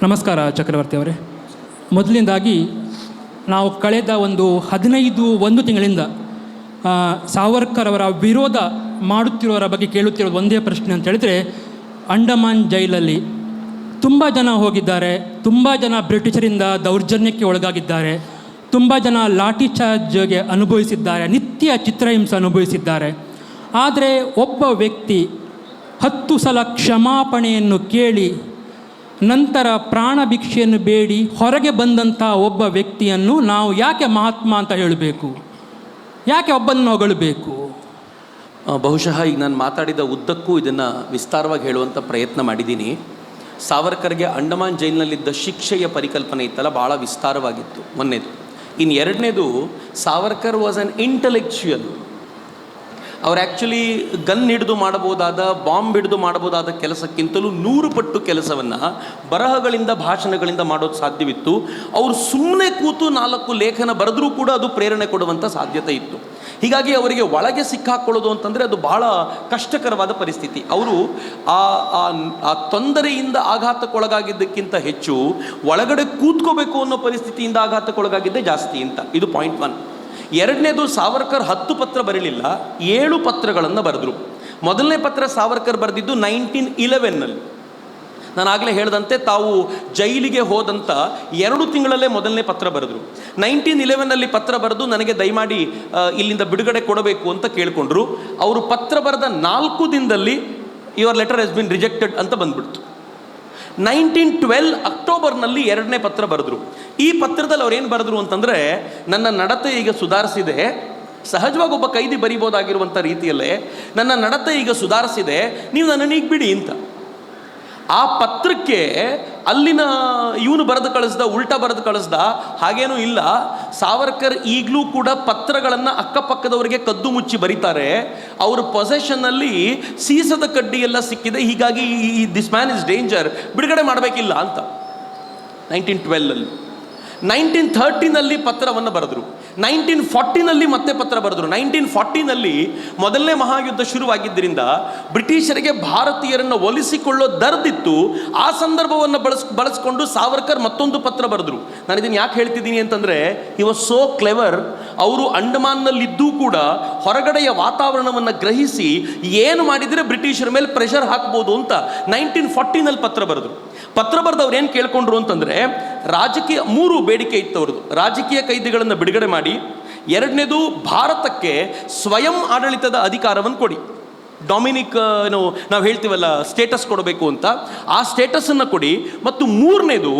ನಮಸ್ಕಾರ ಚಕ್ರವರ್ತಿ ಅವರೇ. ಮೊದಲನೇದಾಗಿ ನಾವು ಕಳೆದ ಒಂದು 15 ತಿಂಗಳಿಂದ ಸಾವರ್ಕರ್ ಅವರ ವಿರೋಧ ಮಾಡುತ್ತಿರೋರ ಬಗ್ಗೆ ಕೇಳುತ್ತಿರೋದು ಒಂದೇ ಪ್ರಶ್ನೆ ಅಂತ ಹೇಳಿದರೆ, ಅಂಡಮಾನ್ ಜೈಲಲ್ಲಿ ತುಂಬ ಜನ ಹೋಗಿದ್ದಾರೆ, ತುಂಬ ಜನ ಬ್ರಿಟಿಷರಿಂದ ದೌರ್ಜನ್ಯಕ್ಕೆ ಒಳಗಾಗಿದ್ದಾರೆ, ತುಂಬ ಜನ ಲಾಠಿ ಚಾರ್ಜ್ಗೆ ಅನುಭವಿಸಿದ್ದಾರೆ, ನಿತ್ಯ ಚಿತ್ರಹಿಂಸೆ ಅನುಭವಿಸಿದ್ದಾರೆ. ಆದರೆ ಒಬ್ಬ ವ್ಯಕ್ತಿ 10 ಸಲ ಕ್ಷಮಾಪಣೆಯನ್ನು ಕೇಳಿ ನಂತರ ಪ್ರಾಣ ಭಿಕ್ಷೆಯನ್ನು ಬೇಡಿ ಹೊರಗೆ ಬಂದಂಥ ಒಬ್ಬ ವ್ಯಕ್ತಿಯನ್ನು ನಾವು ಯಾಕೆ ಮಹಾತ್ಮ ಅಂತ ಹೇಳಬೇಕು? ಯಾಕೆ ಒಬ್ಬನನ್ನು ಹೊಗಳಬೇಕು? ಬಹುಶಃ ಈಗ ನಾನು ಮಾತಾಡಿದ ಉದ್ದಕ್ಕೂ ಇದನ್ನು ವಿಸ್ತಾರವಾಗಿ ಹೇಳುವಂಥ ಪ್ರಯತ್ನ ಮಾಡಿದ್ದೀನಿ. ಸಾವರ್ಕರ್ಗೆ ಅಂಡಮಾನ್ ಜೈಲಿನಲ್ಲಿದ್ದ ಶಿಕ್ಷೆಯ ಪರಿಕಲ್ಪನೆ ಇತ್ತಲ್ಲ, ಭಾಳ ವಿಸ್ತಾರವಾಗಿತ್ತು ಮೊನ್ನೆದು. ಇನ್ನು ಎರಡನೇದು, ಸಾವರ್ಕರ್ ವಾಸ್ ಆ್ಯನ್ ಇಂಟೆಲೆಕ್ಚುಯಲ್. ಅವ್ರು ಆ್ಯಕ್ಚುಲಿ ಗನ್ ಹಿಡಿದು ಮಾಡಬಹುದಾದ, ಬಾಂಬ್ ಹಿಡಿದು ಮಾಡಬಹುದಾದ ಕೆಲಸಕ್ಕಿಂತಲೂ 100 ಪಟ್ಟು ಕೆಲಸವನ್ನು ಬರಹಗಳಿಂದ, ಭಾಷಣಗಳಿಂದ ಮಾಡೋದು ಸಾಧ್ಯವಿತ್ತು. ಅವರು ಸುಮ್ಮನೆ ಕೂತು 4 ಲೇಖನ ಬರೆದರೂ ಕೂಡ ಅದು ಪ್ರೇರಣೆ ಕೊಡುವಂಥ ಸಾಧ್ಯತೆ ಇತ್ತು. ಹೀಗಾಗಿ ಅವರಿಗೆ ಒಳಗೆ ಸಿಕ್ಕಾಕೊಳ್ಳೋದು ಅಂತಂದರೆ ಅದು ಬಹಳ ಕಷ್ಟಕರವಾದ ಪರಿಸ್ಥಿತಿ. ಅವರು ಆ ತೊಂದರೆಯಿಂದ ಆಘಾತಕ್ಕೊಳಗಾಗಿದ್ದಕ್ಕಿಂತ ಹೆಚ್ಚು ಒಳಗಡೆ ಕೂತ್ಕೋಬೇಕು ಅನ್ನೋ ಪರಿಸ್ಥಿತಿಯಿಂದ ಆಘಾತಕ್ಕೊಳಗಾಗಿದ್ದೇ ಜಾಸ್ತಿ ಅಂತ. ಇದು ಪಾಯಿಂಟ್ 1. ಎರಡನೇದು, ಸಾವರ್ಕರ್ 10 ಪತ್ರ ಬರಲಿಲ್ಲ, 7 ಪತ್ರಗಳನ್ನು ಬರೆದರು. ಮೊದಲನೇ ಪತ್ರ ಸಾವರ್ಕರ್ ಬರೆದಿದ್ದು 1911ನಲ್ಲಿ. ನಾನು ಆಗಲೇ ಹೇಳಿದಂತೆ ತಾವು ಜೈಲಿಗೆ ಹೋದಂಥ 2 ತಿಂಗಳಲ್ಲೇ ಮೊದಲನೇ ಪತ್ರ ಬರೆದರು. 1911ನಲ್ಲಿ ಪತ್ರ ಬರೆದು ನನಗೆ ದಯಮಾಡಿ ಇಲ್ಲಿಂದ ಬಿಡುಗಡೆ ಕೊಡಬೇಕು ಅಂತ ಕೇಳಿಕೊಂಡ್ರು. ಅವರು ಪತ್ರ ಬರೆದ 4 ದಿನದಲ್ಲಿ your letter has been rejected ಅಂತ ಬಂದ್ಬಿಡ್ತು. 1912 ಅಕ್ಟೋಬರ್ನಲ್ಲಿ 2ನೇ ಪತ್ರ ಬರೆದರು. ಈ ಪತ್ರದಲ್ಲಿ ಅವ್ರು ಏನು ಬರೆದ್ರು ಅಂತಂದರೆ, ನನ್ನ ನಡತೆ ಈಗ ಸುಧಾರಿಸಿದೆ, ಸಹಜವಾಗಿ ಒಬ್ಬ ಕೈದಿ ಬರಿಬೋದಾಗಿರುವಂಥ ರೀತಿಯಲ್ಲೇ ನನ್ನ ನಡತೆ ಈಗ ಸುಧಾರಿಸಿದೆ, ನೀವು ನನ್ನನ್ನು ಈಗ ಬಿಡಿ ಅಂತ. ಆ ಪತ್ರಕ್ಕೆ ಅಲ್ಲಿನ ಇವನು ಬರೆದು ಕಳಿಸ್ದ, ಉಲ್ಟಾ ಬರೆದು ಕಳಿಸ್ದ, ಹಾಗೇನೂ ಇಲ್ಲ. ಸಾವರ್ಕರ್ ಈಗಲೂ ಕೂಡ ಪತ್ರಗಳನ್ನು ಅಕ್ಕಪಕ್ಕದವರಿಗೆ ಕದ್ದು ಮುಚ್ಚಿ ಬರೀತಾರೆ. ಅವ್ರ ಪೊಸೆಷನ್ನಲ್ಲಿ ಸೀಸದ ಕಡ್ಡಿ ಎಲ್ಲ ಸಿಕ್ಕಿದೆ, ಹೀಗಾಗಿ ದಿಸ್ ಮ್ಯಾನ್ ಇಸ್ ಡೇಂಜರ್, ಬಿಡುಗಡೆ ಮಾಡಬೇಕಿಲ್ಲ ಅಂತ 1912ನಲ್ಲಿ. 1913ನಲ್ಲಿ ಪತ್ರವನ್ನು ಬರೆದರು. 1940ನಲ್ಲಿ ಮತ್ತೆ ಪತ್ರ ಬರೆದರು. 1940ನಲ್ಲಿ ಮೊದಲನೇ ಮಹಾಯುದ್ಧ ಶುರುವಾಗಿದ್ದರಿಂದ ಬ್ರಿಟಿಷರಿಗೆ ಭಾರತೀಯರನ್ನು ಒಲಿಸಿಕೊಳ್ಳೋ ದರ್ದಿತ್ತು. ಆ ಸಂದರ್ಭವನ್ನು ಬಳಸ್ಕೊಂಡು ಸಾವರ್ಕರ್ ಮತ್ತೊಂದು ಪತ್ರ ಬರೆದರು. ನಾನು ಇದನ್ನು ಯಾಕೆ ಹೇಳ್ತಿದ್ದೀನಿ ಅಂತಂದರೆ, ಹಿ ವಾಸ್ ಸೋ ಕ್ಲೆವರ್. ಅವರು ಅಂಡಮಾನ್ನಲ್ಲಿದ್ದೂ ಕೂಡ ಹೊರಗಡೆಯ ವಾತಾವರಣವನ್ನು ಗ್ರಹಿಸಿ ಏನು ಮಾಡಿದರೆ ಬ್ರಿಟಿಷರ ಮೇಲೆ ಪ್ರೆಷರ್ ಹಾಕ್ಬೋದು ಅಂತ 1940ನಲ್ಲಿ ಪತ್ರ ಬರೆದರು. ಪತ್ರ ಬರೆದವ್ರು ಏನು ಕೇಳ್ಕೊಂಡ್ರು ಅಂತಂದರೆ, ರಾಜಕೀಯ 3 ಬೇಡಿಕೆ ಇತ್ತು ಅವ್ರದ್ದು. ರಾಜಕೀಯ ಕೈದಿಗಳನ್ನು ಬಿಡುಗಡೆ ಮಾಡಿ, ಎರಡನೇದು ಭಾರತಕ್ಕೆ ಸ್ವಯಂ ಆಡಳಿತದ ಅಧಿಕಾರವನ್ನು ಕೊಡಿ, ಡೊಮಿನಿಕ್ ನಾವು ಹೇಳ್ತೀವಲ್ಲ ಸ್ಟೇಟಸ್ ಕೊಡಬೇಕು ಅಂತ, ಆ ಸ್ಟೇಟಸನ್ನು ಕೊಡಿ, ಮತ್ತು 3ನೇದು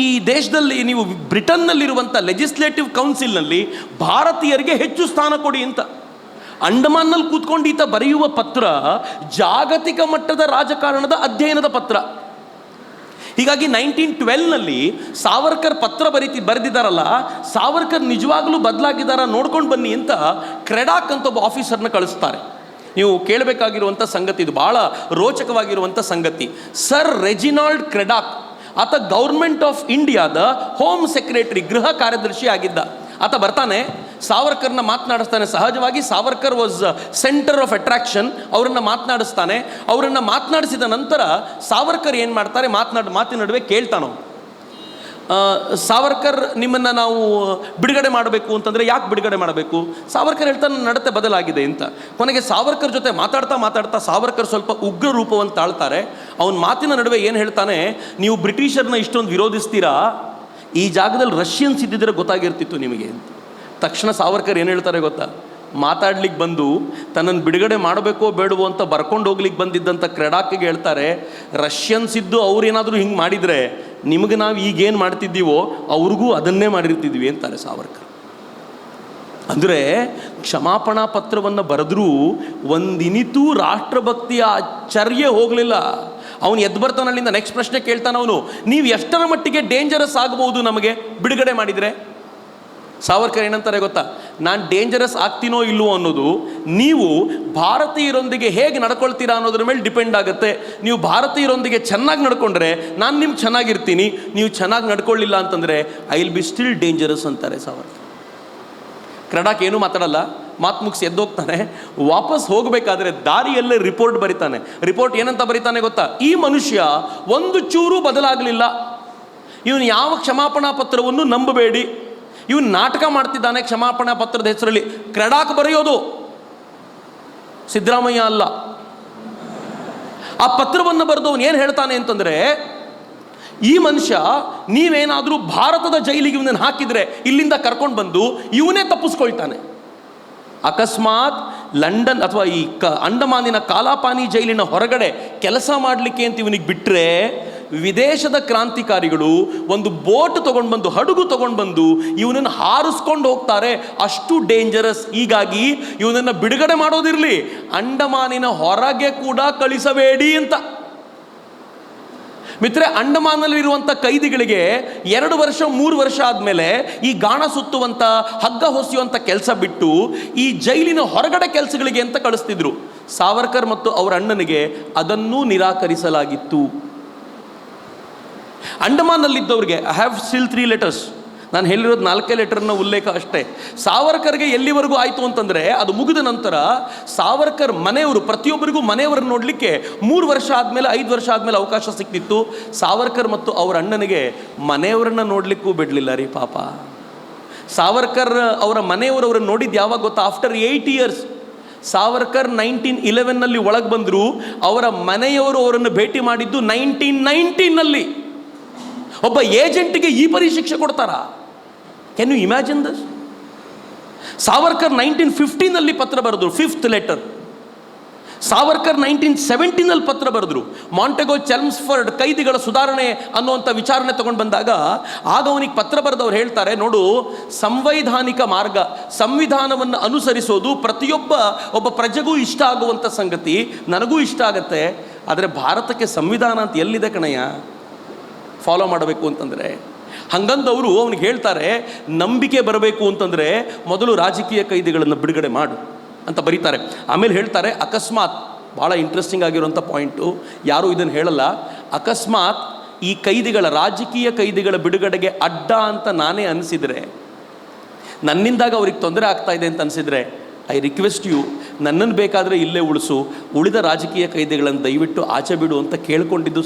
ಈ ದೇಶದಲ್ಲಿ ನೀವು ಬ್ರಿಟನ್ನಲ್ಲಿರುವಂಥ ಲೆಜಿಸ್ಲೇಟಿವ್ ಕೌನ್ಸಿಲ್ನಲ್ಲಿ ಭಾರತೀಯರಿಗೆ ಹೆಚ್ಚು ಸ್ಥಾನ ಕೊಡಿ ಅಂತ. ಅಂಡಮಾನ್ನಲ್ಲಿ ಕೂತ್ಕೊಂಡು ಈತ ಬರೆಯುವ ಪತ್ರ ಜಾಗತಿಕ ಮಟ್ಟದ ರಾಜಕಾರಣದ ಅಧ್ಯಯನದ ಪತ್ರ. ಹೀಗಾಗಿ 1912ನಲ್ಲಿ ಸಾವರ್ಕರ್ ಪತ್ರ ಬರೆದಿದ್ದಾರಲ್ಲ, ಸಾವರ್ಕರ್ ನಿಜವಾಗ್ಲೂ ಬದಲಾಗಿದ್ದಾರ ನೋಡ್ಕೊಂಡು ಬನ್ನಿ ಅಂತ ಕ್ರೆಡಾಕ್ ಅಂತ ಒಬ್ಬ ಆಫೀಸರ್ನ ಕಳಿಸ್ತಾರೆ. ನೀವು ಕೇಳಬೇಕಾಗಿರುವಂಥ ಸಂಗತಿ, ಇದು ಭಾಳ ರೋಚಕವಾಗಿರುವಂಥ ಸಂಗತಿ. ಸರ್ ರೆಜಿನಾಲ್ಡ್ ಕ್ರೆಡಾಕ್, ಆತ ಗೌರ್ಮೆಂಟ್ ಆಫ್ ಇಂಡಿಯಾದ ಹೋಮ್ ಸೆಕ್ರೆಟರಿ, ಗೃಹ ಕಾರ್ಯದರ್ಶಿ ಆಗಿದ್ದ. ಆತ ಬರ್ತಾನೆ, ಸಾವರ್ಕರ್ನ ಮಾತನಾಡಿಸ್ತಾನೆ. ಸಹಜವಾಗಿ Savarkar was centre of attraction. ಅವರನ್ನು ಮಾತನಾಡಿಸ್ತಾನೆ. ಅವರನ್ನು ಮಾತನಾಡಿಸಿದ ನಂತರ ಸಾವರ್ಕರ್ ಏನು ಮಾಡ್ತಾರೆ, ಮಾತಿನ ನಡುವೆ ಕೇಳ್ತಾನೋ, ಸಾವರ್ಕರ್ ನಿಮ್ಮನ್ನು ನಾವು ಬಿಡುಗಡೆ ಮಾಡಬೇಕು ಅಂತಂದರೆ ಯಾಕೆ ಬಿಡುಗಡೆ ಮಾಡಬೇಕು? ಸಾವರ್ಕರ್ ಹೇಳ್ತಾನೆ, ನನ್ನ ನಡತೆ ಬದಲಾಗಿದೆ ಅಂತ. ಕೊನೆಗೆ ಸಾವರ್ಕರ್ ಜೊತೆ ಮಾತಾಡ್ತಾ ಸಾವರ್ಕರ್ ಸ್ವಲ್ಪ ಉಗ್ರ ರೂಪವನ್ನು ತಾಳ್ತಾರೆ. ಅವನ ಮಾತಿನ ನಡುವೆ ಏನು ಹೇಳ್ತಾನೆ, ನೀವು ಬ್ರಿಟಿಷರ್ನ ಇಷ್ಟೊಂದು ವಿರೋಧಿಸ್ತೀರಾ, ಈ ಜಾಗದಲ್ಲಿ ರಷ್ಯನ್ಸ್ ಇದ್ದಿದ್ರೆ ಗೊತ್ತಾಗಿರ್ತಿತ್ತು ನಿಮಗೆ ಅಂತ. ತಕ್ಷಣ ಸಾವರ್ಕರ್ ಏನು ಹೇಳ್ತಾರೆ ಗೊತ್ತಾ? ಮಾತಾಡ್ಲಿಕ್ಕೆ ಬಂದು ತನ್ನನ್ನು ಬಿಡುಗಡೆ ಮಾಡಬೇಕೋ ಬೇಡವೋ ಅಂತ ಬರ್ಕೊಂಡು ಹೋಗ್ಲಿಕ್ಕೆ ಬಂದಿದ್ದಂಥ ಕ್ರೆಡಾಕಿಗೆ ಹೇಳ್ತಾರೆ, ರಷ್ಯನ್ಸ್ ಇದ್ದು ಅವ್ರೇನಾದರೂ ಹಿಂಗೆ ಮಾಡಿದರೆ ನಿಮಗೆ ನಾವು ಈಗೇನು ಮಾಡ್ತಿದ್ದೀವೋ ಅವ್ರಿಗೂ ಅದನ್ನೇ ಮಾಡಿರ್ತಿದ್ವಿ ಅಂತಾರೆ ಸಾವರ್ಕರ್. ಅಂದರೆ ಕ್ಷಮಾಪಣಾ ಪತ್ರವನ್ನು ಬರೆದ್ರೂ ಒಂದಿನಿತೂ ರಾಷ್ಟ್ರಭಕ್ತಿಯ ಚರ್ಯೆ ಹೋಗಲಿಲ್ಲ. ಅವನು ಎದ್ದು ಬರ್ತಾನೆ, ಅಲ್ಲಿಂದ ನೆಕ್ಸ್ಟ್ ಪ್ರಶ್ನೆ ಕೇಳ್ತಾನೆ ಅವನು, ನೀವು ಎಷ್ಟರ ಮಟ್ಟಿಗೆ ಡೇಂಜರಸ್ ಆಗ್ಬೋದು ನಮಗೆ ಬಿಡುಗಡೆ ಮಾಡಿದರೆ? ಸಾವರ್ಕರ್ ಏನಂತಾರೆ ಗೊತ್ತಾ, ನಾನು ಡೇಂಜರಸ್ ಆಗ್ತೀನೋ ಇಲ್ಲವೋ ಅನ್ನೋದು ನೀವು ಭಾರತೀಯರೊಂದಿಗೆ ಹೇಗೆ ನಡ್ಕೊಳ್ತೀರಾ ಅನ್ನೋದ್ರ ಮೇಲೆ ಡಿಪೆಂಡ್ ಆಗುತ್ತೆ. ನೀವು ಭಾರತೀಯರೊಂದಿಗೆ ಚೆನ್ನಾಗಿ ನಡ್ಕೊಂಡ್ರೆ ನಾನು ನಿಮ್ಗೆ ಚೆನ್ನಾಗಿರ್ತೀನಿ, ನೀವು ಚೆನ್ನಾಗಿ ನಡ್ಕೊಳ್ಳಿಲ್ಲ ಅಂತಂದರೆ I will be still dangerous ಅಂತಾರೆ ಸಾವರ್ಕರ್. ಕ್ರಡಾಕ್ ಏನೂ ಮಾತಾಡಲ್ಲ, ಮಾತು ಮುಗಿಸಿ ಎದ್ದೋಗ್ತಾನೆ. ವಾಪಸ್ ಹೋಗಬೇಕಾದ್ರೆ ದಾರಿಯಲ್ಲೇ ರಿಪೋರ್ಟ್ ಬರಿತಾನೆ. ರಿಪೋರ್ಟ್ ಏನಂತ ಬರಿತಾನೆ ಗೊತ್ತಾ? ಈ ಮನುಷ್ಯ ಒಂದು ಚೂರು ಬದಲಾಗಲಿಲ್ಲ, ಇವನು ಯಾವ ಕ್ಷಮಾಪಣಾ ಪತ್ರವನ್ನು ನಂಬಬೇಡಿ, ಇವನು ನಾಟಕ ಮಾಡ್ತಿದ್ದಾನೆ ಕ್ಷಮಾಪಣಾ ಪತ್ರದ ಹೆಸರಲ್ಲಿ. ಕ್ರಡಾಕ್ ಬರೆಯೋದು ಸಿದ್ದರಾಮಯ್ಯ ಅಲ್ಲ. ಆ ಪತ್ರವನ್ನು ಬರೆದವನು ಏನು ಹೇಳ್ತಾನೆ ಅಂತಂದರೆ, ಈ ಮನುಷ್ಯ ನೀವೇನಾದರೂ ಭಾರತದ ಜೈಲಿಗೆ ಇವನನ್ನು ಹಾಕಿದರೆ ಇಲ್ಲಿಂದ ಕರ್ಕೊಂಡು ಬಂದು ಇವನೇ ತಪ್ಪಿಸ್ಕೊಳ್ತಾನೆ. ಅಕಸ್ಮಾತ್ ಲಂಡನ್ ಅಥವಾ ಈ ಅಂಡಮಾನಿನ ಕಾಲಾಪಾನಿ ಜೈಲಿನ ಹೊರಗಡೆ ಕೆಲಸ ಮಾಡಲಿಕ್ಕೆ ಅಂತ ಇವನಿಗೆ ಬಿಟ್ಟರೆ, ವಿದೇಶದ ಕ್ರಾಂತಿಕಾರಿಗಳು ಒಂದು ಬೋಟ್ ತೊಗೊಂಡು ಬಂದು, ಹಡಗು ತೊಗೊಂಡು ಬಂದು ಇವನನ್ನು ಹಾರಿಸ್ಕೊಂಡು ಹೋಗ್ತಾರೆ. ಅಷ್ಟು ಡೇಂಜರಸ್. ಹೀಗಾಗಿ ಇವನನ್ನು ಬಿಡುಗಡೆ ಮಾಡೋದಿರಲಿ, ಅಂಡಮಾನಿನ ಹೊರಗೆ ಕೂಡ ಕಳಿಸಬೇಡಿ ಅಂತ. ಮಿತ್ರೆ, ಅಂಡಮಾನಲ್ಲಿರುವಂಥ ಕೈದಿಗಳಿಗೆ 2 ವರ್ಷ 3 ವರ್ಷ ಆದಮೇಲೆ ಈ ಗಾಣ ಸುತ್ತುವಂಥ, ಹಗ್ಗ ಹೊಸೆಯುವಂಥ ಕೆಲಸ ಬಿಟ್ಟು ಈ ಜೈಲಿನ ಹೊರಗಡೆ ಕೆಲಸಗಳಿಗೆ ಅಂತ ಕಳಿಸ್ತಿದ್ರು. ಸಾವರ್ಕರ್ ಮತ್ತು ಅವರ ಅಣ್ಣನಿಗೆ ಅದನ್ನೂ ನಿರಾಕರಿಸಲಾಗಿತ್ತು. ಅಂಡಮಾನಲ್ಲಿದ್ದವ್ರಿಗೆ ಐ ಹ್ಯಾವ್ ಸ್ಟಿಲ್ 3 ಲೆಟರ್ಸ್. ನಾನು ಹೇಳಿರೋದು 4 ಲೆಟರ್ನ ಉಲ್ಲೇಖ ಅಷ್ಟೇ. ಸಾವರ್ಕರ್ಗೆ ಎಲ್ಲಿವರೆಗೂ ಆಯಿತು ಅಂತಂದರೆ, ಅದು ಮುಗಿದ ನಂತರ ಸಾವರ್ಕರ್ ಮನೆಯವರು, ಪ್ರತಿಯೊಬ್ಬರಿಗೂ ಮನೆಯವರನ್ನು ನೋಡಲಿಕ್ಕೆ 3 ವರ್ಷ ಆದಮೇಲೆ 5 ವರ್ಷ ಆದಮೇಲೆ ಅವಕಾಶ ಸಿಕ್ತಿತ್ತು. ಸಾವರ್ಕರ್ ಮತ್ತು ಅವರ ಅಣ್ಣನಿಗೆ ಮನೆಯವರನ್ನು ನೋಡಲಿಕ್ಕೂ ಬಿಡಲಿಲ್ಲ ರೀ ಪಾಪ. ಸಾವರ್ಕರ್ ಅವರ ಮನೆಯವರು ಅವರನ್ನು ನೋಡಿದ್ದು ಯಾವಾಗ ಗೊತ್ತಾ? After 8 years. ಸಾವರ್ಕರ್ 1911ನಲ್ಲಿ ಒಳಗೆ ಬಂದರು. ಅವರ ಮನೆಯವರು ಅವರನ್ನು ಭೇಟಿ ಮಾಡಿದ್ದು 1919ನಲ್ಲಿ. ಒಬ್ಬ ಏಜೆಂಟ್ಗೆ ಈ ಪರಿ ಶಿಕ್ಷೆ ಕೊಡ್ತಾರಾ? Can you imagine this? Savarkar 1915ನಲ್ಲಿ ಪತ್ರ ಬರೆದ್ರು, 5th ಲೆಟರ್. ಸಾವರ್ಕರ್ 1917ನಲ್ಲಿ ಪತ್ರ ಬರೆದ್ರು. ಮಾಂಟೆಗೋ ಚೆಲ್ಮ್ಸ್ಫರ್ಡ್ ಕೈದಿಗಳ ಸುಧಾರಣೆ ಅನ್ನುವಂಥ ವಿಚಾರಣೆ ತಗೊಂಡು ಬಂದಾಗ ಆಗ ಅವನಿಗೆ ಪತ್ರ ಬರೆದವ್ರು ಹೇಳ್ತಾರೆ, ನೋಡು, ಸಂವೈಧಾನಿಕ ಮಾರ್ಗ, ಸಂವಿಧಾನವನ್ನು ಅನುಸರಿಸೋದು ಒಬ್ಬ ಪ್ರಜೆಗೂ ಇಷ್ಟ ಆಗುವಂಥ ಸಂಗತಿ, ನನಗೂ ಇಷ್ಟ ಆಗತ್ತೆ. ಆದರೆ ಭಾರತಕ್ಕೆ ಸಂವಿಧಾನ ಅಂತ ಎಲ್ಲಿದೆ ಕಣಯ್ಯ ಫಾಲೋ ಮಾಡಬೇಕು ಅಂತಂದರೆ? ಹಂಗಂದವರು ಅವನಿಗೆ ಹೇಳ್ತಾರೆ, ನಂಬಿಕೆ ಬರಬೇಕು ಅಂತಂದರೆ ಮೊದಲು ರಾಜಕೀಯ ಕೈದಿಗಳನ್ನು ಬಿಡುಗಡೆ ಮಾಡು ಅಂತ ಬರೀತಾರೆ. ಆಮೇಲೆ ಹೇಳ್ತಾರೆ, ಅಕಸ್ಮಾತ್, ಭಾಳ ಇಂಟ್ರೆಸ್ಟಿಂಗ್ ಆಗಿರುವಂಥ ಪಾಯಿಂಟು, ಯಾರೂ ಇದನ್ನು ಹೇಳಲ್ಲ, ಅಕಸ್ಮಾತ್ ಈ ರಾಜಕೀಯ ಕೈದಿಗಳ ಬಿಡುಗಡೆಗೆ ಅಡ್ಡ ಅಂತ ನಾನೇ ಅನಿಸಿದರೆ, ನನ್ನಿಂದಾಗ ಅವ್ರಿಗೆ ತೊಂದರೆ ಆಗ್ತಾ ಇದೆ ಅಂತ ಅನಿಸಿದರೆ, ಐ ರಿಕ್ವೆಸ್ಟ್ ಯು, ನನ್ನನ್ನು ಬೇಕಾದರೆ ಇಲ್ಲೇ ಉಳಿಸು, ಉಳಿದ ರಾಜಕೀಯ ಕೈದಿಗಳನ್ನು ದಯವಿಟ್ಟು ಆಚೆ ಬಿಡು ಅಂತ ಕೇಳ್ಕೊಂಡಿದ್ದು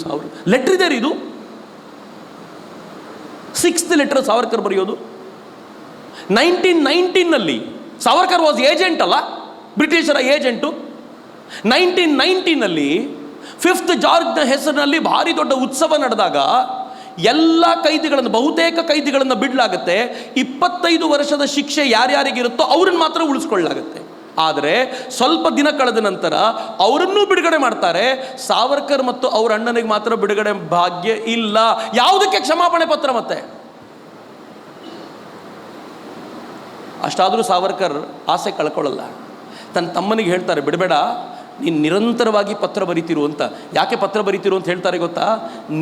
ಲೆಟ್ರ್ ಇದೆ ರೀ ಇದು. 6th ಲೆಟರ್ ಸಾವರ್ಕರ್ ಬರೆಯೋದು 1919ನಲ್ಲಿ. ಸಾವರ್ಕರ್ ವಾಸ್ ಏಜೆಂಟ್ ಅಲ್ಲ, ಬ್ರಿಟಿಷರ ಏಜೆಂಟು. 1919ನಲ್ಲಿ 5th ಜಾರ್ಜ್ನ ಹೆಸರಿನಲ್ಲಿ ಭಾರಿ ದೊಡ್ಡ ಉತ್ಸವ ನಡೆದಾಗ ಎಲ್ಲ ಕೈದಿಗಳನ್ನು, ಬಹುತೇಕ ಕೈದಿಗಳನ್ನು ಬಿಡಲಾಗುತ್ತೆ. 25 ವರ್ಷದ ಶಿಕ್ಷೆ ಯಾರ್ಯಾರಿಗಿರುತ್ತೋ ಅವ್ರನ್ನ ಮಾತ್ರ ಉಳಿಸ್ಕೊಳ್ಳಲಾಗುತ್ತೆ. ಆದರೆ ಸ್ವಲ್ಪ ದಿನ ಕಳೆದ ನಂತರ ಅವರನ್ನೂ ಬಿಡುಗಡೆ ಮಾಡ್ತಾರೆ. ಸಾವರ್ಕರ್ ಮತ್ತು ಅವರ ಅಣ್ಣನಿಗೆ ಮಾತ್ರ ಬಿಡುಗಡೆ ಭಾಗ್ಯ ಇಲ್ಲ. ಯಾವುದಕ್ಕೆ? ಕ್ಷಮಾಪಣೆ ಪತ್ರ. ಮತ್ತೆ ಅಷ್ಟಾದರೂ ಸಾವರ್ಕರ್ ಆಸೆ ಕಳ್ಕೊಳ್ಳಲ್ಲ. ತನ್ನ ತಮ್ಮನಿಗೆ ಹೇಳ್ತಾರೆ, ಬಿಡಬೇಡ, ನೀನು ನಿರಂತರವಾಗಿ ಪತ್ರ ಬರಿತಿರು ಅಂತ. ಯಾಕೆ ಪತ್ರ ಬರಿತಿರು ಅಂತ ಹೇಳ್ತಾರೆ ಗೊತ್ತಾ?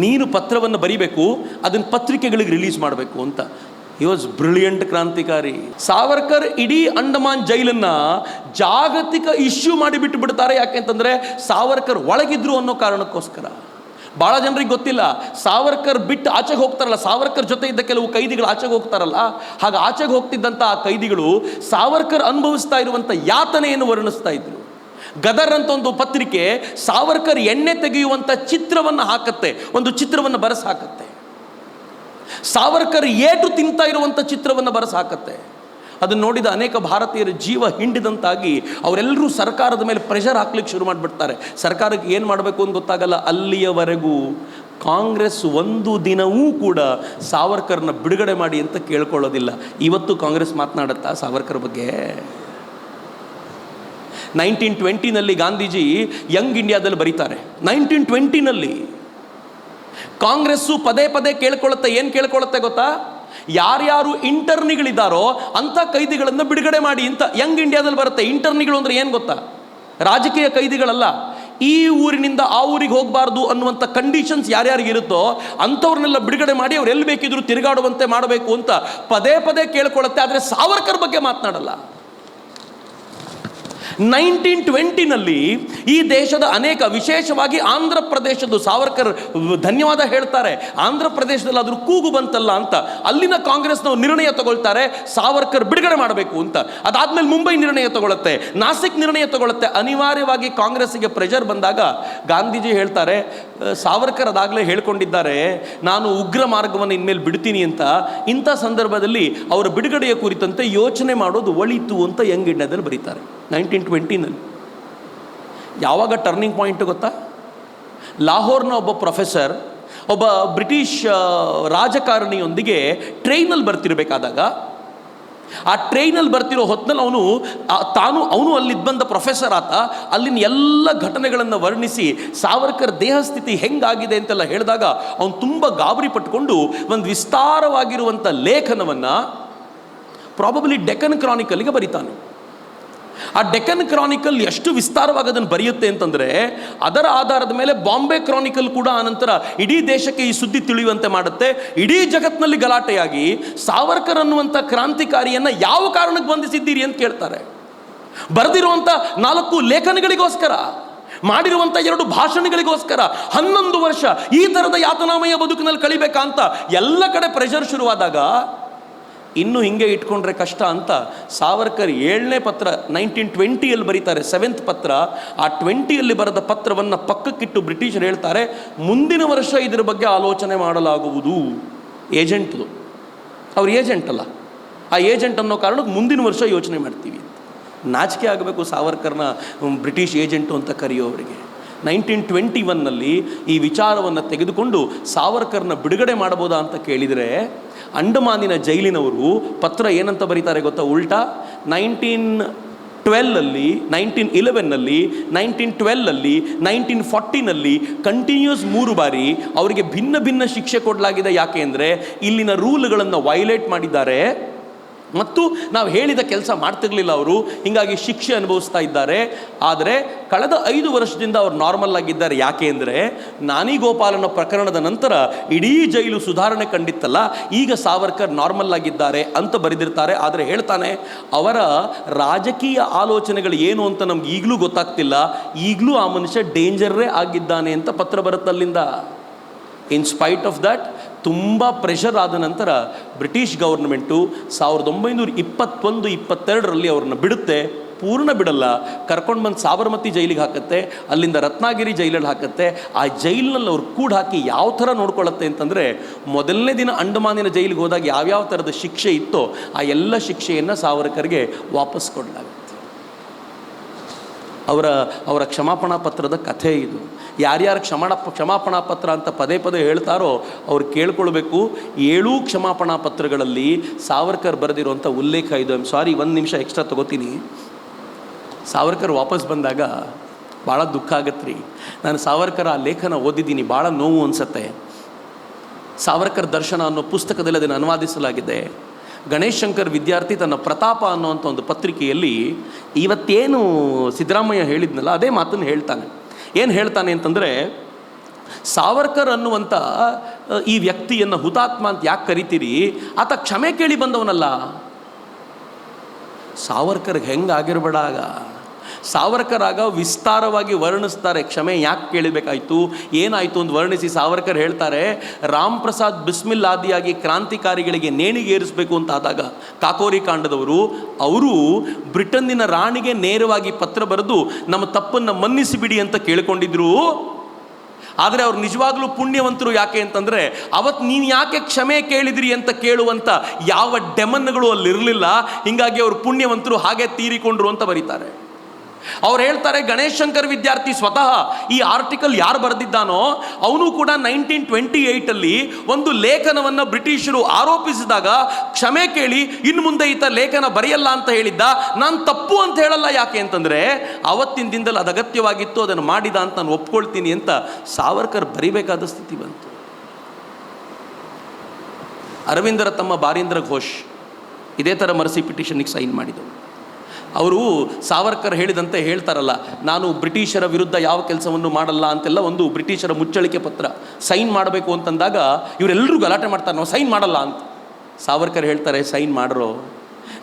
ನೀನು ಪತ್ರವನ್ನು ಬರಿಬೇಕು, ಅದನ್ನು ಪತ್ರಿಕೆಗಳಿಗೆ ರಿಲೀಸ್ ಮಾಡಬೇಕು ಅಂತ. ಹಿ ವಾಸ್ ಬ್ರಿಲಿಯಂಟ್ ಕ್ರಾಂತಿಕಾರಿ. ಸಾವರ್ಕರ್ ಇಡೀ ಅಂಡಮಾನ್ ಜೈಲನ್ನು ಜಾಗತಿಕ ಇಶ್ಯೂ ಮಾಡಿಬಿಟ್ಟು ಬಿಡ್ತಾರೆ. ಯಾಕೆಂತಂದರೆ ಸಾವರ್ಕರ್ ಒಳಗಿದ್ರು ಅನ್ನೋ ಕಾರಣಕ್ಕೋಸ್ಕರ. ಭಾಳ ಜನರಿಗೆ ಗೊತ್ತಿಲ್ಲ, ಸಾವರ್ಕರ್ ಬಿಟ್ಟು ಆಚೆಗೆ ಹೋಗ್ತಾರಲ್ಲ, ಸಾವರ್ಕರ್ ಜೊತೆ ಇದ್ದ ಕೆಲವು ಕೈದಿಗಳು ಆಚೆಗೆ ಹೋಗ್ತಾರಲ್ಲ, ಹಾಗೆ ಆಚೆಗೆ ಹೋಗ್ತಿದ್ದಂಥ ಆ ಕೈದಿಗಳು ಸಾವರ್ಕರ್ ಅನುಭವಿಸ್ತಾ ಇರುವಂಥ ಯಾತನೆಯನ್ನು ವರ್ಣಿಸ್ತಾ ಇದ್ರು. ಗದರ್ ಅಂತ ಒಂದು ಪತ್ರಿಕೆ ಸಾವರ್ಕರ್ ಎಣ್ಣೆ ತೆಗೆಯುವಂಥ ಚಿತ್ರವನ್ನು ಹಾಕತ್ತೆ, ಒಂದು ಚಿತ್ರವನ್ನು ಬರೆಸಿ ಹಾಕತ್ತೆ. ಸಾವರ್ಕರ್ ಏಟು ತಿಂತಾ ಇರುವಂಥ ಚಿತ್ರವನ್ನು ಬರೆಸಿ ಹಾಕತ್ತೆ. ಅದನ್ನು ನೋಡಿದ ಅನೇಕ ಭಾರತೀಯರ ಜೀವ ಹಿಂಡಿದಂತಾಗಿ ಅವರೆಲ್ಲರೂ ಸರ್ಕಾರದ ಮೇಲೆ ಪ್ರೆಷರ್ ಹಾಕ್ಲಿಕ್ಕೆ ಶುರು ಮಾಡಿಬಿಡ್ತಾರೆ. ಸರ್ಕಾರಕ್ಕೆ ಏನು ಮಾಡಬೇಕು ಅಂತ ಗೊತ್ತಾಗಲ್ಲ. ಅಲ್ಲಿಯವರೆಗೂ ಕಾಂಗ್ರೆಸ್ ಒಂದು ದಿನವೂ ಕೂಡ ಸಾವರ್ಕರ್ನ ಬಿಡುಗಡೆ ಮಾಡಿ ಅಂತ ಕೇಳ್ಕೊಳ್ಳೋದಿಲ್ಲ. ಇವತ್ತು ಕಾಂಗ್ರೆಸ್ ಮಾತನಾಡುತ್ತಾ ಸಾವರ್ಕರ್ ಬಗ್ಗೆ? 1920ನಲ್ಲಿ ಗಾಂಧೀಜಿ ಯಂಗ್ ಇಂಡಿಯಾದಲ್ಲಿ ಬರೀತಾರೆ. 1920ನಲ್ಲಿ ಕಾಂಗ್ರೆಸ್ಸು ಪದೇ ಪದೇ ಕೇಳ್ಕೊಳ್ಳುತ್ತೆ. ಏನು ಕೇಳ್ಕೊಳ್ಳುತ್ತೆ ಗೊತ್ತಾ? ಯಾರ್ಯಾರು ಇಂಟರ್ನಿಗಳಿದ್ದಾರೋ ಅಂಥ ಕೈದಿಗಳನ್ನು ಬಿಡುಗಡೆ ಮಾಡಿ ಅಂತ ಯಂಗ್ ಇಂಡಿಯಾದಲ್ಲಿ ಬರುತ್ತೆ. ಇಂಟರ್ನಿಗಳು ಅಂದರೆ ಏನು ಗೊತ್ತಾ? ರಾಜಕೀಯ ಕೈದಿಗಳಲ್ಲ. ಈ ಊರಿನಿಂದ ಆ ಊರಿಗೆ ಹೋಗಬಾರ್ದು ಅನ್ನುವಂಥ ಕಂಡೀಷನ್ಸ್ ಯಾರ್ಯಾರಿಗಿರುತ್ತೋ ಅಂಥವ್ರನ್ನೆಲ್ಲ ಬಿಡುಗಡೆ ಮಾಡಿ ಅವ್ರು ಎಲ್ಲಿ ಬೇಕಿದ್ರು ತಿರುಗಾಡುವಂತೆ ಮಾಡಬೇಕು ಅಂತ ಪದೇ ಪದೇ ಕೇಳ್ಕೊಳ್ಳುತ್ತೆ. ಆದರೆ ಸಾವರ್ಕರ್ ಬಗ್ಗೆ ಮಾತನಾಡಲ್ಲ. 1920ನಲ್ಲಿ ಈ ದೇಶದ ಅನೇಕ, ವಿಶೇಷವಾಗಿ ಆಂಧ್ರ ಪ್ರದೇಶದ್ದು ಸಾವರ್ಕರ್ ಧನ್ಯವಾದ ಹೇಳ್ತಾರೆ. ಆಂಧ್ರ ಪ್ರದೇಶದಲ್ಲಿ ಅದ್ರ ಕೂಗು ಬಂತಲ್ಲ ಅಂತ ಅಲ್ಲಿನ ಕಾಂಗ್ರೆಸ್ನವರು ನಿರ್ಣಯ ತಗೊಳ್ತಾರೆ, ಸಾವರ್ಕರ್ ಬಿಡುಗಡೆ ಮಾಡಬೇಕು ಅಂತ. ಅದಾದ್ಮೇಲೆ ಮುಂಬೈ ನಿರ್ಣಯ ತಗೊಳುತ್ತೆ, ನಾಸಿಕ್ ನಿರ್ಣಯ ತಗೊಳುತ್ತೆ. ಅನಿವಾರ್ಯವಾಗಿ ಕಾಂಗ್ರೆಸ್ಸಿಗೆ ಪ್ರೆಷರ್ ಬಂದಾಗ ಗಾಂಧೀಜಿ ಹೇಳ್ತಾರೆ, ಸಾವರ್ಕರ್ ಅದಾಗಲೇ ಹೇಳ್ಕೊಂಡಿದ್ದಾರೆ ನಾನು ಉಗ್ರ ಮಾರ್ಗವನ್ನು ಇನ್ಮೇಲೆ ಬಿಡ್ತೀನಿ ಅಂತ. ಇಂಥ ಸಂದರ್ಭದಲ್ಲಿ ಅವರ ಬಿಡುಗಡೆಯ ಕುರಿತಂತೆ ಯೋಚನೆ ಮಾಡೋದು ಒಳಿತು ಅಂತ ಯಂಗ್ ಇಂಡಿಯಾದಲ್ಲಿ ಬರೀತಾರೆ 1920ನಲ್ಲಿ. ಯಾವಾಗ ಟರ್ನಿಂಗ್ ಪಾಯಿಂಟ್ ಗೊತ್ತಾ? ಲಾಹೋರ್ನ ಒಬ್ಬ ಪ್ರೊಫೆಸರ್ ಒಬ್ಬ ಬ್ರಿಟಿಷ್ ರಾಜಕಾರಣಿಯೊಂದಿಗೆ ಟ್ರೈನಲ್ಲಿ ಬರ್ತಿರ್ಬೇಕಾದಾಗ, ಆ ಟ್ರೈನಲ್ಲಿ ಬರ್ತಿರೋ ಹೊತ್ತಿನಲ್ಲಿ ಅವನು ಅಲ್ಲಿದ್ದು ಬಂದ ಪ್ರೊಫೆಸರ್ ಆತ ಅಲ್ಲಿನ ಎಲ್ಲ ಘಟನೆಗಳನ್ನು ವರ್ಣಿಸಿ ಸಾವರ್ಕರ್ ದೇಹಸ್ಥಿತಿ ಹೆಂಗಾಗಿದೆ ಅಂತೆಲ್ಲ ಹೇಳಿದಾಗ ಅವನು ತುಂಬ ಗಾಬರಿ ಪಟ್ಕೊಂಡು ಒಂದು ವಿಸ್ತಾರವಾಗಿರುವಂಥ ಲೇಖನವನ್ನು ಪ್ರಾಬಬ್ಲಿ ಡೆಕ್ಕನ್ ಕ್ರಾನಿಕಲ್ಗೆ ಬರೀತಾನೆ. ಆ ಡೆಕ್ಕನ್ ಕ್ರಾನಿಕಲ್ ಎಷ್ಟು ವಿಸ್ತಾರವಾಗಿ ಅದನ್ನು ಬರೆಯುತ್ತೆ ಅಂತಂದರೆ, ಅದರ ಆಧಾರದ ಮೇಲೆ ಬಾಂಬೆ ಕ್ರಾನಿಕಲ್ ಕೂಡ ಆನಂತರ ಇಡೀ ದೇಶಕ್ಕೆ ಈ ಸುದ್ದಿ ತಿಳಿಯುವಂತೆ ಮಾಡುತ್ತೆ. ಇಡೀ ಜಗತ್ತಿನಲ್ಲಿ ಗಲಾಟೆಯಾಗಿ ಸಾವರ್ಕರ್ ಅನ್ನುವಂಥ ಕ್ರಾಂತಿಕಾರಿಯನ್ನು ಯಾವ ಕಾರಣಕ್ಕೆ ಬಂಧಿಸಿದ್ದೀರಿ ಅಂತ ಕೇಳ್ತಾರೆ. ಬರೆದಿರುವಂಥ 4 ಲೇಖನಗಳಿಗೋಸ್ಕರ, ಮಾಡಿರುವಂಥ 2 ಭಾಷಣಗಳಿಗೋಸ್ಕರ 11 ವರ್ಷ ಈ ಥರದ ಯಾತನಾಮಯ ಬದುಕಿನಲ್ಲಿ ಕಳಿಬೇಕಂತ ಎಲ್ಲ ಕಡೆ ಪ್ರೆಷರ್ ಶುರುವಾದಾಗ ಇನ್ನು ಹಿಂಗೆ ಇಟ್ಕೊಂಡ್ರೆ ಕಷ್ಟ ಅಂತ ಸಾವರ್ಕರ್ 7ನೇ ಪತ್ರ 1920ಯಲ್ಲಿ ಬರೀತಾರೆ, 7th ಪತ್ರ. ಆ 20ಯಲ್ಲಿ ಬರೆದ ಪತ್ರವನ್ನು ಪಕ್ಕಕ್ಕಿಟ್ಟು ಬ್ರಿಟಿಷರು ಹೇಳ್ತಾರೆ, ಮುಂದಿನ ವರ್ಷ ಇದರ ಬಗ್ಗೆ ಆಲೋಚನೆ ಮಾಡಲಾಗುವುದು. ಏಜೆಂಟ್ದು, ಅವ್ರ ಏಜೆಂಟ್ ಅಲ್ಲ, ಆ ಏಜೆಂಟ್ ಅನ್ನೋ ಕಾರಣಕ್ಕೆ ಮುಂದಿನ ವರ್ಷ ಯೋಚನೆ ಮಾಡ್ತೀವಿ. ನಾಚಿಕೆ ಆಗಬೇಕು ಸಾವರ್ಕರ್ನ ಬ್ರಿಟಿಷ್ ಏಜೆಂಟು ಅಂತ ಕರೆಯೋವರಿಗೆ. 1921ನಲ್ಲಿ ಈ ವಿಚಾರವನ್ನು ತೆಗೆದುಕೊಂಡು ಸಾವರ್ಕರ್ನ ಬಿಡುಗಡೆ ಮಾಡಬಹುದಾ ಅಂತ ಕೇಳಿದರೆ, ಅಂಡಮಾನಿನ ಜೈಲಿನವರು ಪತ್ರ ಏನಂತ ಬರೀತಾರೆ ಗೊತ್ತಾ? ಉಲ್ಟಾ 1912ನಲ್ಲಿ, 1911ನಲ್ಲಿ, 1912ನಲ್ಲಿ, 1940ನಲ್ಲಿ ಕಂಟಿನ್ಯೂಸ್ 3 ಬಾರಿ ಅವರಿಗೆ ಭಿನ್ನ ಭಿನ್ನ ಶಿಕ್ಷೆ ಕೊಡಲಾಗಿದೆ. ಯಾಕೆ ಅಂದರೆ ಇಲ್ಲಿನ ರೂಲ್ಗಳನ್ನು ವೈಲೇಟ್ ಮಾಡಿದ್ದಾರೆ ಮತ್ತು ನಾವು ಹೇಳಿದ ಕೆಲಸ ಮಾಡ್ತಿರ್ಲಿಲ್ಲ ಅವರು, ಹೀಗಾಗಿ ಶಿಕ್ಷೆ ಅನುಭವಿಸ್ತಾ ಇದ್ದಾರೆ. ಆದರೆ ಕಳೆದ 5 ವರ್ಷದಿಂದ ಅವರು ನಾರ್ಮಲ್ ಆಗಿದ್ದಾರೆ. ಯಾಕೆ ಅಂದರೆ ನಾನಿ ಗೋಪಾಲನ ಪ್ರಕರಣದ ನಂತರ ಇಡೀ ಜೈಲು ಸುಧಾರಣೆ ಕಂಡಿತ್ತಲ್ಲ, ಈಗ ಸಾವರ್ಕರ್ ನಾರ್ಮಲ್ ಆಗಿದ್ದಾರೆ ಅಂತ ಬರೆದಿರ್ತಾರೆ. ಆದರೆ ಹೇಳ್ತಾನೆ, ಅವರ ರಾಜಕೀಯ ಆಲೋಚನೆಗಳು ಏನು ಅಂತ ನಮ್ಗೆ ಈಗಲೂ ಗೊತ್ತಾಗ್ತಿಲ್ಲ, ಈಗಲೂ ಆ ಮನುಷ್ಯ ಡೇಂಜರೇ ಆಗಿದ್ದಾನೆ ಅಂತ ಪತ್ರ ಬರುತ್ತಲ್ಲಿಂದ. ಇನ್ ಸ್ಪೈಟ್ ಆಫ್ ದ್ಯಾಟ್ ತುಂಬ ಪ್ರೆಷರ್ ಆದ ನಂತರ ಬ್ರಿಟಿಷ್ ಗೌರ್ಮೆಂಟು 1921-22ರಲ್ಲಿ ಅವ್ರನ್ನ ಬಿಡುತ್ತೆ. ಪೂರ್ಣ ಬಿಡಲ್ಲ, ಕರ್ಕೊಂಡು ಬಂದು ಸಾಬರಮತಿ ಜೈಲಿಗೆ ಹಾಕತ್ತೆ, ಅಲ್ಲಿಂದ ರತ್ನಾಗಿರಿ ಜೈಲಲ್ಲಿ ಹಾಕತ್ತೆ. ಆ ಜೈಲಿನಲ್ಲಿ ಅವ್ರು ಕೂಡ ಹಾಕಿ ಯಾವ ಥರ ನೋಡ್ಕೊಳ್ಳುತ್ತೆ ಅಂತಂದರೆ, ಮೊದಲನೇ ದಿನ ಅಂಡಮಾನಿನ ಜೈಲಿಗೆ ಹೋದಾಗ ಯಾವ್ಯಾವ ಥರದ ಶಿಕ್ಷೆ ಇತ್ತೋ ಆ ಎಲ್ಲ ಶಿಕ್ಷೆಯನ್ನು ಸಾವರ್ಕರ್ಗೆ ವಾಪಸ್ ಕೊಡಲಾಗುತ್ತೆ. ಅವರ ಕ್ಷಮಾಪಣಾ ಪತ್ರದ ಕಥೆ ಇದು. ಯಾರ್ಯಾರು ಕ್ಷಮಾಪಣಾ ಪತ್ರ ಅಂತ ಪದೇ ಪದೇ ಹೇಳ್ತಾರೋ ಅವ್ರು ಕೇಳ್ಕೊಳ್ಬೇಕು. 7 ಕ್ಷಮಾಪಣಾ ಪತ್ರಗಳಲ್ಲಿ ಸಾವರ್ಕರ್ ಬರೆದಿರುವಂಥ ಉಲ್ಲೇಖ ಇದು. ಸಾರಿ, 1 ನಿಮಿಷ ಎಕ್ಸ್ಟ್ರಾ ತಗೋತೀನಿ. ಸಾವರ್ಕರ್ ವಾಪಸ್ ಬಂದಾಗ ಭಾಳ ದುಃಖ ಆಗತ್ತೆ ರೀ. ನಾನು ಸಾವರ್ಕರ್ ಆ ಲೇಖನ ಓದಿದ್ದೀನಿ, ಭಾಳ ನೋವು ಅನಿಸುತ್ತೆ. ಸಾವರ್ಕರ್ ದರ್ಶನ ಅನ್ನೋ ಪುಸ್ತಕದಲ್ಲಿ ಅದನ್ನು ಅನುವಾದಿಸಲಾಗಿದೆ. ಗಣೇಶ್ ಶಂಕರ್ ವಿದ್ಯಾರ್ಥಿ ತನ್ನ ಪ್ರತಾಪ ಅನ್ನೋವಂಥ ಒಂದು ಪತ್ರಿಕೆಯಲ್ಲಿ ಇವತ್ತೇನು ಸಿದ್ದರಾಮಯ್ಯ ಹೇಳಿದ್ನಲ್ಲ ಅದೇ ಮಾತನ್ನು ಹೇಳ್ತಾನೆ. ಏನು ಹೇಳ್ತಾನೆ ಅಂತಂದರೆ, ಸಾವರ್ಕರ್ ಅನ್ನುವಂಥ ಈ ವ್ಯಕ್ತಿಯನ್ನು ಹುತಾತ್ಮ ಅಂತ ಯಾಕೆ ಕರಿತೀರಿ? ಆತ ಕ್ಷಮೆ ಕೇಳಿ ಬಂದವನಲ್ಲ. ಸಾವರ್ಕರ್ಗೆ ಹೆಂಗಾಗಿರ್ಬೇಡ. ಸಾವರ್ಕರ್ ಆಗ ವಿಸ್ತಾರವಾಗಿ ವರ್ಣಿಸ್ತಾರೆ ಕ್ಷಮೆ ಯಾಕೆ ಕೇಳಬೇಕಾಯ್ತು, ಏನಾಯಿತು ಅಂತ ವರ್ಣಿಸಿ ಸಾವರ್ಕರ್ ಹೇಳ್ತಾರೆ, ರಾಮ್ ಪ್ರಸಾದ್ ಬಿಸ್ಮಿಲ್ ಆದಿಯಾಗಿ ಕ್ರಾಂತಿಕಾರಿಗಳಿಗೆ ನೇಣಿಗೆ ಏರಿಸಬೇಕು ಅಂತ ಆದಾಗ ಕಾಕೋರಿ ಕಾಂಡದವರು ಅವರು ಬ್ರಿಟನ್ನಿನ ರಾಣಿಗೆ ನೇರವಾಗಿ ಪತ್ರ ಬರೆದು ನಮ್ಮ ತಪ್ಪನ್ನು ಮನ್ನಿಸಿಬಿಡಿ ಅಂತ ಕೇಳಿಕೊಂಡಿದ್ರು. ಆದರೆ ಅವ್ರು ನಿಜವಾಗ್ಲೂ ಪುಣ್ಯವಂತರು. ಯಾಕೆ ಅಂತಂದರೆ ಅವತ್ತು ನೀವು ಯಾಕೆ ಕ್ಷಮೆ ಕೇಳಿದ್ರಿ ಅಂತ ಕೇಳುವಂಥ ಯಾವ ಡೆಮನ್ಗಳು ಅಲ್ಲಿರಲಿಲ್ಲ. ಹೀಗಾಗಿ ಅವರು ಪುಣ್ಯವಂತರು, ಹಾಗೆ ತೀರಿಕೊಂಡ್ರು ಅಂತ ಬರೀತಾರೆ. ಅವ್ರು ಹೇಳ್ತಾರೆ, ಗಣೇಶ್ ಶಂಕರ್ ವಿದ್ಯಾರ್ಥಿ ಸ್ವತಃ ಈ ಆರ್ಟಿಕಲ್ ಯಾರು ಬರೆದಿದ್ದಾನೋ ಅವನು ಕೂಡ 1928ಅಲ್ಲಿ ಒಂದು ಲೇಖನವನ್ನು ಬ್ರಿಟಿಷರು ಆರೋಪಿಸಿದಾಗ ಕ್ಷಮೆ ಕೇಳಿ ಇನ್ನು ಮುಂದೆ ಈತ ಲೇಖನ ಬರೆಯಲ್ಲ ಅಂತ ಹೇಳಿದ್ದ. ನಾನು ತಪ್ಪು ಅಂತ ಹೇಳಲ್ಲ. ಯಾಕೆ ಅಂತಂದರೆ ಅವತ್ತಿನ ದಿನದಲ್ಲಿ ಅದು ಅಗತ್ಯವಾಗಿತ್ತು, ಅದನ್ನು ಮಾಡಿದ ಅಂತ ನಾನು ಒಪ್ಕೊಳ್ತೀನಿ ಅಂತ ಸಾವರ್ಕರ್ ಬರಿಬೇಕಾದ ಸ್ಥಿತಿ ಬಂತು. ಅರವಿಂದರ ತಮ್ಮ ಬಾರೀಂದ್ರ ಘೋಷ್ ಇದೇ ಥರ ಮರ್ಸಿ ಪಿಟಿಷನ್ಗೆ ಸೈನ್ ಮಾಡಿದರು. ಅವರು ಸಾವರ್ಕರ್ ಹೇಳಿದಂತೆ ಹೇಳ್ತಾರಲ್ಲ, ನಾನು ಬ್ರಿಟಿಷರ ವಿರುದ್ಧ ಯಾವ ಕೆಲಸವನ್ನು ಮಾಡಲ್ಲ ಅಂತೆಲ್ಲ ಒಂದು ಬ್ರಿಟಿಷರ ಮುಚ್ಚಳಿಕೆ ಪತ್ರ ಸೈನ್ ಮಾಡಬೇಕು ಅಂತಂದಾಗ ಇವರೆಲ್ಲರೂ ಗಲಾಟೆ ಮಾಡ್ತಾರೆ, ನಾವು ಸೈನ್ ಮಾಡಲ್ಲ ಅಂತ. ಸಾವರ್ಕರ್ ಹೇಳ್ತಾರೆ, ಸೈನ್ ಮಾಡ್ರೋ,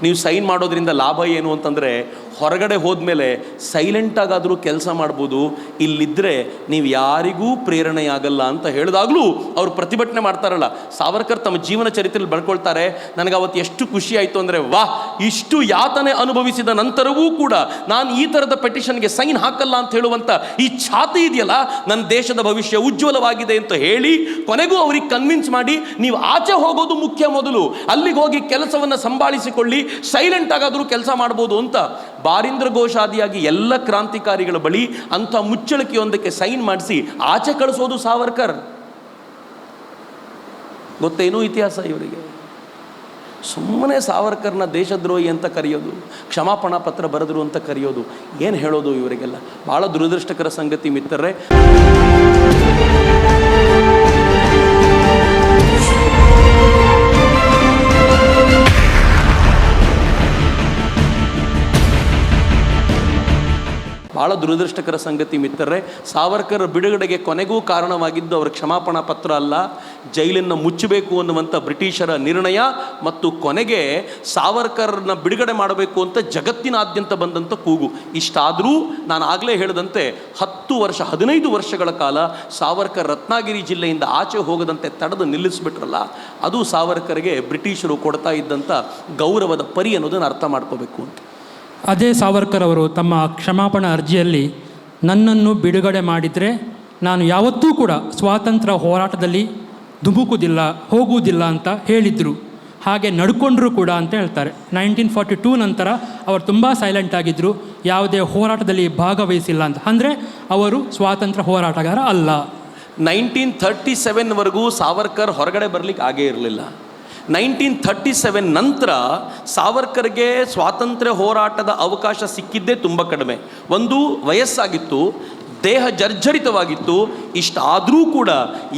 ನೀವು ಸೈನ್ ಮಾಡೋದ್ರಿಂದ ಲಾಭ ಏನು ಅಂತಂದರೆ ಹೊರಗಡೆ ಹೋದ್ಮೇಲೆ ಸೈಲೆಂಟಾಗಾದರೂ ಕೆಲಸ ಮಾಡ್ಬೋದು, ಇಲ್ಲಿದ್ದರೆ ನೀವು ಯಾರಿಗೂ ಪ್ರೇರಣೆಯಾಗಲ್ಲ ಅಂತ ಹೇಳಿದಾಗಲೂ ಅವರು ಪ್ರತಿಭಟನೆ ಮಾಡ್ತಾರಲ್ಲ. ಸಾವರ್ಕರ್ ತಮ್ಮ ಜೀವನ ಚರಿತ್ರೆಯಲ್ಲಿ ಬರ್ಕೊಳ್ತಾರೆ, ನನಗೆ ಅವತ್ತು ಎಷ್ಟು ಖುಷಿ ಆಯಿತು ಅಂದರೆ, ವಾಹ್, ಇಷ್ಟು ಯಾತನೆ ಅನುಭವಿಸಿದ ನಂತರವೂ ಕೂಡ ನಾನು ಈ ಥರದ ಪೆಟಿಷನ್ಗೆ ಸೈನ್ ಹಾಕಲ್ಲ ಅಂತ ಹೇಳುವಂಥ ಈ ಛಾತಿ ಇದೆಯಲ್ಲ, ನನ್ನ ದೇಶದ ಭವಿಷ್ಯ ಉಜ್ವಲವಾಗಿದೆ ಅಂತ ಹೇಳಿ ಕೊನೆಗೂ ಅವ್ರಿಗೆ ಕನ್ವಿನ್ಸ್ ಮಾಡಿ, ನೀವು ಆಚೆ ಹೋಗೋದು ಮುಖ್ಯ, ಮೊದಲು ಅಲ್ಲಿಗೆ ಹೋಗಿ ಕೆಲಸವನ್ನು ಸಂಭಾಳಿಸಿಕೊಳ್ಳಿ, ಸೈಲೆಂಟ್ ಆಗಾದರೂ ಕೆಲಸ ಮಾಡ್ಬೋದು ಅಂತ ಬಾರೀಂದ್ರ ಘೋಷ್ ಆದಿಯಾಗಿ ಎಲ್ಲ ಕ್ರಾಂತಿಕಾರಿಗಳ ಬಳಿ ಅಂಥ ಮುಚ್ಚಳಿಕೆಯೊಂದಕ್ಕೆ ಸೈನ್ ಮಾಡಿಸಿ ಆಚೆ ಕಳಿಸೋದು ಸಾವರ್ಕರ್. ಗೊತ್ತೇನೂ ಇತಿಹಾಸ ಇವರಿಗೆ. ಸುಮ್ಮನೆ ಸಾವರ್ಕರ್ನ ದೇಶದ್ರೋಹಿ ಅಂತ ಕರೆಯೋದು, ಕ್ಷಮಾಪಣಾ ಪತ್ರ ಬರೆದ್ರು ಅಂತ ಕರೆಯೋದು, ಏನು ಹೇಳೋದು ಇವರಿಗೆಲ್ಲ. ಭಾಳ ದುರದೃಷ್ಟಕರ ಸಂಗತಿ ಮಿತ್ರರೇ. ಭಾಳ ದುರದೃಷ್ಟಕರ ಸಂಗತಿ ಮಿತ್ರರೇ, ಸಾವರ್ಕರ್ ಬಿಡುಗಡೆಗೆ ಕೊನೆಗೂ ಕಾರಣವಾಗಿದ್ದು ಅವರ ಕ್ಷಮಾಪಣಾ ಪತ್ರ ಅಲ್ಲ, ಜೈಲನ್ನು ಮುಚ್ಚಬೇಕು ಅನ್ನುವಂಥ ಬ್ರಿಟಿಷರ ನಿರ್ಣಯ ಮತ್ತು ಕೊನೆಗೆ ಸಾವರ್ಕರ್ನ ಬಿಡುಗಡೆ ಮಾಡಬೇಕು ಅಂತ ಜಗತ್ತಿನಾದ್ಯಂತ ಬಂದಂಥ ಕೂಗು. ಇಷ್ಟಾದರೂ ನಾನು ಆಗಲೇ ಹೇಳಿದಂತೆ 15 ವರ್ಷಗಳ ಕಾಲ ಸಾವರ್ಕರ್ ರತ್ನಾಗಿರಿ ಜಿಲ್ಲೆಯಿಂದ ಆಚೆ ಹೋಗದಂತೆ ತಡೆದು ನಿಲ್ಲಿಸ್ಬಿಟ್ರಲ್ಲ, ಅದು ಸಾವರ್ಕರ್ಗೆ ಬ್ರಿಟಿಷರು ಕೊಡ್ತಾ ಇದ್ದಂಥ ಗೌರವದ ಪರಿ ಅನ್ನೋದನ್ನು ಅರ್ಥ ಮಾಡ್ಕೋಬೇಕು ಅಂತ. ಅದೇ ಸಾವರ್ಕರ್ ಅವರು ತಮ್ಮ ಕ್ಷಮಾಪಣಾ ಅರ್ಜಿಯಲ್ಲಿ ನನ್ನನ್ನು ಬಿಡುಗಡೆ ಮಾಡಿದರೆ ನಾನು ಯಾವತ್ತೂ ಕೂಡ ಸ್ವಾತಂತ್ರ್ಯ ಹೋರಾಟದಲ್ಲಿ ಧುಮುಕುವುದಿಲ್ಲ, ಹೋಗುವುದಿಲ್ಲ ಅಂತ ಹೇಳಿದರು. ಹಾಗೆ ನಡ್ಕೊಂಡ್ರು ಕೂಡ ಅಂತ ಹೇಳ್ತಾರೆ. 1942 ನಂತರ ಅವರು ತುಂಬ ಸೈಲೆಂಟ್ ಆಗಿದ್ದರು, ಯಾವುದೇ ಹೋರಾಟದಲ್ಲಿ ಭಾಗವಹಿಸಿಲ್ಲ ಅಂತ. ಅಂದರೆ ಅವರು ಸ್ವಾತಂತ್ರ್ಯ ಹೋರಾಟಗಾರ ಅಲ್ಲ. 1937ವರೆಗೂ ಸಾವರ್ಕರ್ ಹೊರಗಡೆ ಬರಲಿಕ್ಕೆ ಆಗೇ ಇರಲಿಲ್ಲ. 1937 ನಂತರ ಸಾವರ್ಕರ್ಗೆ ಸ್ವಾತಂತ್ರ್ಯ ಹೋರಾಟದ ಅವಕಾಶ ಸಿಕ್ಕಿದ್ದೇ ತುಂಬ ಕಡಿಮೆ. ಒಂದು, ವಯಸ್ಸಾಗಿತ್ತು, ದೇಹ ಜರ್ಜರಿತವಾಗಿತ್ತು. ಇಷ್ಟಾದರೂ ಕೂಡ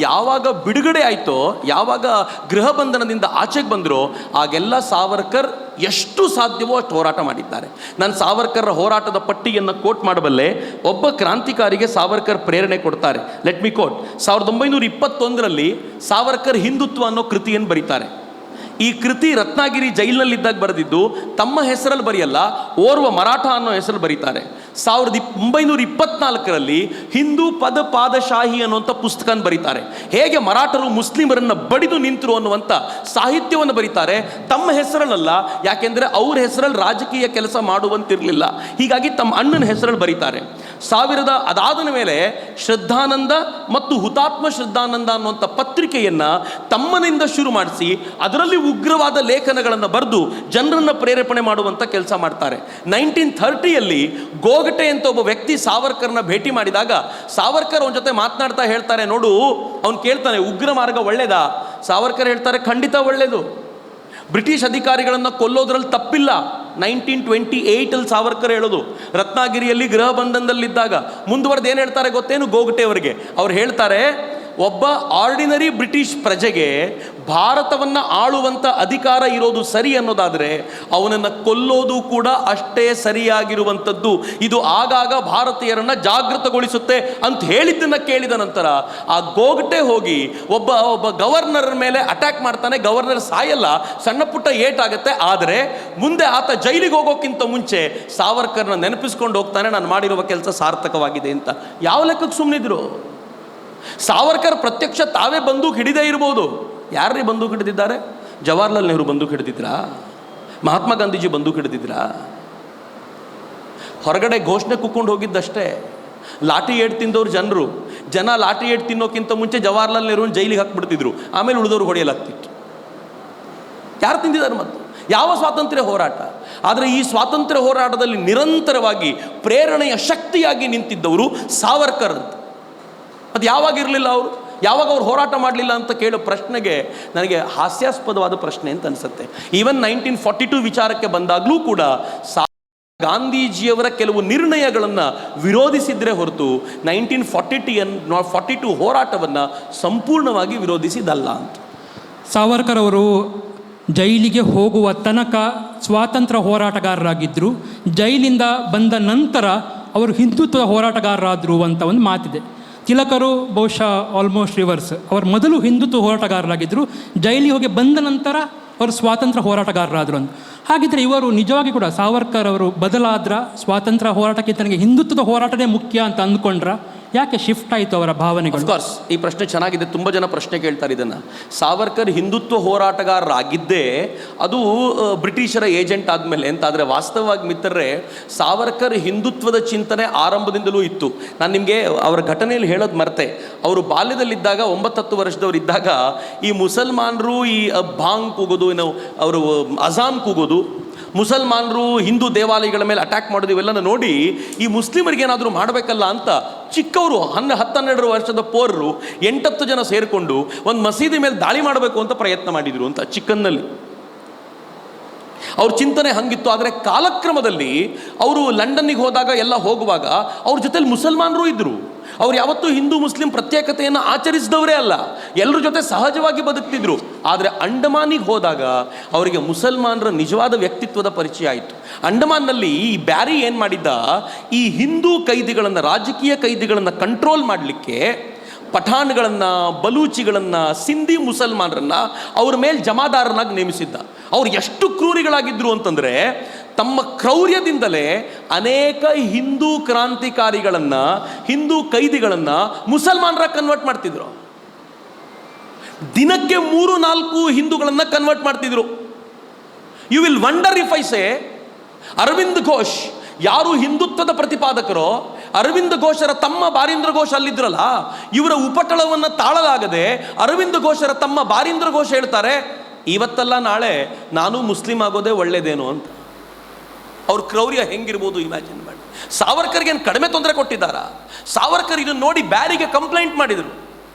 ಯಾವಾಗ ಬಿಡುಗಡೆ ಆಯಿತೋ, ಯಾವಾಗ ಗೃಹ ಬಂಧನದಿಂದ ಆಚೆಗೆ ಬಂದರೋ, ಆಗೆಲ್ಲ ಸಾವರ್ಕರ್ ಎಷ್ಟು ಸಾಧ್ಯವೋ ಅಷ್ಟು ಹೋರಾಟ ಮಾಡಿದ್ದಾರೆ. ನಾನು ಸಾವರ್ಕರ್ ಹೋರಾಟದ ಪಟ್ಟಿಯನ್ನು ಕೋಟ್ ಮಾಡಬಲ್ಲೆ. ಒಬ್ಬ ಕ್ರಾಂತಿಕಾರಿಗೆ ಸಾವರ್ಕರ್ ಪ್ರೇರಣೆ ಕೊಡ್ತಾರೆ. Let me quote. 1921ರಲ್ಲಿ ಸಾವರ್ಕರ್ ಹಿಂದುತ್ವ ಅನ್ನೋ ಕೃತಿಯನ್ನು ಬರೀತಾರೆ. ಈ ಕೃತಿ ರತ್ನಾಗಿರಿ ಜೈಲಿನಲ್ಲಿದ್ದಾಗ ಬರೆದಿದ್ದು. ತಮ್ಮ ಹೆಸರಲ್ಲಿ ಬರೆಯಲ್ಲ, ಓರ್ವ ಮರಾಠ ಅನ್ನೋ ಹೆಸರು ಬರೀತಾರೆ. 1924ರಲ್ಲಿ ಹಿಂದೂ ಪದ ಪಾದಶಾಹಿ ಅನ್ನುವಂಥ ಪುಸ್ತಕನ ಬರೀತಾರೆ. ಹೇಗೆ ಮರಾಠರು ಮುಸ್ಲಿಮರನ್ನು ಬಡಿದು ನಿಂತರು ಅನ್ನುವಂಥ ಸಾಹಿತ್ಯವನ್ನು ಬರೀತಾರೆ. ತಮ್ಮ ಹೆಸರಲ್ಲ, ಯಾಕೆಂದರೆ ಅವ್ರ ಹೆಸರಲ್ಲಿ ರಾಜಕೀಯ ಕೆಲಸ ಮಾಡುವಂತಿರಲಿಲ್ಲ. ಹೀಗಾಗಿ ತಮ್ಮ ಅಣ್ಣನ ಹೆಸರಲ್ಲಿ ಬರೀತಾರೆ. ಅದಾದ ಮೇಲೆ ಶ್ರದ್ಧಾನಂದ ಮತ್ತು ಹುತಾತ್ಮ ಶ್ರದ್ಧಾನಂದ ಅನ್ನುವಂಥ ಪತ್ರಿಕೆಯನ್ನು ತಮ್ಮನಿಂದ ಶುರು ಮಾಡಿಸಿ ಅದರಲ್ಲಿ ಉಗ್ರವಾದ ಲೇಖನಗಳನ್ನು ಬರೆದು ಜನರನ್ನು ಪ್ರೇರೇಪಣೆ ಮಾಡುವಂಥ ಕೆಲಸ ಮಾಡ್ತಾರೆ. 1930ಯಲ್ಲಿ ಗೋಗಟೆ ಅಂತ ಒಬ್ಬ ವ್ಯಕ್ತಿ ಸಾವರ್ಕರ್ನ ಭೇಟಿ ಮಾಡಿದಾಗ ಸಾವರ್ಕರ್ ಅವನ ಜೊತೆ ಮಾತನಾಡ್ತಾ ಹೇಳ್ತಾರೆ, ನೋಡು, ಅವನು ಕೇಳ್ತಾನೆ, ಉಗ್ರ ಮಾರ್ಗ ಒಳ್ಳೇದಾ? ಸಾವರ್ಕರ್ ಹೇಳ್ತಾರೆ, ಖಂಡಿತ ಒಳ್ಳೇದು, ಬ್ರಿಟಿಷ್ ಅಧಿಕಾರಿಗಳನ್ನು ಕೊಲ್ಲೋದ್ರಲ್ಲಿ ತಪ್ಪಿಲ್ಲ. 1928 ಸಾವರ್ಕರ್ ಹೇಳೋದು. ರತ್ನಾಗಿರಿಯಲ್ಲಿ ಗೃಹ ಬಂಧನದಲ್ಲಿದ್ದಾಗ ಮುಂದುವರೆದು ಏನು ಹೇಳ್ತಾರೆ ಗೊತ್ತೇನು ಗೋಗಟೆ ಅವರಿಗೆ? ಅವ್ರು ಹೇಳ್ತಾರೆ, ಒಬ್ಬ ಆರ್ಡಿನರಿ ಬ್ರಿಟಿಷ್ ಪ್ರಜೆಗೆ ಭಾರತವನ್ನು ಆಳುವಂಥ ಅಧಿಕಾರ ಇರೋದು ಸರಿ ಅನ್ನೋದಾದರೆ ಅವನನ್ನು ಕೊಲ್ಲೋದು ಕೂಡ ಅಷ್ಟೇ ಸರಿಯಾಗಿರುವಂಥದ್ದು. ಇದು ಆಗಾಗ ಭಾರತೀಯರನ್ನು ಜಾಗೃತಗೊಳಿಸುತ್ತೆ ಅಂತ ಹೇಳಿದ್ದನ್ನು ಕೇಳಿದ ನಂತರ ಆ ಗೋಗಟೆ ಹೋಗಿ ಒಬ್ಬ ಗವರ್ನರ್ ಮೇಲೆ ಅಟ್ಯಾಕ್ ಮಾಡ್ತಾನೆ. ಗವರ್ನರ್ ಸಾಯಲ್ಲ, ಸಣ್ಣ ಪುಟ್ಟ ಏಟಾಗುತ್ತೆ. ಆದರೆ ಮುಂದೆ ಆತ ಜೈಲಿಗೆ ಹೋಗೋಕ್ಕಿಂತ ಮುಂಚೆ ಸಾವರ್ಕರ್ನ ನೆನಪಿಸ್ಕೊಂಡು ಹೋಗ್ತಾನೆ, ನಾನು ಮಾಡಿರುವ ಕೆಲಸ ಸಾರ್ಥಕವಾಗಿದೆ ಅಂತ. ಯಾವ ಲೆಕ್ಕಕ್ಕೆ ಸುಮ್ಮನಿದ್ರು? ಸಾವರ್ಕರ್ ಪ್ರತ್ಯಕ್ಷ ತಾವೇ ಬಂದೂಕು ಹಿಡಿದೇ ಇರ್ಬೋದು. ಯಾರೇ ಬಂದೂಕು ಹಿಡಿದಿದ್ದಾರೆ? ಜವಾಹರ್ಲಾಲ್ ನೆಹರು ಬಂದೂಕು ಹಿಡಿದಿದ್ರಾ? ಮಹಾತ್ಮ ಗಾಂಧೀಜಿ ಬಂದೂಕು ಹಿಡಿದಿದ್ರಾ? ಹೊರಗಡೆ ಘೋಷಣೆ ಕುಕ್ಕೊಂಡು ಹೋಗಿದ್ದಷ್ಟೇ. ಲಾಠಿ ಏಟ್ ತಿಂದವ್ರು ಜನ ಲಾಠಿ ಏಟ್ ತಿನ್ನೋಕ್ಕಿಂತ ಮುಂಚೆ ಜವಾಹರ್ಲಾಲ್ ನೆಹರು ಜೈಲಿಗೆ ಹಾಕ್ಬಿಡ್ತಿದ್ರು, ಆಮೇಲೆ ಉಳಿದವರು ಹೊಡೆಯಲಾಗ್ತಿತ್ತು. ಯಾರು ತಿಂದಿದ್ದಾರೆ? ಮತ್ತು ಯಾವ ಸ್ವಾತಂತ್ರ್ಯ ಹೋರಾಟ? ಆದರೆ ಈ ಸ್ವಾತಂತ್ರ್ಯ ಹೋರಾಟದಲ್ಲಿ ನಿರಂತರವಾಗಿ ಪ್ರೇರಣೆಯ ಶಕ್ತಿಯಾಗಿ ನಿಂತಿದ್ದವರು ಸಾವರ್ಕರ್ ಅಂತ. ಅದು ಯಾವಾಗಿರಲಿಲ್ಲ, ಯಾವಾಗ ಅವ್ರು ಹೋರಾಟ ಮಾಡಲಿಲ್ಲ ಅಂತ ಕೇಳೋ ಪ್ರಶ್ನೆಗೆ ನನಗೆ ಹಾಸ್ಯಾಸ್ಪದವಾದ ಪ್ರಶ್ನೆ ಅಂತ ಅನಿಸುತ್ತೆ. ಈವನ್ 1942 ವಿಚಾರಕ್ಕೆ ಬಂದಾಗಲೂ ಕೂಡ ಗಾಂಧೀಜಿಯವರ ಕೆಲವು ನಿರ್ಣಯಗಳನ್ನು ವಿರೋಧಿಸಿದ್ರೆ ಹೊರತು 1942 ಹೋರಾಟವನ್ನು ಸಂಪೂರ್ಣವಾಗಿ ವಿರೋಧಿಸಿದಲ್ಲ ಅಂತ. ಸಾವರ್ಕರ್ ಅವರು ಜೈಲಿಗೆ ಹೋಗುವ ತನಕ ಸ್ವಾತಂತ್ರ್ಯ ಹೋರಾಟಗಾರರಾಗಿದ್ದರು. ಜೈಲಿಂದ ಬಂದ ನಂತರ ಅವರು ಹಿಂದುತ್ವ ಹೋರಾಟಗಾರರಾದರು ಅಂತ ಒಂದು ಮಾತಿದೆ. ತಿಲಕರು ಬಹುಶಃ ಆಲ್ಮೋಸ್ಟ್ ರಿವರ್ಸ್. ಅವರು ಮೊದಲು ಹಿಂದುತ್ವ ಹೋರಾಟಗಾರರಾಗಿದ್ದರು, ಜೈಲಿಗೆ ಹೋಗಿ ಬಂದ ನಂತರ ಅವರು ಸ್ವಾತಂತ್ರ್ಯ ಹೋರಾಟಗಾರರಾದರು ಅಂತ. ಹಾಗಿದ್ರೆ ಇವರು ನಿಜವಾಗಿ ಕೂಡ ಸಾವರ್ಕರ್ ಅವರು ಬದಲಾದ್ರ ಸ್ವಾತಂತ್ರ್ಯ ಹೋರಾಟಕ್ಕಿಂತ ನನಗೆ ಹಿಂದುತ್ವದ ಹೋರಾಟನೇ ಮುಖ್ಯ ಅಂತ ಅಂದ್ಕೊಂಡ್ರ? ಯಾಕೆ ಶಿಫ್ಟ್ ಆಯಿತು ಅವರ ಭಾವನೆಗಳು? ಅಫ್ಕೋರ್ಸ್ ಈ ಪ್ರಶ್ನೆ ಚೆನ್ನಾಗಿದೆ. ತುಂಬ ಜನ ಪ್ರಶ್ನೆ ಕೇಳ್ತಾರೆ ಇದನ್ನು. ಸಾವರ್ಕರ್ ಹಿಂದುತ್ವ ಹೋರಾಟಗಾರರಾಗಿದ್ದೇ ಅದು ಬ್ರಿಟಿಷರ ಏಜೆಂಟ್ ಆದಮೇಲೆ ಅಂತ. ಆದರೆ ವಾಸ್ತವವಾಗಿ ಮಿತ್ರರೇ, ಸಾವರ್ಕರ್ ಹಿಂದುತ್ವದ ಚಿಂತನೆ ಆರಂಭದಿಂದಲೂ ಇತ್ತು. ನಾನು ನಿಮಗೆ ಅವರ ಘಟನೆಯಲ್ಲಿ ಹೇಳೋದು ಮರೆತೆ. ಅವರು ಬಾಲ್ಯದಲ್ಲಿದ್ದಾಗ 9-10 ವರ್ಷದವರಿದ್ದಾಗ ಈ ಮುಸಲ್ಮಾನರು ಈ ಭಾಂಗ್ ಕೂಗೋದು, ಏನು ಅವರು ಅಜಾನ್ ಕೂಗೋದು, ಮುಸಲ್ಮಾನರು ಹಿಂದೂ ದೇವಾಲಯಗಳ ಮೇಲೆ ಅಟ್ಯಾಕ್ ಮಾಡೋದು, ಇವೆಲ್ಲನ ನೋಡಿ ಈ ಮುಸ್ಲಿಮರಿಗೆ ಏನಾದರೂ ಮಾಡಬೇಕಲ್ಲ ಅಂತ ಚಿಕ್ಕವರು 10-12 ವರ್ಷದ ಪೋರರು 8-10 ಜನ ಸೇರಿಕೊಂಡು ಒಂದು ಮಸೀದಿ ಮೇಲೆ ದಾಳಿ ಮಾಡಬೇಕು ಅಂತ ಪ್ರಯತ್ನ ಮಾಡಿದರು ಅಂತ ಚಿಕ್ಕನ್ನಲ್ಲಿ. ಅವ್ರ ಚಿಂತನೆ ಹಂಗಿತ್ತು. ಆದರೆ ಕಾಲಕ್ರಮದಲ್ಲಿ ಅವರು ಲಂಡನ್ನಿಗೆ ಹೋದಾಗ ಎಲ್ಲ ಹೋಗುವಾಗ ಅವ್ರ ಜೊತೆಲಿ ಮುಸಲ್ಮಾನರು ಇದ್ದರು. ಅವ್ರು ಯಾವತ್ತೂ ಹಿಂದೂ ಮುಸ್ಲಿಂ ಪ್ರತ್ಯೇಕತೆಯನ್ನು ಆಚರಿಸಿದವರೇ ಅಲ್ಲ, ಎಲ್ಲರ ಜೊತೆ ಸಹಜವಾಗಿ ಬದುಕ್ತಿದ್ರು. ಆದರೆ ಅಂಡಮಾನಿಗೆ ಹೋದಾಗ ಅವರಿಗೆ ಮುಸಲ್ಮಾನರ ನಿಜವಾದ ವ್ಯಕ್ತಿತ್ವದ ಪರಿಚಯ ಆಯಿತು. ಅಂಡಮಾನ್ನಲ್ಲಿ ಈ ಬ್ಯಾರಿ ಏನು ಮಾಡಿದ್ದ, ಈ ಹಿಂದೂ ಕೈದಿಗಳನ್ನು, ರಾಜಕೀಯ ಕೈದಿಗಳನ್ನು ಕಂಟ್ರೋಲ್ ಮಾಡಲಿಕ್ಕೆ ಪಠಾಣ್ಗಳನ್ನು, ಬಲೂಚಿಗಳನ್ನು, ಸಿಂಧಿ ಮುಸಲ್ಮಾನರನ್ನು ಅವ್ರ ಮೇಲೆ ಜಮಾದಾರನಾಗಿ ನೇಮಿಸಿದ್ದ. ಅವ್ರು ಎಷ್ಟು ಕ್ರೂರಿಗಳಾಗಿದ್ದರು ಅಂತಂದರೆ, ತಮ್ಮ ಕ್ರೌರ್ಯದಿಂದಲೇ ಅನೇಕ ಹಿಂದೂ ಕ್ರಾಂತಿಕಾರಿಗಳನ್ನು, ಹಿಂದೂ ಕೈದಿಗಳನ್ನು ಮುಸಲ್ಮಾನರಾಗಿ ಕನ್ವರ್ಟ್ ಮಾಡ್ತಿದ್ರು. ದಿನಕ್ಕೆ 3-4 ಹಿಂದೂಗಳನ್ನು ಕನ್ವರ್ಟ್ ಮಾಡ್ತಿದ್ರು. You will wonder if I say, Aurobindo Ghosh ಯಾರು ಹಿಂದುತ್ವದ ಪ್ರತಿಪಾದಕರೋ, ಅರವಿಂದ ಘೋಷರ ತಮ್ಮ ಬಾರೀಂದ್ರ ಘೋಷ್ ಅಲ್ಲಿದ್ರಲ್ಲ, ಇವರ ಉಪಟಳವನ್ನು ತಾಳಲಾಗದೆ ಅರವಿಂದ ಘೋಷರ ತಮ್ಮ ಬಾರೀಂದ್ರ ಘೋಷ್ ಹೇಳ್ತಾರೆ, ಇವತ್ತಲ್ಲ ನಾಳೆ ನಾನು ಮುಸ್ಲಿಂ ಆಗೋದೇ ಒಳ್ಳೇದೇನೋ ಅಂತ. ಅವ್ರ ಕ್ರೌರ್ಯ ಹೆಂಗಿರ್ಬೋದು ಇಮ್ಯಾಜಿನ್ ಮಾಡಿ. ಸಾವರ್ಕರ್ಗೆ ಏನು ಕಡಿಮೆ ತೊಂದರೆ ಕೊಟ್ಟಿದ್ದಾರಾ? ಸಾವರ್ಕರ್ ಇದನ್ನು ನೋಡಿ ಬ್ಯಾರಿಗೆ ಕಂಪ್ಲೇಂಟ್ ಮಾಡಿದರು,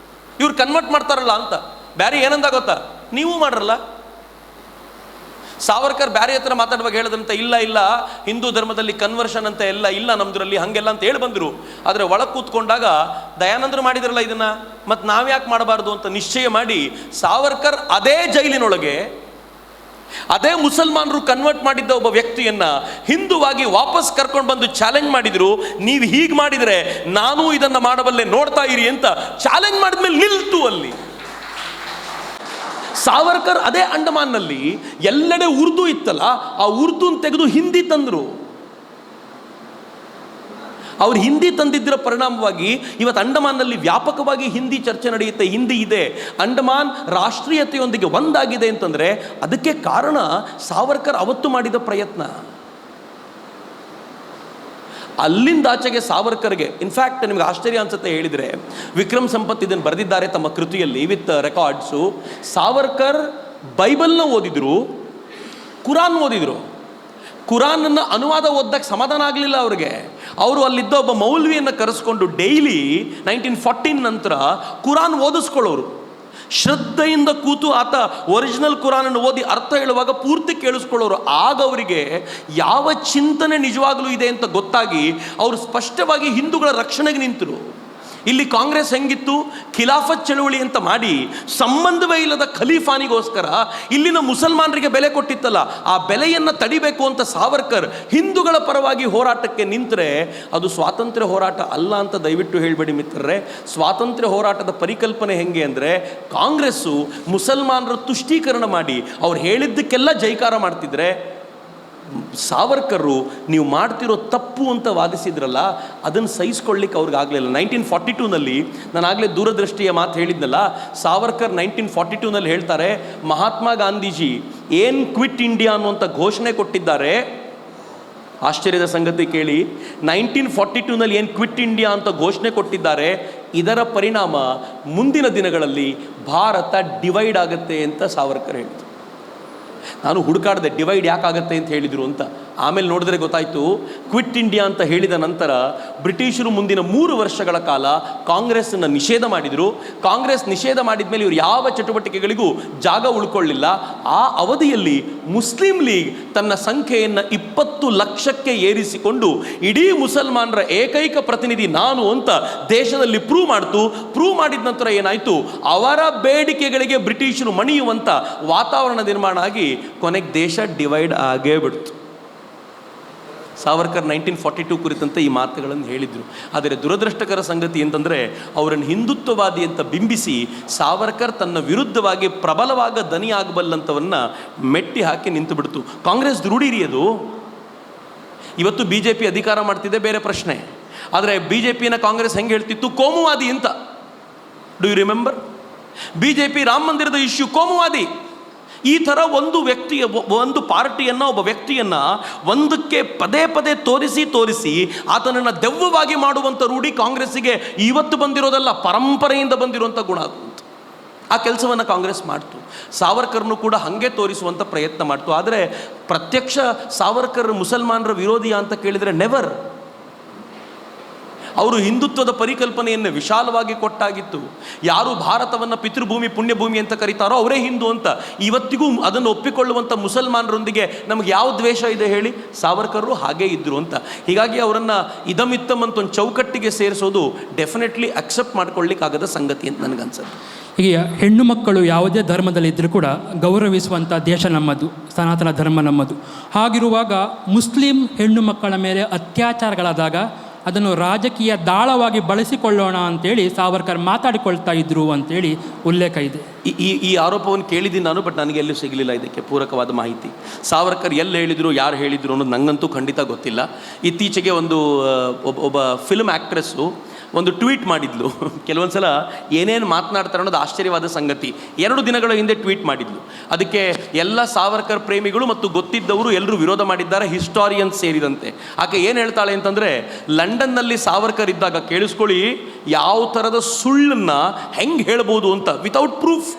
ಇವ್ರು ಕನ್ವರ್ಟ್ ಮಾಡ್ತಾರಲ್ಲ ಅಂತ. ಬ್ಯಾರಿ ಏನಂದ ಗೊತ್ತಾ, ನೀವು ಮಾಡ್ರಲ್ಲ. ಸಾವರ್ಕರ್ ಬ್ಯಾರಿ ಹತ್ರ ಮಾತಾಡುವಾಗ ಹೇಳದಂತ, ಇಲ್ಲ ಹಿಂದೂ ಧರ್ಮದಲ್ಲಿ ಕನ್ವರ್ಷನ್ ಅಂತ ಇಲ್ಲ ನಮ್ದ್ರಲ್ಲಿ ಹಂಗೆಲ್ಲ ಅಂತ ಹೇಳಿ ಬಂದರು. ಆದರೆ ಒಳಗೆ ಕೂತ್ಕೊಂಡಾಗ ದಯಾನಂದರು ಮಾಡಿದ್ರಲ್ಲ ಇದನ್ನ, ಮತ್ತು ನಾವ್ಯಾಕೆ ಮಾಡಬಾರ್ದು ಅಂತ ನಿಶ್ಚಯ ಮಾಡಿ ಸಾವರ್ಕರ್ ಅದೇ ಜೈಲಿನೊಳಗೆ ಅದೇ ಮುಸಲ್ಮಾನರು ಕನ್ವರ್ಟ್ ಮಾಡಿದ್ದ ಒಬ್ಬ ವ್ಯಕ್ತಿಯನ್ನ ಹಿಂದುವಾಗಿ ವಾಪಸ್ ಕರ್ಕೊಂಡು ಬಂದು ಚಾಲೆಂಜ್ ಮಾಡಿದ್ರು. ನೀವು ಹೀಗೆ ಮಾಡಿದರೆ ನಾನು ಇದನ್ನು ಮಾಡಬಲ್ಲೆ, ನೋಡ್ತಾ ಇರಿ ಅಂತ ಚಾಲೆಂಜ್ ಮಾಡಿದ್ಮೇಲೆ ನಿಲ್ತು ಅಲ್ಲಿ. ಸಾವರ್ಕರ್ ಅದೇ ಅಂಡಮಾನ್ನಲ್ಲಿ ಎಲ್ಲೆಡೆ ಉರ್ದು ಇತ್ತಲ್ಲ, ಆ ಉರ್ದುನ್ ತೆಗೆದು ಹಿಂದಿ ತಂದರು. ಅವ್ರು ಹಿಂದಿ ತಂದಿದ್ದರ ಪರಿಣಾಮವಾಗಿ ಇವತ್ತು ಅಂಡಮಾನ್ನಲ್ಲಿ ವ್ಯಾಪಕವಾಗಿ ಹಿಂದಿ ಚರ್ಚೆ ನಡೆಯುತ್ತೆ, ಹಿಂದಿ ಇದೆ. ಅಂಡಮಾನ್ ರಾಷ್ಟ್ರೀಯತೆಯೊಂದಿಗೆ ಒಂದಾಗಿದೆ ಅಂತಂದರೆ ಅದಕ್ಕೆ ಕಾರಣ ಸಾವರ್ಕರ್ ಅವತ್ತು ಮಾಡಿದ ಪ್ರಯತ್ನ. ಅಲ್ಲಿಂದ ಆಚೆಗೆ ಸಾವರ್ಕರ್ಗೆ, ಇನ್ಫ್ಯಾಕ್ಟ್ ನಿಮ್ಗೆ ಆಶ್ಚರ್ಯ ಅನ್ಸುತ್ತೆ ಹೇಳಿದರೆ, ವಿಕ್ರಮ್ ಸಂಪತ್ ಇದನ್ನು ಬರೆದಿದ್ದಾರೆ ತಮ್ಮ ಕೃತಿಯಲ್ಲಿ ವಿತ್ ರೆಕಾರ್ಡ್ಸು. ಸಾವರ್ಕರ್ ಬೈಬಲ್ನ ಓದಿದ್ರು, ಕುರಾನ್ ಓದಿದ್ರು. ಕುರಾನನ್ನು ಅನುವಾದ ಓದ್ದಕ್ಕೆ ಸಮಾಧಾನ ಆಗಲಿಲ್ಲ ಅವ್ರಿಗೆ. ಅವರು ಅಲ್ಲಿದ್ದ ಒಬ್ಬ ಮೌಲ್ವಿಯನ್ನು ಕರೆಸ್ಕೊಂಡು ಡೈಲಿ 1914 ನಂತರ ಕುರಾನ್ ಓದಿಸ್ಕೊಳ್ಳೋರು. ಶ್ರದ್ಧೆಯಿಂದ ಕೂತು ಆತ ಒರಿಜಿನಲ್ ಕುರಾನನ್ನು ಓದಿ ಅರ್ಥ ಹೇಳುವಾಗ ಪೂರ್ತಿ ಕೇಳಿಸ್ಕೊಳ್ಳೋರು. ಆಗ ಅವರಿಗೆ ಯಾವ ಚಿಂತನೆ ನಿಜವಾಗಲೂ ಇದೆ ಅಂತ ಗೊತ್ತಾಗಿ ಅವರು ಸ್ಪಷ್ಟವಾಗಿ ಹಿಂದೂಗಳ ರಕ್ಷಣೆಗೆ ನಿಂತರು. ಇಲ್ಲಿ ಕಾಂಗ್ರೆಸ್ ಹೆಂಗಿತ್ತು, ಖಿಲಾಫತ್ ಚಳುವಳಿ ಅಂತ ಮಾಡಿ ಸಂಬಂಧವೇ ಇಲ್ಲದ ಖಲೀಫಾನಿಗೋಸ್ಕರ ಇಲ್ಲಿನ ಮುಸಲ್ಮಾನರಿಗೆ ಬೆಲೆ ಕೊಟ್ಟಿತ್ತಲ್ಲ, ಆ ಬೆಲೆಯನ್ನು ತಡಿಬೇಕು ಅಂತ ಸಾವರ್ಕರ್ ಹಿಂದೂಗಳ ಪರವಾಗಿ ಹೋರಾಟಕ್ಕೆ ನಿಂತರೆ ಅದು ಸ್ವಾತಂತ್ರ್ಯ ಹೋರಾಟ ಅಲ್ಲ ಅಂತ ದಯವಿಟ್ಟು ಹೇಳಬೇಡಿ ಮಿತ್ರರೇ. ಸ್ವಾತಂತ್ರ್ಯ ಹೋರಾಟದ ಪರಿಕಲ್ಪನೆ ಹೆಂಗೆ ಅಂದರೆ, ಕಾಂಗ್ರೆಸ್ಸು ಮುಸಲ್ಮಾನರ ತುಷ್ಟೀಕರಣ ಮಾಡಿ ಅವ್ರು ಹೇಳಿದ್ದಕ್ಕೆಲ್ಲ ಜೈಕಾರ ಮಾಡ್ತಿದ್ರೆ, ಸಾವರ್ಕರು ನೀವು ಮಾಡ್ತಿರೋ ತಪ್ಪು ಅಂತ ವಾದಿಸಿದ್ರಲ್ಲ, ಅದನ್ನು ಸಹಿಸ್ಕೊಳ್ಳಿಕ್ಕೆ ಅವ್ರಿಗಾಗಲಿಲ್ಲ. 1942ನಲ್ಲಿ ನಾನು ಆಗಲೇ ದೂರದೃಷ್ಟಿಯ ಮಾತು ಹೇಳಿದ್ನಲ್ಲ, ಸಾವರ್ಕರ್ 1942ನಲ್ಲಿ ಹೇಳ್ತಾರೆ, ಮಹಾತ್ಮ ಗಾಂಧೀಜಿ ಏನು ಕ್ವಿಟ್ ಇಂಡಿಯಾ ಅನ್ನುವಂಥ ಘೋಷಣೆ ಕೊಟ್ಟಿದ್ದಾರೆ. ಆಶ್ಚರ್ಯದ ಸಂಗತಿ ಕೇಳಿ, 1942ನಲ್ಲಿ ಏನು ಕ್ವಿಟ್ ಇಂಡಿಯಾ ಅಂತ ಘೋಷಣೆ ಕೊಟ್ಟಿದ್ದಾರೆ, ಇದರ ಪರಿಣಾಮ ಮುಂದಿನ ದಿನಗಳಲ್ಲಿ ಭಾರತ ಡಿವೈಡ್ ಆಗುತ್ತೆ ಅಂತ ಸಾವರ್ಕರ್ ಹೇಳಿದರು. ನಾನು ಹುಡುಕಾಡಿದೆ ಡಿವೈಡ್ ಯಾಕಾಗತ್ತೆ ಅಂತ ಹೇಳಿದರು ಅಂತ. ಆಮೇಲೆ ನೋಡಿದ್ರೆ ಗೊತ್ತಾಯಿತು, ಕ್ವಿಟ್ ಇಂಡಿಯಾ ಅಂತ ಹೇಳಿದ ನಂತರ ಬ್ರಿಟಿಷರು ಮುಂದಿನ 3 ವರ್ಷಗಳ ಕಾಲ ಕಾಂಗ್ರೆಸ್ಸನ್ನು ನಿಷೇಧ ಮಾಡಿದರು. ಕಾಂಗ್ರೆಸ್ ನಿಷೇಧ ಮಾಡಿದ ಮೇಲೆ ಇವರು ಯಾವ ಚಟುವಟಿಕೆಗಳಿಗೂ ಜಾಗ ಉಳ್ಕೊಳ್ಳಿಲ್ಲ. ಆ ಅವಧಿಯಲ್ಲಿ ಮುಸ್ಲಿಂ ಲೀಗ್ ತನ್ನ ಸಂಖ್ಯೆಯನ್ನು 20 ಲಕ್ಷಕ್ಕೆ ಏರಿಸಿಕೊಂಡು ಇಡೀ ಮುಸಲ್ಮಾನರ ಏಕೈಕ ಪ್ರತಿನಿಧಿ ನಾನು ಅಂತ ದೇಶದಲ್ಲಿ ಪ್ರೂವ್ ಮಾಡಿದ ನಂತರ ಏನಾಯಿತು, ಅವರ ಬೇಡಿಕೆಗಳಿಗೆ ಬ್ರಿಟಿಷರು ಮಣಿಯುವಂಥ ವಾತಾವರಣ ನಿರ್ಮಾಣ ಆಗಿ ಕೊನೆಗೆ ದೇಶ ಡಿವೈಡ್ ಆಗೇ ಬಿಡ್ತು. ಸಾವರ್ಕರ್ 1942 ಕುರಿತಂತೆ ಈ ಮಾತುಗಳನ್ನು ಹೇಳಿದರು. ಆದರೆ ದುರದೃಷ್ಟಕರ ಸಂಗತಿ ಅಂತಂದರೆ ಅವರನ್ನು ಹಿಂದುತ್ವವಾದಿ ಅಂತ ಬಿಂಬಿಸಿ ಸಾವರ್ಕರ್ ತನ್ನ ವಿರುದ್ಧವಾಗಿ ಪ್ರಬಲವಾದ ದನಿ ಆಗಬಲ್ಲಂಥವನ್ನು ಮೆಟ್ಟಿ ಹಾಕಿ ನಿಂತು ಬಿಡ್ತು. ಕಾಂಗ್ರೆಸ್ ರೂಢಿರಿ ಅದು. ಇವತ್ತು BJP ಅಧಿಕಾರ ಮಾಡ್ತಿದೆ, ಬೇರೆ ಪ್ರಶ್ನೆ. ಆದರೆ BJPನ ಕಾಂಗ್ರೆಸ್ ಹೆಂಗೆ ಹೇಳ್ತಿತ್ತು? ಕೋಮುವಾದಿ ಅಂತ. Do you remember? BJP Rama ಮಂದಿರದ ಇಶ್ಯೂ ಕೋಮುವಾದಿ. ಈ ಥರ ಒಂದು ವ್ಯಕ್ತಿಯ, ಒಂದು ಪಾರ್ಟಿಯನ್ನು, ಒಬ್ಬ ವ್ಯಕ್ತಿಯನ್ನು ಒಂದಕ್ಕೆ ಪದೇ ಪದೇ ತೋರಿಸಿ ಆತನನ್ನು ದೆವ್ವವಾಗಿ ಮಾಡುವಂಥ ರೂಢಿ ಕಾಂಗ್ರೆಸ್ಸಿಗೆ ಇವತ್ತು ಬಂದಿರೋದಲ್ಲ, ಪರಂಪರೆಯಿಂದ ಬಂದಿರುವಂಥ ಗುಣ ಅದು. ಆ ಕೆಲಸವನ್ನು ಕಾಂಗ್ರೆಸ್ ಮಾಡ್ತು. ಸಾವರ್ಕರ್ನು ಕೂಡ ಹಾಗೆ ತೋರಿಸುವಂಥ ಪ್ರಯತ್ನ ಮಾಡ್ತು. ಆದರೆ ಪ್ರತ್ಯಕ್ಷ ಸಾವರ್ಕರ್ ಮುಸಲ್ಮಾನರ ವಿರೋಧಿಯ ಅಂತ ಕೇಳಿದರೆ ನೆವರ್. ಅವರು ಹಿಂದುತ್ವದ ಪರಿಕಲ್ಪನೆಯನ್ನು ವಿಶಾಲವಾಗಿ ಕೊಟ್ಟಾಗಿತ್ತು. ಯಾರು ಭಾರತವನ್ನು ಪಿತೃಭೂಮಿ ಪುಣ್ಯಭೂಮಿ ಅಂತ ಕರೀತಾರೋ ಅವರೇ ಹಿಂದೂ ಅಂತ. ಇವತ್ತಿಗೂ ಅದನ್ನು ಒಪ್ಪಿಕೊಳ್ಳುವಂಥ ಮುಸಲ್ಮಾನರೊಂದಿಗೆ ನಮಗೆ ಯಾವ ದ್ವೇಷ ಇದೆ ಹೇಳಿ? ಸಾವರ್ಕರು ಹಾಗೇ ಇದ್ದರು ಅಂತ. ಹೀಗಾಗಿ ಅವರನ್ನು ಇದಮಿತ್ತಮ್ ಅಂತ ಒಂದು ಚೌಕಟ್ಟಿಗೆ ಸೇರಿಸೋದು ಡೆಫಿನೆಟ್ಲಿ ಅಕ್ಸೆಪ್ಟ್ ಮಾಡ್ಕೊಳ್ಳಿಕ್ಕಾಗದ ಸಂಗತಿ ಅಂತ ನನಗನ್ಸುತ್ತೆ. ಹೀಗೆ ಹೆಣ್ಣು ಮಕ್ಕಳು ಯಾವುದೇ ಧರ್ಮದಲ್ಲಿದ್ದರೂ ಕೂಡ ಗೌರವಿಸುವಂಥ ದೇಶ ನಮ್ಮದು, ಸನಾತನ ಧರ್ಮ ನಮ್ಮದು. ಹಾಗಿರುವಾಗ ಮುಸ್ಲಿಂ ಹೆಣ್ಣು ಮಕ್ಕಳ ಮೇಲೆ ಅತ್ಯಾಚಾರಗಳಾದಾಗ ಅದನ್ನು ರಾಜಕೀಯ ದಾಳವಾಗಿ ಬಳಸಿಕೊಳ್ಳೋಣ ಅಂತೇಳಿ ಸಾವರ್ಕರ್ ಮಾತಾಡಿಕೊಳ್ತಾ ಇದ್ರು ಅಂತೇಳಿ ಉಲ್ಲೇಖ ಇದೆ. ಈ ಆರೋಪವನ್ನು ಕೇಳಿದ್ದೀನಿ ನಾನು, ಬಟ್ ನನಗೆ ಎಲ್ಲೂ ಸಿಗಲಿಲ್ಲ ಇದಕ್ಕೆ ಪೂರಕವಾದ ಮಾಹಿತಿ. ಸಾವರ್ಕರ್ ಎಲ್ಲಿ ಹೇಳಿದರು, ಯಾರು ಹೇಳಿದರು ಅನ್ನೋದು ನನಗಂತೂ ಖಂಡಿತ ಗೊತ್ತಿಲ್ಲ. ಇತ್ತೀಚೆಗೆ ಒಬ್ಬ ಫಿಲ್ಮ್ ಆ್ಯಕ್ಟ್ರೆಸ್ಸು ಒಂದು ಟ್ವೀಟ್ ಮಾಡಿದ್ಲು. ಕೆಲವೊಂದು ಸಲ ಏನೇನು ಮಾತನಾಡ್ತಾರೆ ಅನ್ನೋದು ಆಶ್ಚರ್ಯವಾದ ಸಂಗತಿ. 2 ದಿನಗಳ ಹಿಂದೆ ಟ್ವೀಟ್ ಮಾಡಿದ್ಲು. ಅದಕ್ಕೆ ಎಲ್ಲ ಸಾವರ್ಕರ್ ಪ್ರೇಮಿಗಳು ಮತ್ತು ಗೊತ್ತಿದ್ದವರು ಎಲ್ಲರೂ ವಿರೋಧ ಮಾಡಿದ್ದಾರೆ, ಹಿಸ್ಟಾರಿಯನ್ಸ್ ಸೇರಿದಂತೆ. ಆಕೆ ಏನು ಹೇಳ್ತಾಳೆ ಅಂತಂದರೆ, ಲಂಡನ್ನಲ್ಲಿ ಸಾವರ್ಕರ್ ಇದ್ದಾಗ ಕೇಳಿಸ್ಕೊಳ್ಳಿ, ಯಾವ ಥರದ ಸುಳ್ಳನ್ನು ಹೆಂಗೆ ಹೇಳ್ಬೋದು ಅಂತ, ವಿತೌಟ್ ಪ್ರೂಫ್.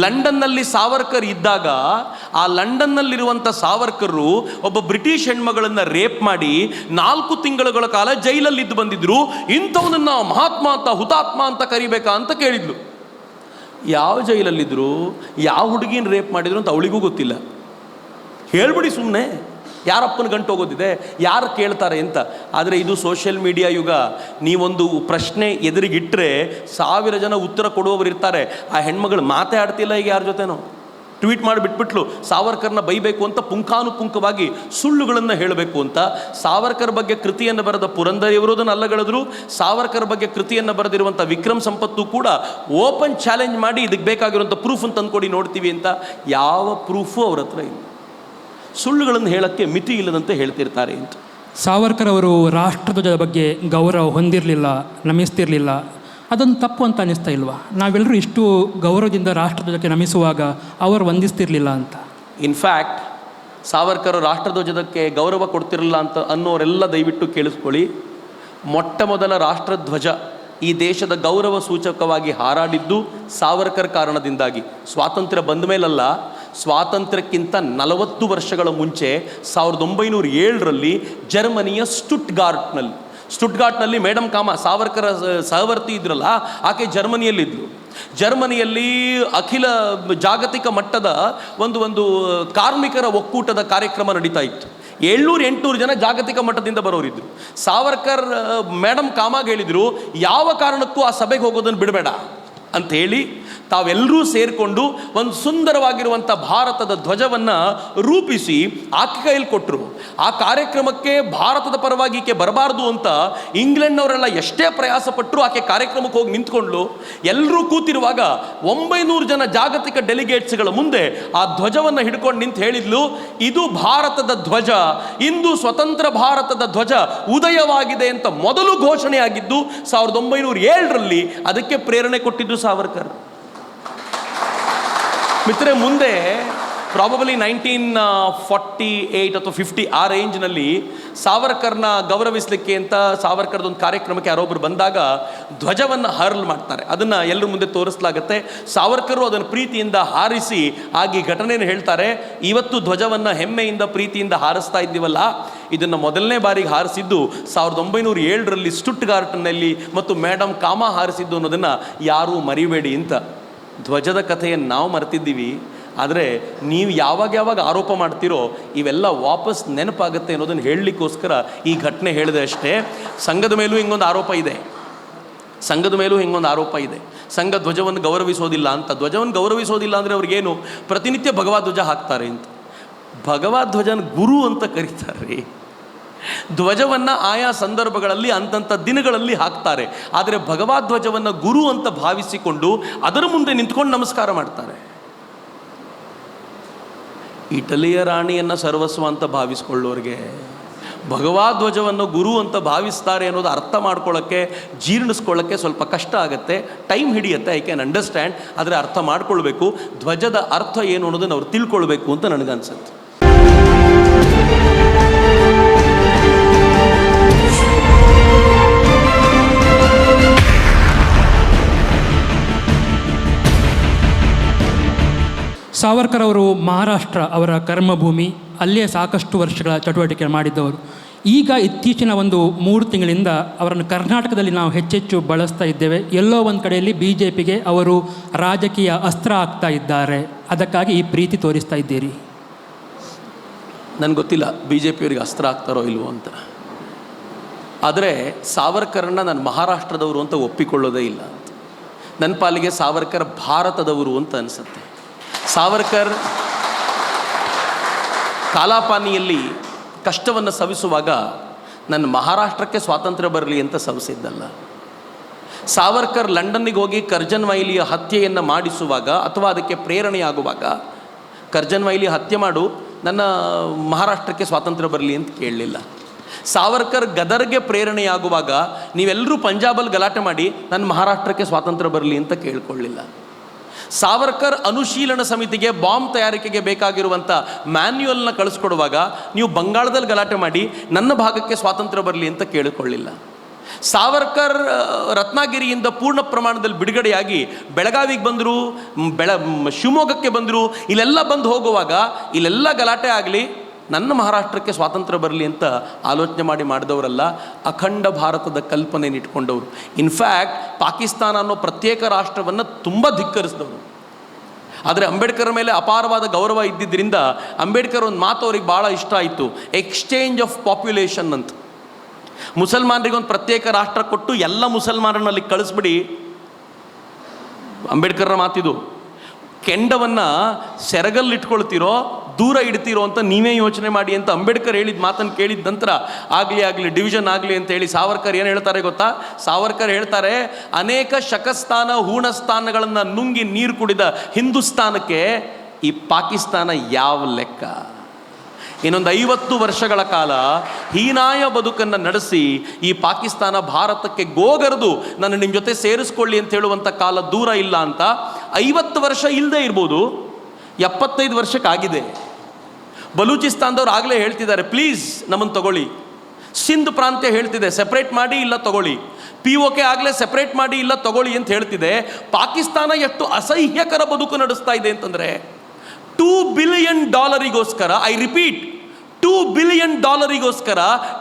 ಲಂಡನ್ನಲ್ಲಿ ಸಾವರ್ಕರ್ ಇದ್ದಾಗ ಆ ಲಂಡನ್ನಲ್ಲಿರುವಂಥ ಸಾವರ್ಕರು ಒಬ್ಬ ಬ್ರಿಟಿಷ್ ಹೆಣ್ಮಗಳನ್ನು ರೇಪ್ ಮಾಡಿ 4 ತಿಂಗಳುಗಳ ಕಾಲ ಜೈಲಲ್ಲಿದ್ದು ಬಂದಿದ್ರು. ಇಂಥವನನ್ನು ಮಹಾತ್ಮ ಅಂತ, ಹುತಾತ್ಮ ಅಂತ ಕರಿಬೇಕಾ ಅಂತ ಕೇಳಿದ್ಲು. ಯಾವ ಜೈಲಲ್ಲಿದ್ದರು, ಯಾವ ಹುಡುಗಿನ ರೇಪ್ ಮಾಡಿದ್ರು ಅಂತ ಅವಳಿಗೂ ಗೊತ್ತಿಲ್ಲ. ಹೇಳ್ಬಿಡಿ ಸುಮ್ಮನೆ, ಯಾರಪ್ಪನ ಗಂಟು ಹೋಗೋದಿದೆ, ಯಾರು ಕೇಳ್ತಾರೆ ಅಂತ. ಆದರೆ ಇದು ಸೋಷಿಯಲ್ ಮೀಡಿಯಾ ಯುಗ. ನೀವೊಂದು ಪ್ರಶ್ನೆ ಎದುರಿಗಿಟ್ಟರೆ 1000 ಜನ ಉತ್ತರ ಕೊಡುವವರು ಇರ್ತಾರೆ. ಆ ಹೆಣ್ಮಗಳು ಮಾತೇ ಆಡ್ತಿಲ್ಲ ಈಗ ಯಾರ ಜೊತೆನೋ. ಟ್ವೀಟ್ ಮಾಡಿ ಬಿಟ್ಬಿಟ್ಲು, ಸಾವರ್ಕರ್ನ ಬೈಬೇಕು ಅಂತ, ಪುಂಖಾನುಪುಂಖವಾಗಿ ಸುಳ್ಳುಗಳನ್ನು ಹೇಳಬೇಕು ಅಂತ. ಸಾವರ್ಕರ್ ಬಗ್ಗೆ ಕೃತಿಯನ್ನು ಬರೆದ ಪುರಂದರಿಯವರು ಅದನ್ನು ಅಲ್ಲಗಳೆದ್ರು. ಸಾವರ್ಕರ್ ಬಗ್ಗೆ ಕೃತಿಯನ್ನು ಬರೆದಿರುವಂಥ ವಿಕ್ರಮ್ ಸಂಪತ್ತು ಕೂಡ ಓಪನ್ ಚಾಲೆಂಜ್ ಮಾಡಿ ಇದಕ್ಕೆ ಬೇಕಾಗಿರುವಂಥ ಪ್ರೂಫ್ ಅಂತ ತಂದ್ಕೊಡಿ ನೋಡ್ತೀವಿ ಅಂತ. ಯಾವ ಪ್ರೂಫು ಅವ್ರ ಹತ್ರ ಇಲ್ಲ. ಸುಳ್ಳುಗಳನ್ನು ಹೇಳೋಕ್ಕೆ ಮಿತಿ ಇಲ್ಲದಂತೆ ಹೇಳ್ತಿರ್ತಾರೆ ಅಂತ. ಸಾವರ್ಕರ್ ಅವರು ರಾಷ್ಟ್ರಧ್ವಜದ ಬಗ್ಗೆ ಗೌರವ ಹೊಂದಿರಲಿಲ್ಲ, ನಮಿಸ್ತಿರಲಿಲ್ಲ. ಅದೊಂದು ತಪ್ಪು ಅಂತ ಅನ್ನಿಸ್ತಾ ಇಲ್ವಾ? ನಾವೆಲ್ಲರೂ ಇಷ್ಟು ಗೌರವದಿಂದ ರಾಷ್ಟ್ರಧ್ವಜಕ್ಕೆ ನಮಿಸುವಾಗ ಅವರು ವಂದಿಸ್ತಿರಲಿಲ್ಲ ಅಂತ. ಇನ್ಫ್ಯಾಕ್ಟ್ ಸಾವರ್ಕರ್ ರಾಷ್ಟ್ರಧ್ವಜದಕ್ಕೆ ಗೌರವ ಕೊಡ್ತಿರಲಿಲ್ಲ ಅಂತ ಅನ್ನೋರೆಲ್ಲ ದಯವಿಟ್ಟು ಕೇಳಿಸ್ಕೊಳ್ಳಿ. ಮೊಟ್ಟ ಮೊದಲ ರಾಷ್ಟ್ರಧ್ವಜ ಈ ದೇಶದ ಗೌರವ ಸೂಚಕವಾಗಿ ಹಾರಾಡಿದ್ದು ಸಾವರ್ಕರ್ ಕಾರಣದಿಂದಾಗಿ. ಸ್ವಾತಂತ್ರ್ಯ ಬಂದ ಮೇಲಲ್ಲ, ಸ್ವಾತಂತ್ರ್ಯಕ್ಕಿಂತ 40 ವರ್ಷಗಳ ಮುಂಚೆ 1907ರಲ್ಲಿ ಜರ್ಮನಿಯ ಸ್ಟುಟ್ಗಾರ್ಟ್ನಲ್ಲಿ ಮೇಡಮ್ ಕಾಮಾ, ಸಾವರ್ಕರ ಸಹವರ್ತಿ ಇದ್ರಲ್ಲ, ಆಕೆ ಜರ್ಮನಿಯಲ್ಲಿದ್ದರು. ಜರ್ಮನಿಯಲ್ಲಿ ಅಖಿಲ ಜಾಗತಿಕ ಮಟ್ಟದ ಒಂದು ಕಾರ್ಮಿಕರ ಒಕ್ಕೂಟದ ಕಾರ್ಯಕ್ರಮ ನಡೀತಾ ಇತ್ತು. 700-800 ಜನ ಜಾಗತಿಕ ಮಟ್ಟದಿಂದ ಬರೋರಿದ್ರು. ಸಾವರ್ಕರ್ ಮೇಡಮ್ ಕಾಮಾಗೆ ಹೇಳಿದರು, ಯಾವ ಕಾರಣಕ್ಕೂ ಆ ಸಭೆಗೆ ಹೋಗೋದನ್ನು ಬಿಡಬೇಡ ಅಂಥೇಳಿ ತಾವೆಲ್ಲರೂ ಸೇರಿಕೊಂಡು ಒಂದು ಸುಂದರವಾಗಿರುವಂಥ ಭಾರತದ ಧ್ವಜವನ್ನು ರೂಪಿಸಿ ಆಕೆ ಕೈಯಲ್ಲಿ ಕೊಟ್ಟರು. ಆ ಕಾರ್ಯಕ್ರಮಕ್ಕೆ ಭಾರತದ ಪರವಾಗಿ ಈಕೆ ಬರಬಾರ್ದು ಅಂತ ಇಂಗ್ಲೆಂಡ್ನವರೆಲ್ಲ ಎಷ್ಟೇ ಪ್ರಯಾಸ ಪಟ್ಟರು ಆಕೆ ಕಾರ್ಯಕ್ರಮಕ್ಕೆ ಹೋಗಿ ನಿಂತ್ಕೊಂಡ್ಲು. ಎಲ್ಲರೂ ಕೂತಿರುವಾಗ 900 ಜನ ಜಾಗತಿಕ ಡೆಲಿಗೇಟ್ಸ್ಗಳ ಮುಂದೆ ಆ ಧ್ವಜವನ್ನು ಹಿಡ್ಕೊಂಡು ನಿಂತು ಹೇಳಿದ್ಲು, ಇದು ಭಾರತದ ಧ್ವಜ, ಇಂದು ಸ್ವತಂತ್ರ ಭಾರತದ ಧ್ವಜ ಉದಯವಾಗಿದೆ ಅಂತ ಮೊದಲು ಘೋಷಣೆ ಆಗಿದ್ದು 1907ರಲ್ಲಿ. ಅದಕ್ಕೆ ಪ್ರೇರಣೆ ಕೊಟ್ಟಿದ್ದು ಸಾವರ್ಕರ್. ಮಿತ್ರರೆ, ಮುಂದೆ ಪ್ರಾಬಬಲಿ 1948 ಅಥವಾ 50 ಆ ರೇಂಜ್ನಲ್ಲಿ ಸಾವರ್ಕರ್ನ ಗೌರವಿಸಲಿಕ್ಕೆ ಅಂತ ಸಾವರ್ಕರ್ದೊಂದು ಕಾರ್ಯಕ್ರಮಕ್ಕೆ ಯಾರೊಬ್ಬರು ಬಂದಾಗ ಧ್ವಜವನ್ನು ಹರ್ಲ್ ಮಾಡ್ತಾರೆ. ಅದನ್ನು ಎಲ್ಲರ ಮುಂದೆ ತೋರಿಸಲಾಗುತ್ತೆ. ಸಾವರ್ಕರು ಅದನ್ನು ಪ್ರೀತಿಯಿಂದ ಹಾರಿಸಿ ಆಗಿ ಘಟನೆಯನ್ನು ಹೇಳ್ತಾರೆ. ಇವತ್ತು ಧ್ವಜವನ್ನು ಹೆಮ್ಮೆಯಿಂದ ಪ್ರೀತಿಯಿಂದ ಹಾರಿಸ್ತಾ ಇದ್ದೀವಲ್ಲ, ಇದನ್ನು ಮೊದಲನೇ ಬಾರಿಗೆ ಹಾರಿಸಿದ್ದು 1907ರಲ್ಲಿ ಸ್ಟುಟ್ಗಾರ್ಟ್ನಲ್ಲಿ ಮತ್ತು ಮೇಡಮ್ ಕಾಮಾ ಹಾರಿಸಿದ್ದು ಅನ್ನೋದನ್ನು ಯಾರೂ ಮರಿಬೇಡಿ ಅಂತ. ಧ್ವಜದ ಕಥೆಯನ್ನು ನಾವು ಮರೆತಿದ್ದೀವಿ, ಆದರೆ ನೀವು ಯಾವಾಗ ಆರೋಪ ಮಾಡ್ತೀರೋ ಇವೆಲ್ಲ ವಾಪಸ್ ನೆನಪಾಗುತ್ತೆ ಅನ್ನೋದನ್ನು ಹೇಳಲಿಕ್ಕೋಸ್ಕರ ಈ ಘಟನೆ ಹೇಳಿದೆ ಅಷ್ಟೇ. ಸಂಘದ ಮೇಲೂ ಹಿಂಗೊಂದು ಆರೋಪ ಇದೆ. ಸಂಘ ಧ್ವಜವನ್ನು ಗೌರವಿಸೋದಿಲ್ಲ ಅಂತ. ಧ್ವಜವನ್ನು ಗೌರವಿಸೋದಿಲ್ಲ ಅಂದರೆ ಅವ್ರಿಗೇನು, ಪ್ರತಿನಿತ್ಯ ಭಗವದ್ ಧ್ವಜ ಹಾಕ್ತಾರೆ ಅಂತ. ಭಗವದ್ ಧ್ವಜನ ಗುರು ಅಂತ ಕರೀತಾರೆ. ಧ್ವಜವನ್ನು ಆಯಾ ಸಂದರ್ಭಗಳಲ್ಲಿ ಅಂತಂಥ ದಿನಗಳಲ್ಲಿ ಹಾಕ್ತಾರೆ. ಆದರೆ ಭಗವಧ್ವಜವನ್ನು ಗುರು ಅಂತ ಭಾವಿಸಿಕೊಂಡು ಅದರ ಮುಂದೆ ನಿಂತ್ಕೊಂಡು ನಮಸ್ಕಾರ ಮಾಡ್ತಾರೆ. ಇಟಲಿಯ ರಾಣಿಯನ್ನು ಸರ್ವಸ್ವ ಅಂತ ಭಾವಿಸ್ಕೊಳ್ಳೋರಿಗೆ ಭಗವಧ್ವಜವನ್ನು ಗುರು ಅಂತ ಭಾವಿಸ್ತಾರೆ ಅನ್ನೋದು ಅರ್ಥ ಮಾಡ್ಕೊಳ್ಳೋಕ್ಕೆ, ಜೀರ್ಣಿಸ್ಕೊಳ್ಳೋಕ್ಕೆ ಸ್ವಲ್ಪ ಕಷ್ಟ ಆಗುತ್ತೆ, ಟೈಮ್ ಹಿಡಿಯುತ್ತೆ. I can understand. ಆದರೆ ಅರ್ಥ ಮಾಡ್ಕೊಳ್ಬೇಕು, ಧ್ವಜದ ಅರ್ಥ ಏನು ಅನ್ನೋದನ್ನು ಅವ್ರು ತಿಳ್ಕೊಳ್ಬೇಕು ಅಂತ ನನಗನ್ಸುತ್ತೆ. ಸಾವರ್ಕರ್ ಅವರು ಮಹಾರಾಷ್ಟ್ರ ಅವರ ಕರ್ಮಭೂಮಿ, ಅಲ್ಲೇ ಸಾಕಷ್ಟು ವರ್ಷಗಳ ಚಟುವಟಿಕೆ ಮಾಡಿದ್ದವರು. ಈಗ ಇತ್ತೀಚಿನ ಒಂದು 3 ತಿಂಗಳಿಂದ ಅವರನ್ನು ಕರ್ನಾಟಕದಲ್ಲಿ ನಾವು ಹೆಚ್ಚೆಚ್ಚು ಬಳಸ್ತಾ ಇದ್ದೇವೆ. ಎಲ್ಲೋ ಒಂದು ಕಡೆಯಲ್ಲಿ BJPಗೆ ಅವರು ರಾಜಕೀಯ ಅಸ್ತ್ರ ಆಗ್ತಾ ಇದ್ದಾರೆ. ಅದಕ್ಕಾಗಿ ಈ ಪ್ರೀತಿ ತೋರಿಸ್ತಾ ಇದ್ದೀರಿ. ನನಗೆ ಗೊತ್ತಿಲ್ಲ BJPಯವರಿಗೆ ಅಸ್ತ್ರ ಆಗ್ತಾರೋ ಇಲ್ವೋ ಅಂತ. ಆದರೆ ಸಾವರ್ಕರನ್ನ ನಾನು ಮಹಾರಾಷ್ಟ್ರದವರು ಅಂತ ಒಪ್ಪಿಕೊಳ್ಳೋದೇ ಇಲ್ಲ ಅಂತ. ನನ್ನ ಪಾಲಿಗೆ ಸಾವರ್ಕರ್ ಭಾರತದವರು ಅಂತ ಅನಿಸುತ್ತೆ. ಸಾವರ್ಕರ್ ಕಾಲಾಪಾನಿಯಲ್ಲಿ ಕಷ್ಟವನ್ನು ಸವಿಸುವಾಗ ನನ್ನ ಮಹಾರಾಷ್ಟ್ರಕ್ಕೆ ಸ್ವಾತಂತ್ರ್ಯ ಬರಲಿ ಅಂತ ಸವಿಸಿದ್ದಲ್ಲ. ಸಾವರ್ಕರ್ ಲಂಡನ್ನಿಗೆ ಹೋಗಿ ಕರ್ಜನ್ ವೈಲಿಯ ಹತ್ಯೆಯನ್ನು ಮಾಡಿಸುವಾಗ ಅಥವಾ ಅದಕ್ಕೆ ಪ್ರೇರಣೆಯಾಗುವಾಗ ಕರ್ಜನ್ ವೈಲಿ ಹತ್ಯೆ ಮಾಡು, ನನ್ನ ಮಹಾರಾಷ್ಟ್ರಕ್ಕೆ ಸ್ವಾತಂತ್ರ್ಯ ಬರಲಿ ಅಂತ ಕೇಳಲಿಲ್ಲ. ಸಾವರ್ಕರ್ ಗದರ್ಗೆ ಪ್ರೇರಣೆಯಾಗುವಾಗ ನೀವೆಲ್ಲರೂ ಪಂಜಾಬಲ್ಲಿ ಗಲಾಟೆ ಮಾಡಿ ನನ್ನ ಮಹಾರಾಷ್ಟ್ರಕ್ಕೆ ಸ್ವಾತಂತ್ರ್ಯ ಬರಲಿ ಅಂತ ಕೇಳ್ಕೊಳ್ಳಿಲ್ಲ. ಸಾವರ್ಕರ್ ಅನುಶೀಲನ ಸಮಿತಿಗೆ ಬಾಂಬ್ ತಯಾರಿಕೆಗೆ ಬೇಕಾಗಿರುವಂಥ ಮ್ಯಾನ್ಯುಯಲ್ನ ಕಳಿಸ್ಕೊಡುವಾಗ ನೀವು ಬಂಗಾಳದಲ್ಲಿ ಗಲಾಟೆ ಮಾಡಿ ನನ್ನ ಭಾಗಕ್ಕೆ ಸ್ವಾತಂತ್ರ್ಯ ಬರಲಿ ಅಂತ ಕೇಳಿಕೊಳ್ಳಿಲ್ಲ. ಸಾವರ್ಕರ್ ರತ್ನಗಿರಿಯಿಂದ ಪೂರ್ಣ ಪ್ರಮಾಣದಲ್ಲಿ ಬಿಡುಗಡೆಯಾಗಿ ಬೆಳಗಾವಿಗೆ ಬಂದರು, ಶಿವಮೊಗ್ಗಕ್ಕೆ ಬಂದರು. ಇಲ್ಲೆಲ್ಲ ಬಂದು ಹೋಗುವಾಗ ಇಲ್ಲೆಲ್ಲ ಗಲಾಟೆ ಆಗಲಿ, ನನ್ನ ಮಹಾರಾಷ್ಟ್ರಕ್ಕೆ ಸ್ವಾತಂತ್ರ್ಯ ಬರಲಿ ಅಂತ ಆಲೋಚನೆ ಮಾಡಿದವರಲ್ಲ, ಅಖಂಡ ಭಾರತದ ಕಲ್ಪನೆಯನ್ನು ಇಟ್ಕೊಂಡವರು. ಇನ್ಫ್ಯಾಕ್ಟ್ ಪಾಕಿಸ್ತಾನ ಅನ್ನೋ ಪ್ರತ್ಯೇಕ ರಾಷ್ಟ್ರವನ್ನು ತುಂಬ ಧಿಕ್ಕರಿಸಿದವರು. ಆದರೆ ಅಂಬೇಡ್ಕರ್ ಮೇಲೆ ಅಪಾರವಾದ ಗೌರವ ಇದ್ದಿದ್ದರಿಂದ ಅಂಬೇಡ್ಕರ್ ಒಂದು ಮಾತು ಅವ್ರಿಗೆ ಭಾಳ ಇಷ್ಟ ಆಯಿತು, ಎಕ್ಸ್ಚೇಂಜ್ ಆಫ್ ಪಾಪ್ಯುಲೇಷನ್ ಅಂತ. ಮುಸಲ್ಮಾನರಿಗೊಂದು ಪ್ರತ್ಯೇಕ ರಾಷ್ಟ್ರ ಕೊಟ್ಟು ಎಲ್ಲ ಮುಸಲ್ಮಾನರಲ್ಲಿ ಕಳಿಸ್ಬಿಡಿ. ಅಂಬೇಡ್ಕರ್ರ ಮಾತಿದು, ಕೆಂಡವನ್ನು ಸೆರಗಲ್ಲಿಟ್ಕೊಳ್ತಿರೋ ದೂರ ಇಡ್ತಿರೋ ಅಂತ ನೀವೇ ಯೋಚನೆ ಮಾಡಿ ಅಂತ ಅಂಬೇಡ್ಕರ್ ಹೇಳಿದ ಮಾತನ್ನು ಕೇಳಿದ ನಂತರ ಆಗಲಿ ಡಿವಿಷನ್ ಆಗಲಿ ಅಂತ ಹೇಳಿ ಸಾವರ್ಕರ್ ಏನು ಹೇಳ್ತಾರೆ ಗೊತ್ತಾ? ಸಾವರ್ಕರ್ ಹೇಳ್ತಾರೆ, ಅನೇಕ ಶಕಸ್ಥಾನ ಹೂಣಸ್ಥಾನಗಳನ್ನು ನುಂಗಿ ನೀರು ಕುಡಿದ ಹಿಂದೂಸ್ತಾನಕ್ಕೆ ಈ ಪಾಕಿಸ್ತಾನ ಯಾವ ಲೆಕ್ಕ? ಇನ್ನೊಂದು 50 ವರ್ಷಗಳ ಕಾಲ ಹೀನಾಯ ಬದುಕನ್ನು ನಡೆಸಿ ಈ ಪಾಕಿಸ್ತಾನ ಭಾರತಕ್ಕೆ ಗೋಗರೆದು ನನ್ನ ನಿಮ್ಮ ಜೊತೆ ಸೇರಿಸ್ಕೊಳ್ಳಿ ಅಂತ ಹೇಳುವಂಥ ಕಾಲ ದೂರ ಇಲ್ಲ ಅಂತ. 50 ವರ್ಷ ಇಲ್ಲದೆ ಇರ್ಬೋದು, 75 ವರ್ಷಕ್ಕಾಗಿದೆ. ಬಲೂಚಿಸ್ತಾನದವ್ರು ಆಗಲೇ ಹೇಳ್ತಿದ್ದಾರೆ, ಪ್ಲೀಸ್ ನಮ್ಮನ್ನು ತಗೊಳ್ಳಿ. ಸಿಂಧ್ ಪ್ರಾಂತ್ಯ ಹೇಳ್ತಿದೆ ಸೆಪ್ರೇಟ್ ಮಾಡಿ ಇಲ್ಲ ತಗೊಳ್ಳಿ. POK ಆಗಲೇ ಸೆಪ್ರೇಟ್ ಮಾಡಿ ಇಲ್ಲ ತಗೊಳ್ಳಿ ಅಂತ ಹೇಳ್ತಿದೆ. ಪಾಕಿಸ್ತಾನ ಎಷ್ಟು ಅಸಹ್ಯಕರ ಬದುಕು ನಡೆಸ್ತಾ ಇದೆ ಅಂತಂದರೆ, $2 ಬಿಲಿಯನ್ ಐ ರಿಪೀಟ್, $2 ಬಿಲಿಯನ್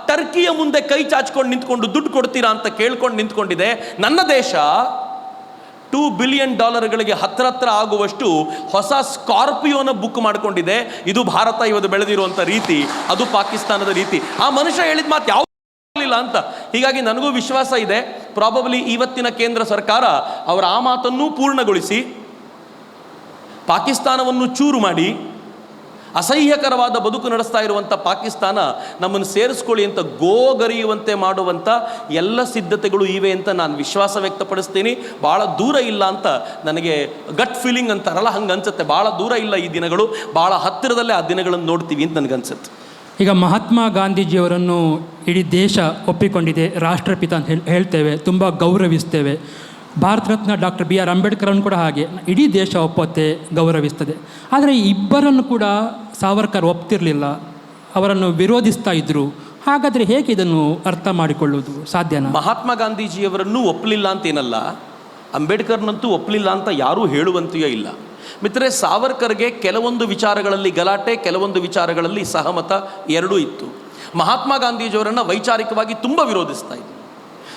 ಟರ್ಕಿಯ ಮುಂದೆ ಕೈ ಚಾಚ್ಕೊಂಡು ನಿಂತ್ಕೊಂಡು ದುಡ್ಡು ಕೊಡ್ತೀರಾ ಅಂತ ಕೇಳ್ಕೊಂಡು ನಿಂತ್ಕೊಂಡಿದೆ. ನನ್ನ ದೇಶ $2 ಬಿಲಿಯನ್ ಹತ್ರ ಆಗುವಷ್ಟು ಹೊಸ ಸ್ಕಾರ್ಪಿಯೋನ ಬುಕ್ ಮಾಡಿಕೊಂಡಿದೆ. ಇದು ಭಾರತ ಇವತ್ತು ಬೆಳೆದಿರುವಂಥ ರೀತಿ, ಅದು ಪಾಕಿಸ್ತಾನದ ರೀತಿ. ಆ ಮನುಷ್ಯ ಹೇಳಿದ ಮಾತು ಯಾವ ಇಲ್ಲ ಅಂತ. ಹೀಗಾಗಿ ನನಗೂ ವಿಶ್ವಾಸ ಇದೆ, ಪ್ರಾಬಬ್ಲಿ ಇವತ್ತಿನ ಕೇಂದ್ರ ಸರ್ಕಾರ ಅವರ ಆ ಮಾತನ್ನೂ ಪೂರ್ಣಗೊಳಿಸಿ ಪಾಕಿಸ್ತಾನವನ್ನು ಚೂರು ಮಾಡಿ ಅಸಹ್ಯಕರವಾದ ಬದುಕು ನಡೆಸ್ತಾ ಇರುವಂಥ ಪಾಕಿಸ್ತಾನ ನಮ್ಮನ್ನು ಸೇರಿಸ್ಕೊಳ್ಳಿ ಅಂತ ಗೋಗರಿಯುವಂತೆ ಮಾಡುವಂಥ ಎಲ್ಲ ಸಿದ್ಧತೆಗಳು ಇವೆ ಅಂತ ನಾನು ವಿಶ್ವಾಸ ವ್ಯಕ್ತಪಡಿಸ್ತೀನಿ. ಭಾಳ ದೂರ ಇಲ್ಲ ಅಂತ ನನಗೆ ಗಟ್ ಫೀಲಿಂಗ್ ಅಂತಾರಲ್ಲ, ಹಂಗೆ ಅನ್ಸುತ್ತೆ. ಭಾಳ ದೂರ ಇಲ್ಲ ಈ ದಿನಗಳು, ಭಾಳ ಹತ್ತಿರದಲ್ಲೇ ಆ ದಿನಗಳನ್ನು ನೋಡ್ತೀವಿ ಅಂತ ನನಗನ್ಸುತ್ತೆ. ಈಗ ಮಹಾತ್ಮ ಗಾಂಧೀಜಿಯವರನ್ನು ಇಡೀ ದೇಶ ಒಪ್ಪಿಕೊಂಡಿದೆ, ರಾಷ್ಟ್ರಪಿತ ಅಂತ ಹೇಳ್ತೇವೆ, ತುಂಬ ಗೌರವಿಸ್ತೇವೆ. ಭಾರತ ರತ್ನ ಡಾಕ್ಟರ್ BR ಅಂಬೇಡ್ಕರನ್ನು ಕೂಡ ಹಾಗೆ ಇಡೀ ದೇಶ ಒಪ್ಪುತ್ತೆ, ಗೌರವಿಸ್ತದೆ. ಆದರೆ ಇಬ್ಬರನ್ನು ಕೂಡ ಸಾವರ್ಕರ್ ಒಪ್ತಿರಲಿಲ್ಲ, ಅವರನ್ನು ವಿರೋಧಿಸ್ತಾ ಇದ್ದರು. ಹಾಗಾದರೆ ಹೇಗೆ ಇದನ್ನು ಅರ್ಥ ಮಾಡಿಕೊಳ್ಳುವುದು ಸಾಧ್ಯನಾ? ಮಹಾತ್ಮ ಗಾಂಧೀಜಿಯವರನ್ನು ಒಪ್ಪಲಿಲ್ಲ ಅಂತೇನಲ್ಲ, ಅಂಬೇಡ್ಕರ್ನಂತೂ ಒಪ್ಪಲಿಲ್ಲ ಅಂತ ಯಾರೂ ಹೇಳುವಂತೆಯೇ ಇಲ್ಲ. ಮಿತ್ರರೇ, ಸಾವರ್ಕರ್ಗೆ ಕೆಲವೊಂದು ವಿಚಾರಗಳಲ್ಲಿ ಗಲಾಟೆ, ಕೆಲವೊಂದು ವಿಚಾರಗಳಲ್ಲಿ ಸಹಮತ ಎರಡೂ ಇತ್ತು. ಮಹಾತ್ಮ ಗಾಂಧೀಜಿಯವರನ್ನು ವೈಚಾರಿಕವಾಗಿ ತುಂಬ ವಿರೋಧಿಸ್ತಾ ಇದ್ದರು.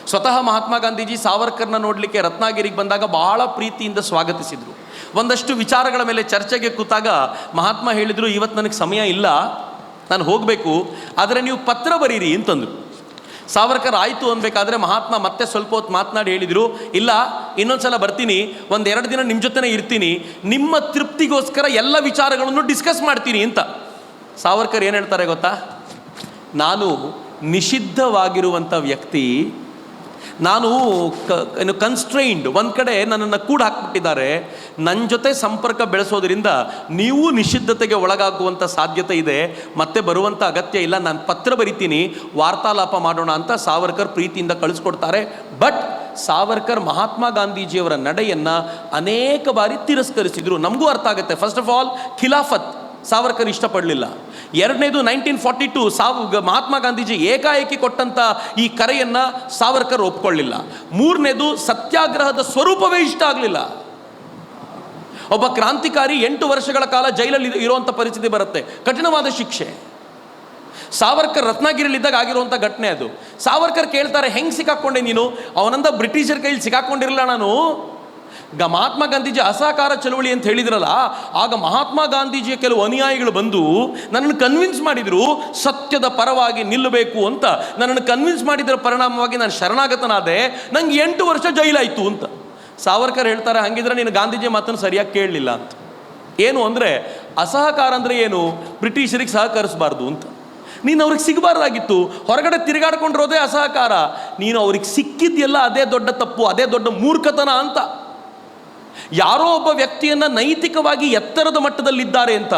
ಸ್ವತಃ ಮಹಾತ್ಮ ಗಾಂಧೀಜಿ ಸಾವರ್ಕರ್ನ ನೋಡಲಿಕ್ಕೆ ರತ್ನಗಿರಿಗೆ ಬಂದಾಗ ಬಹಳ ಪ್ರೀತಿಯಿಂದ ಸ್ವಾಗತಿಸಿದರು. ಒಂದಷ್ಟು ವಿಚಾರಗಳ ಮೇಲೆ ಚರ್ಚೆಗೆ ಕೂತಾಗ ಮಹಾತ್ಮ ಹೇಳಿದರು, ಇವತ್ತು ನನಗೆ ಸಮಯ ಇಲ್ಲ, ನಾನು ಹೋಗಬೇಕು, ಆದರೆ ನೀವು ಪತ್ರ ಬರೀರಿ ಅಂತಂದರು. ಸಾವರ್ಕರ್ ಆಯಿತು ಅನ್ಬೇಕಾದ್ರೆ ಮಹಾತ್ಮ ಮತ್ತೆ ಸ್ವಲ್ಪ ಹೊತ್ತು ಮಾತನಾಡಿ ಹೇಳಿದರು, ಇಲ್ಲ ಇನ್ನೊಂದು ಸಲ ಬರ್ತೀನಿ, 1-2 ದಿನ ನಿಮ್ಮ ಜೊತೆನೇ ಇರ್ತೀನಿ, ನಿಮ್ಮ ತೃಪ್ತಿಗೋಸ್ಕರ ಎಲ್ಲ ವಿಚಾರಗಳನ್ನು ಡಿಸ್ಕಸ್ ಮಾಡ್ತೀನಿ ಅಂತ. ಸಾವರ್ಕರ್ ಏನು ಹೇಳ್ತಾರೆ ಗೊತ್ತಾ? ನಾನು ನಿಷಿದ್ಧವಾಗಿರುವಂಥ ವ್ಯಕ್ತಿ. ನಾನು ಕನ್ಸ್ಟ್ರೈನ್ಡ್, ಒಂದು ಕಡೆ ನನ್ನನ್ನು ಕೂಡ ಹಾಕ್ಬಿಟ್ಟಿದ್ದಾರೆ. ನನ್ನ ಜೊತೆ ಸಂಪರ್ಕ ಬೆಳೆಸೋದ್ರಿಂದ ನೀವು ನಿಷಿದ್ಧತೆಗೆ ಒಳಗಾಗುವಂಥ ಸಾಧ್ಯತೆ ಇದೆ, ಮತ್ತೆ ಬರುವಂಥ ಅಗತ್ಯ ಇಲ್ಲ. ನಾನು ಪತ್ರ ಬರಿತೀನಿ, ವಾರ್ತಾಲಾಪ ಮಾಡೋಣ ಅಂತ ಸಾವರ್ಕರ್ ಪ್ರೀತಿಯಿಂದ ಕಳಿಸ್ಕೊಡ್ತಾರೆ. ಬಟ್ ಸಾವರ್ಕರ್ ಮಹಾತ್ಮ ಗಾಂಧೀಜಿಯವರ ನಡೆಯನ್ನು ಅನೇಕ ಬಾರಿ ತಿರಸ್ಕರಿಸಿದರು. ನಮಗೂ ಅರ್ಥ ಆಗುತ್ತೆ. First of all Khilafat Savarkar ಇಷ್ಟಪಡಲಿಲ್ಲ. ಎರಡನೇದು 1942 ಮಹಾತ್ಮ ಗಾಂಧೀಜಿ ಏಕಾಏಕಿ ಕೊಟ್ಟಂಥ ಈ ಕರೆಯನ್ನು ಸಾವರ್ಕರ್ ಒಪ್ಕೊಳ್ಳಿಲ್ಲ. ಮೂರನೇದು ಸತ್ಯಾಗ್ರಹದ ಸ್ವರೂಪವೇ ಇಷ್ಟ ಆಗಲಿಲ್ಲ. ಒಬ್ಬ ಕ್ರಾಂತಿಕಾರಿ 8 ವರ್ಷಗಳ ಕಾಲ ಜೈಲಲ್ಲಿ ಇರುವಂಥ ಪರಿಸ್ಥಿತಿ ಬರುತ್ತೆ, ಕಠಿಣವಾದ ಶಿಕ್ಷೆ. ಸಾವರ್ಕರ್ ರತ್ನಗಿರಿಲಿದ್ದಾಗ ಆಗಿರುವಂಥ ಘಟನೆ ಅದು. ಸಾವರ್ಕರ್ ಕೇಳ್ತಾರೆ, ಹೆಂಗೆ ಸಿಕ್ಕಾಕೊಂಡೆ ನೀನು? ಅವನಂದ ಬ್ರಿಟಿಷರ ಕೈಲಿ ಸಿಕ್ಕಾಕೊಂಡಿರಲಿಲ್ಲ ನಾನು. ಮಹಾತ್ಮ ಗಾಂಧೀಜಿ ಅಸಹಕಾರ ಚಳವಳಿ ಅಂತ ಹೇಳಿದ್ರಲ್ಲ, ಆಗ ಮಹಾತ್ಮ ಗಾಂಧೀಜಿಯ ಕೆಲವು ಅನುಯಾಯಿಗಳು ಬಂದು ನನ್ನನ್ನು ಕನ್ವಿನ್ಸ್ ಮಾಡಿದರು ಸತ್ಯದ ಪರವಾಗಿ ನಿಲ್ಲಬೇಕು ಅಂತ. ನನ್ನನ್ನು ಕನ್ವಿನ್ಸ್ ಮಾಡಿದರ ಪರಿಣಾಮವಾಗಿ ನಾನು ಶರಣಾಗತನಾದೆ, ನಂಗೆ 8 ವರ್ಷ ಜೈಲಾಯಿತು ಅಂತ. ಸಾವರ್ಕರ್ ಹೇಳ್ತಾರೆ, ಹಂಗಿದ್ರೆ ನೀನು ಗಾಂಧೀಜಿ ಮಾತನ್ನು ಸರಿಯಾಗಿ ಕೇಳಲಿಲ್ಲ ಅಂತ. ಏನು ಅಂದರೆ ಅಸಹಕಾರ ಅಂದರೆ ಏನು? ಬ್ರಿಟಿಷರಿಗೆ ಸಹಕರಿಸಬಾರ್ದು ಅಂತ. ನೀನು ಅವ್ರಿಗೆ ಸಿಗಬಾರ್ದಾಗಿತ್ತು, ಹೊರಗಡೆ ತಿರುಗಾಡ್ಕೊಂಡಿರೋದೇ ಅಸಹಕಾರ. ನೀನು ಅವ್ರಿಗೆ ಸಿಕ್ಕಿದ್ಯಲ್ಲ, ಅದೇ ದೊಡ್ಡ ತಪ್ಪು, ಅದೇ ದೊಡ್ಡ ಮೂರ್ಖತನ ಅಂತ. ಯಾರೋ ಒಬ್ಬ ವ್ಯಕ್ತಿಯನ್ನು ನೈತಿಕವಾಗಿ ಎತ್ತರದ ಮಟ್ಟದಲ್ಲಿದ್ದಾರೆ ಅಂತ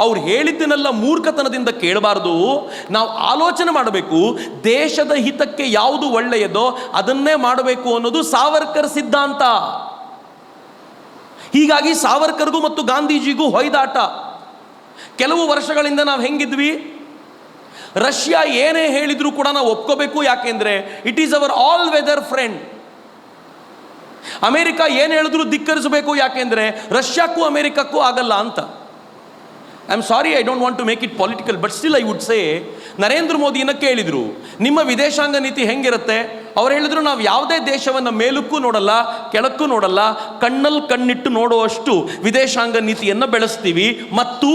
ಅವ್ರು ಹೇಳಿದ್ದನ್ನೆಲ್ಲ ಮೂರ್ಖತನದಿಂದ ಕೇಳಬಾರ್ದು. ನಾವು ಆಲೋಚನೆ ಮಾಡಬೇಕು, ದೇಶದ ಹಿತಕ್ಕೆ ಯಾವುದು ಒಳ್ಳೆಯದೋ ಅದನ್ನೇ ಮಾಡಬೇಕು ಅನ್ನೋದು ಸಾವರ್ಕರ್ ಸಿದ್ಧಾಂತ. ಹೀಗಾಗಿ ಸಾವರ್ಕರ್ಗೂ ಮತ್ತು ಗಾಂಧೀಜಿಗೂ ಹೊಯ್ದಾಟ. ಕೆಲವು ವರ್ಷಗಳಿಂದ ನಾವು ಹೆಂಗಿದ್ವಿ, ರಷ್ಯಾ ಏನೇ ಹೇಳಿದರೂ ಕೂಡ ನಾವು ಒಪ್ಕೋಬೇಕು, ಯಾಕೆಂದರೆ it is our all weather friend. America ಏನು ಹೇಳಿದ್ರು ಧಿಕ್ಕರಿಸಬೇಕು, ಯಾಕೆಂದರೆ ರಷ್ಯಾಕ್ಕೂ ಅಮೇರಿಕಕ್ಕೂ ಆಗಲ್ಲ ಅಂತ. I am sorry, I don't want to make it political, but still I would say, Narendra ಮೋದಿನ ಕೇಳಿದರು ನಿಮ್ಮ ವಿದೇಶಾಂಗ ನೀತಿ ಹೆಂಗಿರುತ್ತೆ? ಅವ್ರು ಹೇಳಿದ್ರು, ನಾವು ಯಾವುದೇ ದೇಶವನ್ನು ಮೇಲಕ್ಕೂ ನೋಡಲ್ಲ ಕೆಳಕ್ಕೂ ನೋಡಲ್ಲ, ಕಣ್ಣಲ್ಲಿ ಕಣ್ಣಿಟ್ಟು ನೋಡುವಷ್ಟು ವಿದೇಶಾಂಗ ನೀತಿಯನ್ನು ಬೆಳೆಸ್ತೀವಿ, ಮತ್ತು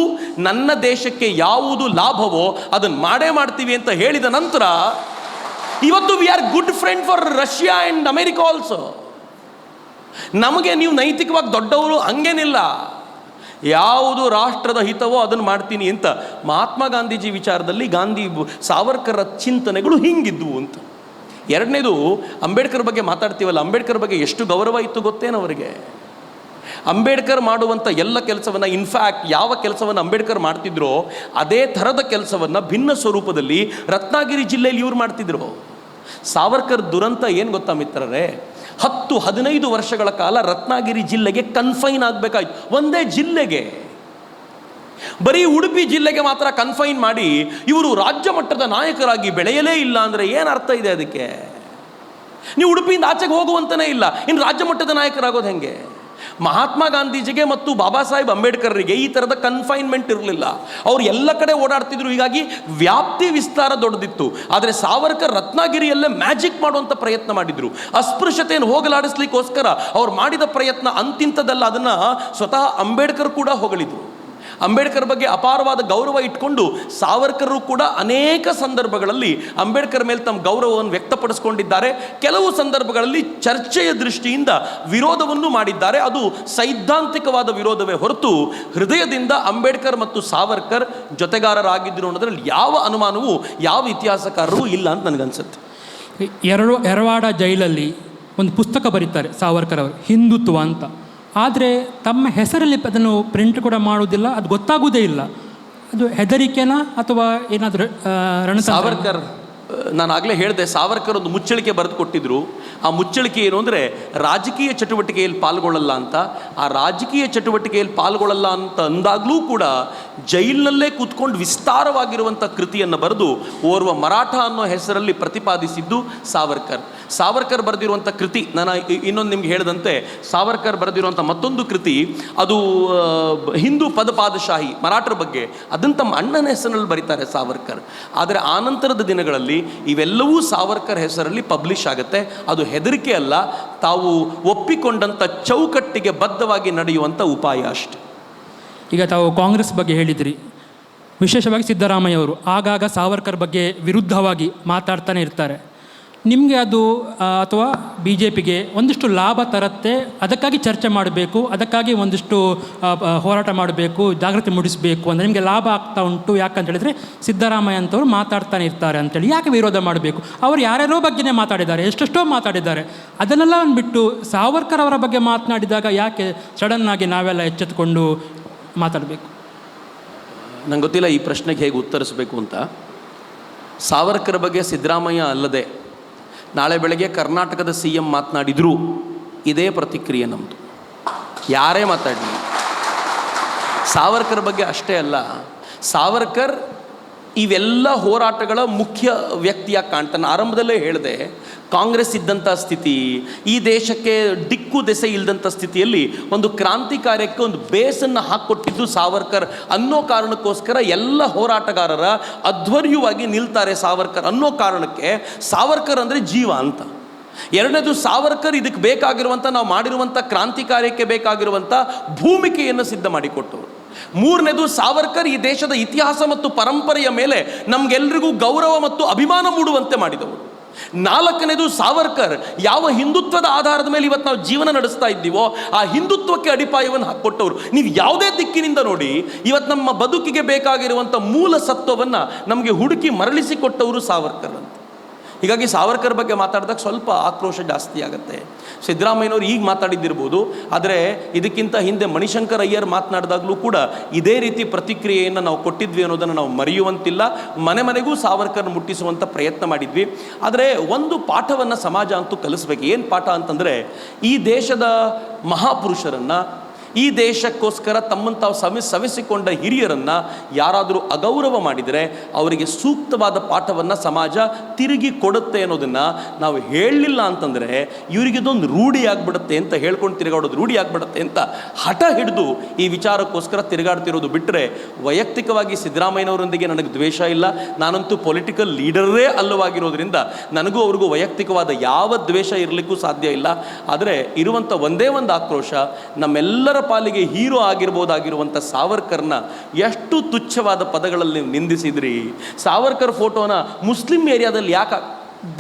ನನ್ನ ದೇಶಕ್ಕೆ ಯಾವುದು ಲಾಭವೋ ಅದನ್ನು ಮಾಡೇ ಮಾಡ್ತೀವಿ ಅಂತ ಹೇಳಿದ ನಂತರ ಇವತ್ತು we are good friend for Russia and America also. ನಮಗೆ ನೀವು ನೈತಿಕವಾಗಿ ದೊಡ್ಡವರು ಹಂಗೇನಿಲ್ಲ, ಯಾವುದು ರಾಷ್ಟ್ರದ ಹಿತವೋ ಅದನ್ನು ಮಾಡ್ತೀನಿ ಅಂತ. ಮಹಾತ್ಮ ಗಾಂಧೀಜಿ ವಿಚಾರದಲ್ಲಿ ಸಾವರ್ಕರ್ ಚಿಂತನೆಗಳು ಹಿಂಗಿದ್ವು ಅಂತ. ಎರಡನೇದು, ಅಂಬೇಡ್ಕರ್ ಬಗ್ಗೆ ಮಾತಾಡ್ತೀವಲ್ಲ, ಅಂಬೇಡ್ಕರ್ ಬಗ್ಗೆ ಎಷ್ಟು ಗೌರವ ಇತ್ತು ಗೊತ್ತೇನು ಅವರಿಗೆ? ಅಂಬೇಡ್ಕರ್ ಮಾಡುವಂಥ ಎಲ್ಲ ಕೆಲಸವನ್ನು, ಇನ್ಫ್ಯಾಕ್ಟ್ ಯಾವ ಕೆಲಸವನ್ನು ಅಂಬೇಡ್ಕರ್ ಮಾಡ್ತಿದ್ರೋ ಅದೇ ಥರದ ಕೆಲಸವನ್ನು ಭಿನ್ನ ಸ್ವರೂಪದಲ್ಲಿ ರತ್ನಗಿರಿ ಜಿಲ್ಲೆಯಲ್ಲಿ ಇವ್ರು ಮಾಡ್ತಿದ್ರು. ಸಾವರ್ಕರ್ ದುರಂತ ಏನು ಗೊತ್ತಾ ಮಿತ್ರರೇ? 10-15 ವರ್ಷಗಳ ಕಾಲ ರತ್ನಗಿರಿ ಜಿಲ್ಲೆಗೆ ಕನ್ಫೈನ್ ಆಗಬೇಕಾಯ್ತು. ಒಂದೇ ಜಿಲ್ಲೆಗೆ, ಬರೀ ಉಡುಪಿ ಜಿಲ್ಲೆಗೆ ಮಾತ್ರ ಕನ್ಫೈನ್ ಮಾಡಿ ಇವರು ರಾಜ್ಯ ಮಟ್ಟದ ನಾಯಕರಾಗಿ ಬೆಳೆಯಲೇ ಇಲ್ಲ ಅಂದರೆ ಏನು ಅರ್ಥ ಇದೆ ಅದಕ್ಕೆ? ನೀವು ಉಡುಪಿಯಿಂದ ಆಚೆಗೆ ಹೋಗುವಂತನೇ ಇಲ್ಲ, ಇನ್ನು ರಾಜ್ಯ ಮಟ್ಟದ ನಾಯಕರಾಗೋದು ಹೆಂಗೆ? ಮಹಾತ್ಮ ಗಾಂಧೀಜಿಗೆ ಮತ್ತು ಬಾಬಾ ಸಾಹೇಬ್ ಅಂಬೇಡ್ಕರ್ರಿಗೆ ಈ ಥರದ ಕನ್ಫೈನ್ಮೆಂಟ್ ಇರಲಿಲ್ಲ. ಅವರು ಎಲ್ಲ ಕಡೆ ಓಡಾಡ್ತಿದ್ರು, ಹೀಗಾಗಿ ವ್ಯಾಪ್ತಿ ವಿಸ್ತಾರ ದೊಡ್ಡದಿತ್ತು. ಆದರೆ ಸಾವರ್ಕರ್ ರತ್ನಗಿರಿಯಲ್ಲೇ ಮ್ಯಾಜಿಕ್ ಮಾಡುವಂಥ ಪ್ರಯತ್ನ ಮಾಡಿದರು. ಅಸ್ಪೃಶ್ಯತೆಯನ್ನು ಹೋಗಲಾಡಿಸ್ಲಿಕ್ಕೋಸ್ಕರ ಅವ್ರು ಮಾಡಿದ ಪ್ರಯತ್ನ ಅಂತಿಂಥದ್ದಲ್ಲ. ಅದನ್ನು ಸ್ವತಃ ಅಂಬೇಡ್ಕರ್ ಕೂಡ ಹೊಗಳಿದರು. ಅಂಬೇಡ್ಕರ್ ಬಗ್ಗೆ ಅಪಾರವಾದ ಗೌರವ ಇಟ್ಕೊಂಡು ಸಾವರ್ಕರ್ ಕೂಡ ಅನೇಕ ಸಂದರ್ಭಗಳಲ್ಲಿ ಅಂಬೇಡ್ಕರ್ ಮೇಲೆ ತಮ್ಮ ಗೌರವವನ್ನು ವ್ಯಕ್ತಪಡಿಸಿಕೊಂಡಿದ್ದಾರೆ. ಕೆಲವು ಸಂದರ್ಭಗಳಲ್ಲಿ ಚರ್ಚೆಯ ದೃಷ್ಟಿಯಿಂದ ವಿರೋಧವನ್ನು ಮಾಡಿದ್ದಾರೆ. ಅದು ಸೈದ್ಧಾಂತಿಕವಾದ ವಿರೋಧವೇ ಹೊರತು ಹೃದಯದಿಂದ ಅಂಬೇಡ್ಕರ್ ಮತ್ತು ಸಾವರ್ಕರ್ ಜೊತೆಗಾರರಾಗಿದ್ದರು ಅನ್ನೋದ್ರಲ್ಲಿ ಯಾವ ಅನುಮಾನವೂ ಯಾವ ಇತಿಹಾಸಕಾರರೂ ಇಲ್ಲ ಅಂತ ನನಗನ್ಸುತ್ತೆ. ಎರವಾಡ ಜೈಲಲ್ಲಿ ಒಂದು ಪುಸ್ತಕ ಬರೀತಾರೆ ಸಾವರ್ಕರ್ ಅವರು, ಹಿಂದುತ್ವ ಅಂತ. ಆದರೆ ತಮ್ಮ ಹೆಸರಲ್ಲಿ ಅದನ್ನು ಪ್ರಿಂಟ್ ಕೂಡ ಮಾಡೋದಿಲ್ಲ, ಅದು ಗೊತ್ತಾಗೋದೇ ಇಲ್ಲ. ಅದು ಹೆದರಿಕೆನಾ ಅಥವಾ ಏನಾದರೂ ಸಾವರ್ಕರ್, ನಾನು ಆಗಲೇ ಹೇಳಿದೆ, ಸಾವರ್ಕರ್ ಒಂದು ಮುಚ್ಚಳಿಕೆ ಬರೆದು ಕೊಟ್ಟಿದ್ರು. ಆ ಮುಚ್ಚಳಿಕೆ ಏನು ಅಂದರೆ ರಾಜಕೀಯ ಚಟುವಟಿಕೆಯಲ್ಲಿ ಪಾಲ್ಗೊಳ್ಳಲ್ಲ ಅಂತ. ಆ ರಾಜಕೀಯ ಚಟುವಟಿಕೆಯಲ್ಲಿ ಪಾಲ್ಗೊಳ್ಳಲ್ಲ ಅಂತ ಅಂದಾಗಲೂ ಕೂಡ ಜೈಲಿನಲ್ಲೇ ಕೂತ್ಕೊಂಡು ವಿಸ್ತಾರವಾಗಿರುವಂಥ ಕೃತಿಯನ್ನು ಬರೆದು ಓರ್ವ ಮರಾಠ ಅನ್ನೋ ಹೆಸರಲ್ಲಿ ಪ್ರತಿಪಾದಿಸಿದ್ದು ಸಾವರ್ಕರ್. ಸಾವರ್ಕರ್ ಬರೆದಿರುವಂಥ ಕೃತಿ, ನಾನು ಇನ್ನೊಂದು ನಿಮ್ಗೆ ಹೇಳಿದಂತೆ ಸಾವರ್ಕರ್ ಬರೆದಿರುವಂಥ ಮತ್ತೊಂದು ಕೃತಿ, ಅದು ಹಿಂದೂ ಪದಪಾದಶಾಹಿ ಮರಾಠರ ಬಗ್ಗೆ. ಅದನ್ನು ತಮ್ಮ ಅಣ್ಣನ ಹೆಸರಿನಲ್ಲಿ ಬರೀತಾರೆ ಸಾವರ್ಕರ್. ಆದರೆ ಆನಂತರದ ದಿನಗಳಲ್ಲಿ ಇವೆಲ್ಲವೂ ಸಾವರ್ಕರ್ ಹೆಸರಲ್ಲಿ ಪಬ್ಲಿಷ್ ಆಗುತ್ತೆ. ಅದು ಹೆದರಿಕೆ ಅಲ್ಲ, ತಾವು ಒಪ್ಪಿಕೊಂಡಂಥ ಚೌಕಟ್ಟಿಗೆ ಬದ್ಧವಾಗಿ ನಡೆಯುವಂಥ ಉಪಾಯ ಅಷ್ಟೆ. ಈಗ ತಾವು ಕಾಂಗ್ರೆಸ್ ಬಗ್ಗೆ ಹೇಳಿದ್ರಿ, ವಿಶೇಷವಾಗಿ ಸಿದ್ದರಾಮಯ್ಯ ಅವರು ಆಗಾಗ ಸಾವರ್ಕರ್ ಬಗ್ಗೆ ವಿರುದ್ಧವಾಗಿ ಮಾತಾಡ್ತಾನೆ ಇರ್ತಾರೆ. ನಿಮಗೆ ಅದು ಅಥವಾ ಬಿ ಜೆ ಪಿಗೆ ಒಂದಿಷ್ಟು ಲಾಭ ತರುತ್ತೆ, ಅದಕ್ಕಾಗಿ ಚರ್ಚೆ ಮಾಡಬೇಕು, ಅದಕ್ಕಾಗಿ ಒಂದಿಷ್ಟು ಹೋರಾಟ ಮಾಡಬೇಕು, ಜಾಗೃತಿ ಮೂಡಿಸಬೇಕು ಅಂದರೆ ನಿಮಗೆ ಲಾಭ ಆಗ್ತಾ ಉಂಟು. ಯಾಕಂತ ಹೇಳಿದರೆ ಸಿದ್ದರಾಮಯ್ಯ ಅಂತವ್ರು ಮಾತಾಡ್ತಾನೆ ಇರ್ತಾರೆ ಅಂತೇಳಿ ಯಾಕೆ ವಿರೋಧ ಮಾಡಬೇಕು? ಅವರು ಯಾರ್ಯಾರೋ ಬಗ್ಗೆನೇ ಮಾತಾಡಿದ್ದಾರೆ, ಎಷ್ಟೆಷ್ಟೋ ಮಾತಾಡಿದ್ದಾರೆ. ಅದನ್ನೆಲ್ಲ ಬಿಟ್ಟು ಸಾವರ್ಕರ್ ಅವರ ಬಗ್ಗೆ ಮಾತನಾಡಿದಾಗ ಯಾಕೆ ಸಡನ್ನಾಗಿ ನಾವೆಲ್ಲ ಎಚ್ಚೆತ್ತುಕೊಂಡು ಮಾತಾಡಬೇಕು? ನಂಗೆ ಗೊತ್ತಿಲ್ಲ ಈ ಪ್ರಶ್ನೆಗೆ ಹೇಗೆ ಉತ್ತರಿಸಬೇಕು ಅಂತ. ಸಾವರ್ಕರ್ ಬಗ್ಗೆ ಸಿದ್ದರಾಮಯ್ಯ ಅಲ್ಲದೆ ನಾಳೆ ಬೆಳಗ್ಗೆ ಕರ್ನಾಟಕದ ಸಿ ಎಂ ಮಾತನಾಡಿದರೂ ಇದೇ ಪ್ರತಿಕ್ರಿಯೆ ನಮ್ಮದು. ಯಾರೇ ಮಾತಾಡಲಿ ಸಾವರ್ಕರ್ ಬಗ್ಗೆ ಅಷ್ಟೇ ಅಲ್ಲ, ಸಾವರ್ಕರ್ ಇವೆಲ್ಲ ಹೋರಾಟಗಳ ಮುಖ್ಯ ವ್ಯಕ್ತಿಯಾಗಿ ಕಾಣ್ತಾನೆ. ಆರಂಭದಲ್ಲೇ ಹೇಳಿದೆ, ಕಾಂಗ್ರೆಸ್ ಇದ್ದಂಥ ಸ್ಥಿತಿ, ಈ ದೇಶಕ್ಕೆ ದಿಕ್ಕು ದೆಸೆ ಇಲ್ಲದಂಥ ಸ್ಥಿತಿಯಲ್ಲಿ ಒಂದು ಕ್ರಾಂತಿ ಕಾರ್ಯಕ್ಕೆ ಒಂದು ಬೇಸನ್ನು ಹಾಕ್ಕೊಟ್ಟಿದ್ದು ಸಾವರ್ಕರ್ ಅನ್ನೋ ಕಾರಣಕ್ಕೋಸ್ಕರ ಎಲ್ಲ ಹೋರಾಟಗಾರರ ಅಧ್ವರ್ಯವಾಗಿ ನಿಲ್ತಾರೆ ಸಾವರ್ಕರ್ ಅನ್ನೋ ಕಾರಣಕ್ಕೆ ಸಾವರ್ಕರ್ ಅಂದರೆ ಜೀವ ಅಂತ. ಎರಡನೇದು, ಸಾವರ್ಕರ್ ಇದಕ್ಕೆ ಬೇಕಾಗಿರುವಂಥ, ನಾವು ಮಾಡಿರುವಂಥ ಕ್ರಾಂತಿ ಕಾರ್ಯಕ್ಕೆ ಬೇಕಾಗಿರುವಂಥ ಭೂಮಿಕೆಯನ್ನು ಸಿದ್ಧ ಮಾಡಿಕೊಟ್ಟವರು. ಮೂರನೇದು, ಸಾವರ್ಕರ್ ಈ ದೇಶದ ಇತಿಹಾಸ ಮತ್ತು ಪರಂಪರೆಯ ಮೇಲೆ ನಮಗೆಲ್ಲರಿಗೂ ಗೌರವ ಮತ್ತು ಅಭಿಮಾನ ಮೂಡುವಂತೆ ಮಾಡಿದವರು. ನಾಲ್ಕನೇದು, ಸಾವರ್ಕರ್ ಯಾವ ಹಿಂದುತ್ವದ ಆಧಾರದ ಮೇಲೆ ಇವತ್ತು ನಾವು ಜೀವನ ನಡೆಸ್ತಾ ಇದ್ದೀವೋ ಆ ಹಿಂದುತ್ವಕ್ಕೆ ಅಡಿಪಾಯವನ್ನು ಹಾಕ್ಕೊಟ್ಟವರು. ನೀವು ಯಾವುದೇ ದಿಕ್ಕಿನಿಂದ ನೋಡಿ, ಇವತ್ತು ನಮ್ಮ ಬದುಕಿಗೆ ಬೇಕಾಗಿರುವಂಥ ಮೂಲ ಸತ್ವವನ್ನು ನಮಗೆ ಹುಡುಕಿ ಮರಳಿಸಿಕೊಟ್ಟವರು ಸಾವರ್ಕರ್ ಅಂತ. ಹೀಗಾಗಿ ಸಾವರ್ಕರ್ ಬಗ್ಗೆ ಮಾತಾಡಿದಾಗ ಸ್ವಲ್ಪ ಆಕ್ರೋಶ ಜಾಸ್ತಿ ಆಗುತ್ತೆ. ಸಿದ್ದರಾಮಯ್ಯನವರು ಈಗ ಮಾತಾಡಿದ್ದಿರ್ಬೋದು, ಆದರೆ ಇದಕ್ಕಿಂತ ಹಿಂದೆ ಮಣಿಶಂಕರ್ ಅಯ್ಯರ್ ಮಾತನಾಡಿದಾಗಲೂ ಕೂಡ ಇದೇ ರೀತಿ ಪ್ರತಿಕ್ರಿಯೆಯನ್ನು ನಾವು ಕೊಟ್ಟಿದ್ವಿ ಅನ್ನೋದನ್ನು ನಾವು ಮರೆಯುವಂತಿಲ್ಲ. ಮನೆ ಮನೆಗೂ ಸಾವರ್ಕರ್ ಮುಟ್ಟಿಸುವಂಥ ಪ್ರಯತ್ನ ಮಾಡಿದ್ವಿ. ಆದರೆ ಒಂದು ಪಾಠವನ್ನು ಸಮಾಜ ಅಂತೂ ಕಲಿಸ್ಬೇಕು. ಏನು ಪಾಠ ಅಂತಂದರೆ, ಈ ದೇಶದ ಮಹಾಪುರುಷರನ್ನು, ಈ ದೇಶಕ್ಕೋಸ್ಕರ ತಮ್ಮನ್ನು ತಾವು ಸವೆಸಿಕೊಂಡ ಹಿರಿಯರನ್ನು ಯಾರಾದರೂ ಅಗೌರವ ಮಾಡಿದರೆ ಅವರಿಗೆ ಸೂಕ್ತವಾದ ಪಾಠವನ್ನು ಸಮಾಜ ತಿರುಗಿ ಕೊಡುತ್ತೆ ಅನ್ನೋದನ್ನು ನಾವು ಹೇಳಲಿಲ್ಲ ಅಂತಂದರೆ ಇವರಿಗಿದೊಂದು ರೂಢಿ ಆಗಿಬಿಡುತ್ತೆ ಅಂತ ಹೇಳ್ಕೊಂಡು ತಿರುಗಾಡೋದು ರೂಢಿ ಆಗಿಬಿಡುತ್ತೆ ಅಂತ ಹಠ ಹಿಡಿದು ಈ ವಿಚಾರಕ್ಕೋಸ್ಕರ ತಿರುಗಾಡ್ತಿರೋದು ಬಿಟ್ಟರೆ, ವೈಯಕ್ತಿಕವಾಗಿ ಸಿದ್ದರಾಮಯ್ಯನವರೊಂದಿಗೆ ನನಗೆ ದ್ವೇಷ ಇಲ್ಲ. ನಾನಂತೂ ಪೊಲಿಟಿಕಲ್ ಲೀಡರೇ ಅಲ್ಲವಾಗಿರೋದ್ರಿಂದ ನನಗೂ ಅವ್ರಿಗೂ ವೈಯಕ್ತಿಕವಾದ ಯಾವ ದ್ವೇಷ ಇರಲಿಕ್ಕೂ ಸಾಧ್ಯ ಇಲ್ಲ. ಆದರೆ ಇರುವಂಥ ಒಂದೇ ಒಂದು ಆಕ್ರೋಶ, ನಮ್ಮೆಲ್ಲರ ಪಾಲಿಗೆ ಹೀರೋ ಆಗಿರ್ಬೋದಾಗಿರುವಂಥ ಸಾವರ್ಕರ್ನ ಎಷ್ಟು ತುಚ್ಛವಾದ ಪದಗಳಲ್ಲಿ ನಿಂದಿಸಿದ್ರಿ. ಸಾವರ್ಕರ್ ಫೋಟೋನ ಮುಸ್ಲಿಂ ಏರಿಯಾದಲ್ಲಿ ಯಾಕೆ?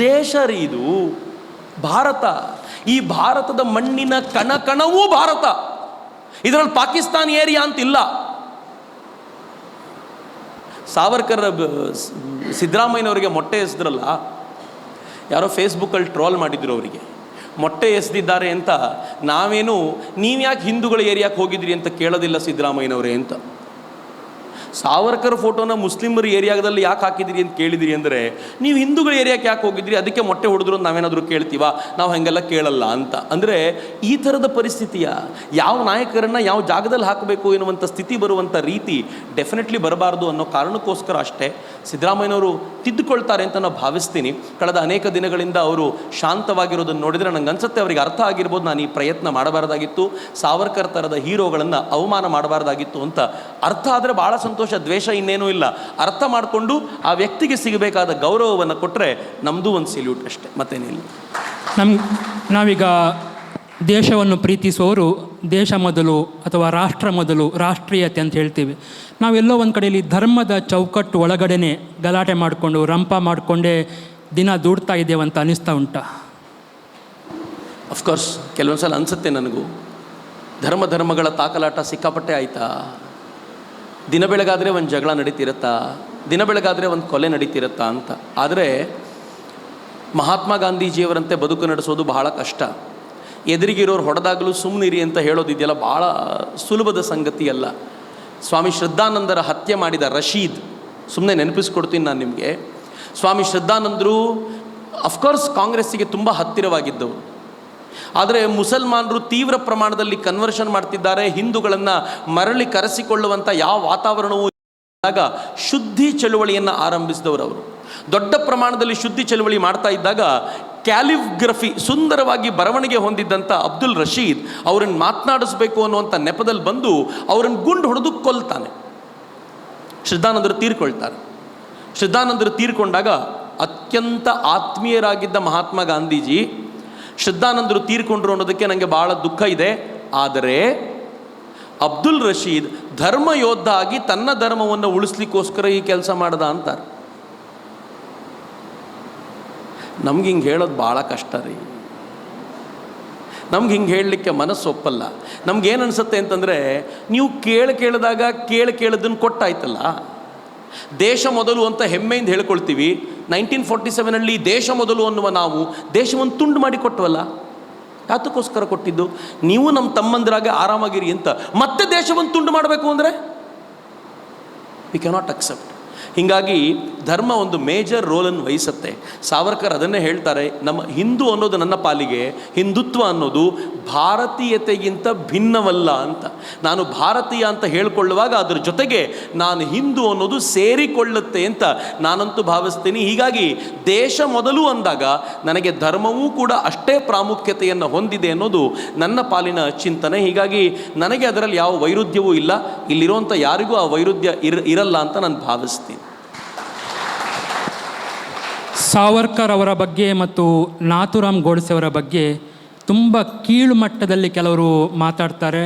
ದೇಶ ರೀ ಇದು, ಭಾರತ. ಈ ಭಾರತದ ಮಣ್ಣಿನ ಕಣಕಣವೂ ಭಾರತ. ಇದರಲ್ಲಿ ಪಾಕಿಸ್ತಾನ್ ಏರಿಯಾ ಅಂತಿಲ್ಲ. ಸಾವರ್ಕರ್ ಸಿದ್ದರಾಮಯ್ಯನವರಿಗೆ ಮೊಟ್ಟೆ ಎಸೆದ್ರಲ್ಲ, ಯಾರೋ ಫೇಸ್ಬುಕ್ಕಲ್ಲಿ ಟ್ರೋಲ್ ಮಾಡಿದ್ರು ಅವರಿಗೆ. ಮೊಟ್ಟೆ ಎಸೆದಿದ್ದಾರೆ ಅಂತ ನಾವೇನು ನೀವು ಯಾಕೆ ಹಿಂದೂಗಳ ಏರಿಯಾಕ್ಕೆ ಹೋಗಿದ್ರಿ ಅಂತ ಕೇಳೋದಿಲ್ಲ ಸಿದ್ದರಾಮಯ್ಯನವರೇ ಅಂತ. ಸಾವರ್ಕರ್ ಫೋಟೋನ ಮುಸ್ಲಿಮರ ಏರಿಯಾದಲ್ಲಿ ಯಾಕೆ ಹಾಕಿದಿರಿ ಅಂತ ಕೇಳಿದಿರಿ ಅಂದರೆ, ನೀವು ಹಿಂದೂಗಳ ಏರಿಯಾಕ್ಕೆ ಯಾಕೆ ಹೋಗಿದ್ರಿ ಅದಕ್ಕೆ ಮೊಟ್ಟೆ ಹೊಡೆದ್ರು ನಾವೇನಾದರೂ ಕೇಳ್ತೀವ? ನಾವು ಹಾಗೆಲ್ಲ ಕೇಳಲ್ಲ ಅಂತ. ಅಂದರೆ ಈ ಥರದ ಪರಿಸ್ಥಿತಿಯ ಯಾವ ನಾಯಕರನ್ನು ಯಾವ ಜಾಗದಲ್ಲಿ ಹಾಕಬೇಕು ಎನ್ನುವಂಥ ಸ್ಥಿತಿ ಬರುವಂಥ ರೀತಿ ಡೆಫಿನೆಟ್ಲಿ ಬರಬಾರ್ದು ಅನ್ನೋ ಕಾರಣಕ್ಕೋಸ್ಕರ ಅಷ್ಟೇ ಸಿದ್ದರಾಮಯ್ಯನವರು ತಿದ್ದುಕೊಳ್ತಾರೆ ಅಂತ ನಾನು ಭಾವಿಸ್ತೀನಿ. ಕಳೆದ ಅನೇಕ ದಿನಗಳಿಂದ ಅವರು ಶಾಂತವಾಗಿರೋದನ್ನು ನೋಡಿದರೆ ನನಗೆ ಅನ್ಸುತ್ತೆ ಅವರಿಗೆ ಅರ್ಥ ಆಗಿರ್ಬೋದು, ನಾನು ಈ ಪ್ರಯತ್ನ ಮಾಡಬಾರ್ದಾಗಿತ್ತು, ಸಾವರ್ಕರ್ ಥರದ ಹೀರೋಗಳನ್ನು ಅವಮಾನ ಮಾಡಬಾರ್ದಾಗಿತ್ತು ಅಂತ. ಅರ್ಥ ಆದರೆ ಭಾಳ ಸಂತೋಷ, ದ್ವೇಷ ಇನ್ನೇನೂ ಇಲ್ಲ. ಅರ್ಥ ಮಾಡಿಕೊಂಡು ಆ ವ್ಯಕ್ತಿಗೆ ಸಿಗಬೇಕಾದ ಗೌರವವನ್ನು ಕೊಟ್ಟರೆ ನಮ್ಮದು ಒಂದು ಸೆಲ್ಯೂಟ್ ಅಷ್ಟೇ, ಮತ್ತೇನಿಲ್ಲ. ನಾವೀಗ ದೇಶವನ್ನು ಪ್ರೀತಿಸುವವರು ದೇಶ ಮೊದಲು ಅಥವಾ ರಾಷ್ಟ್ರ ಮೊದಲು, ರಾಷ್ಟ್ರೀಯತೆ ಅಂತ ಹೇಳ್ತೀವಿ. ನಾವೆಲ್ಲೋ ಒಂದು ಕಡೆಯಲ್ಲಿ ಧರ್ಮದ ಚೌಕಟ್ಟು ಒಳಗಡೆನೆ ಗಲಾಟೆ ಮಾಡಿಕೊಂಡು ರಂಪ ಮಾಡಿಕೊಂಡೇ ದಿನ ದೂಡ್ತಾ ಇದ್ದೇವೆ ಅಂತ ಅನ್ನಿಸ್ತಾ ಉಂಟಾ? ಅಫ್ಕೋರ್ಸ್ ಕೆಲವೊಂದು ಸಲ ಅನಿಸುತ್ತೆ ನನಗೂ, ಧರ್ಮಗಳ ತಾಕಲಾಟ ಸಿಕ್ಕಾಪಟ್ಟೆ ಆಯಿತಾ? ದಿನ ಬೆಳಗಾದರೆ ಒಂದು ಜಗಳ ನಡೀತಿರುತ್ತಾ, ದಿನ ಬೆಳಗಾದರೆ ಒಂದು ಕೊಲೆ ನಡೀತಿರುತ್ತಾ ಅಂತ. ಆದರೆ ಮಹಾತ್ಮ ಗಾಂಧೀಜಿಯವರಂತೆ ಬದುಕು ನಡೆಸೋದು ಬಹಳ ಕಷ್ಟ. ಎದುರಿಗಿರೋರು ಹೊಡೆದಾಗಲೂ ಸುಮ್ಮನಿರಿ ಅಂತ ಹೇಳೋದಿದೆಯಲ್ಲ, ಭಾಳ ಸುಲಭದ ಸಂಗತಿ ಅಲ್ಲ. ಸ್ವಾಮಿ ಶ್ರದ್ಧಾನಂದರ ಹತ್ಯೆ ಮಾಡಿದ ರಶೀದ್, ಸುಮ್ಮನೆ ನೆನಪಿಸ್ಕೊಡ್ತೀನಿ ನಾನು ನಿಮಗೆ. ಸ್ವಾಮಿ ಶ್ರದ್ಧಾನಂದರು ಅಫ್ಕೋರ್ಸ್ ಕಾಂಗ್ರೆಸ್ಸಿಗೆ ತುಂಬ ಹತ್ತಿರವಾಗಿದ್ದವರು. ಆದರೆ ಮುಸಲ್ಮಾನರು ತೀವ್ರ ಪ್ರಮಾಣದಲ್ಲಿ ಕನ್ವರ್ಷನ್ ಮಾಡ್ತಿದ್ದಾರೆ, ಹಿಂದೂಗಳನ್ನು ಮರಳಿ ಕರೆಸಿಕೊಳ್ಳುವಂಥ ಯಾವ ವಾತಾವರಣವೂ ಇದ್ದಾಗ ಶುದ್ಧಿ ಚಳುವಳಿಯನ್ನು ಆರಂಭಿಸಿದವರು ಅವರು. ದೊಡ್ಡ ಪ್ರಮಾಣದಲ್ಲಿ ಶುದ್ಧಿ ಚಳುವಳಿ ಮಾಡ್ತಾ ಇದ್ದಾಗ ಕ್ಯಾಲಿಗ್ರಫಿ ಸುಂದರವಾಗಿ ಬರವಣಿಗೆ ಹೊಂದಿದ್ದಂಥ ಅಬ್ದುಲ್ ರಶೀದ್ ಅವರನ್ನು ಮಾತನಾಡಿಸ್ಬೇಕು ಅನ್ನುವಂಥ ನೆಪದಲ್ಲಿ ಬಂದು ಅವರನ್ನು ಗುಂಡು ಹೊಡೆದು ಕೊಲ್ತಾನೆ. ಶ್ರದ್ಧಾನಂದರು ತೀರ್ಕೊಳ್ತಾರೆ. ಶ್ರದ್ಧಾನಂದರು ತೀರ್ಕೊಂಡಾಗ ಅತ್ಯಂತ ಆತ್ಮೀಯರಾಗಿದ್ದ ಮಹಾತ್ಮ ಗಾಂಧೀಜಿ ಶ್ರದ್ಧಾನಂದರು ತೀರ್ಕೊಂಡ್ರು ಅನ್ನೋದಕ್ಕೆ ನನಗೆ ಭಾಳ ದುಃಖ ಇದೆ. ಆದರೆ ಅಬ್ದುಲ್ ರಶೀದ್ ಧರ್ಮ ಯೋಧ ಆಗಿ ತನ್ನ ಧರ್ಮವನ್ನು ಉಳಿಸ್ಲಿಕ್ಕೋಸ್ಕರ ಈ ಕೆಲಸ ಮಾಡ್ದ ಅಂತಾರೆ. ನಮ್ಗೆ ಹಿಂಗೆ ಹೇಳೋದು ಭಾಳ ಕಷ್ಟ ರೀ. ನಮ್ಗೆ ಹಿಂಗೆ ಹೇಳಲಿಕ್ಕೆ ಮನಸ್ಸು ಒಪ್ಪಲ್ಲ. ನಮ್ಗೇನು ಅನಿಸುತ್ತೆ ಅಂತಂದರೆ, ನೀವು ಕೇಳಿದಾಗ ಕೇಳಿದ್ದನ್ನು ಕೊಟ್ಟಾಯ್ತಲ್ಲ. ದೇಶ ಮೊದಲು ಅಂತ ಹೆಮ್ಮೆಯಿಂದ ಹೇಳ್ಕೊಳ್ತೀವಿ. 1947 ದೇಶ ಮೊದಲು ಅನ್ನುವ ನಾವು ದೇಶವನ್ನು ತುಂಡು ಮಾಡಿ ಕೊಟ್ಟವಲ್ಲ. ಯಾತಕ್ಕೋಸ್ಕರ ಕೊಟ್ಟಿದ್ದು? ನೀವು ನಮ್ಮ ತಮ್ಮಂದಿರಾಗೆ ಆರಾಮಾಗಿರಿ ಅಂತ. ಮತ್ತೆ ದೇಶವನ್ನು ತುಂಡು ಮಾಡಬೇಕು ಅಂದರೆ ವಿ ಕ್ಯಾನಾಟ್ ಅಕ್ಸೆಪ್ಟ್. ಹೀಗಾಗಿ ಧರ್ಮ ಒಂದು ಮೇಜರ್ ರೋಲನ್ನು ವಹಿಸುತ್ತೆ. ಸಾವರ್ಕರ್ ಅದನ್ನೇ ಹೇಳ್ತಾರೆ, ನಮ್ಮ ಹಿಂದೂ ಅನ್ನೋದು ನನ್ನ ಪಾಲಿಗೆ, ಹಿಂದುತ್ವ ಅನ್ನೋದು ಭಾರತೀಯತೆಗಿಂತ ಭಿನ್ನವಲ್ಲ ಅಂತ. ನಾನು ಭಾರತೀಯ ಅಂತ ಹೇಳ್ಕೊಳ್ಳುವಾಗ ಅದ್ರ ಜೊತೆಗೆ ನಾನು ಹಿಂದೂ ಅನ್ನೋದು ಸೇರಿಕೊಳ್ಳುತ್ತೆ ಅಂತ ನಾನಂತೂ ಭಾವಿಸ್ತೀನಿ. ಹೀಗಾಗಿ ದೇಶ ಮೊದಲು ಅಂದಾಗ ನನಗೆ ಧರ್ಮವೂ ಕೂಡ ಅಷ್ಟೇ ಪ್ರಾಮುಖ್ಯತೆಯನ್ನು ಹೊಂದಿದೆ ಅನ್ನೋದು ನನ್ನ ಪಾಲಿನ ಚಿಂತನೆ. ಹೀಗಾಗಿ ನನಗೆ ಅದರಲ್ಲಿ ಯಾವ ವೈರುಧ್ಯವೂ ಇಲ್ಲ. ಇಲ್ಲಿರುವಂಥ ಯಾರಿಗೂ ಆ ವೈರುಧ್ಯ ಇರಲ್ಲ ಅಂತ ನಾನು ಭಾವಿಸ್ತೀನಿ. ಸಾವರ್ಕರ್ ಅವರ ಬಗ್ಗೆ ಮತ್ತು ನಾಥೂರಾಮ್ ಗೋಡ್ಸೆ ಅವರ ಬಗ್ಗೆ ತುಂಬ ಕೀಳು ಮಟ್ಟದಲ್ಲಿ ಕೆಲವರು ಮಾತಾಡ್ತಾರೆ.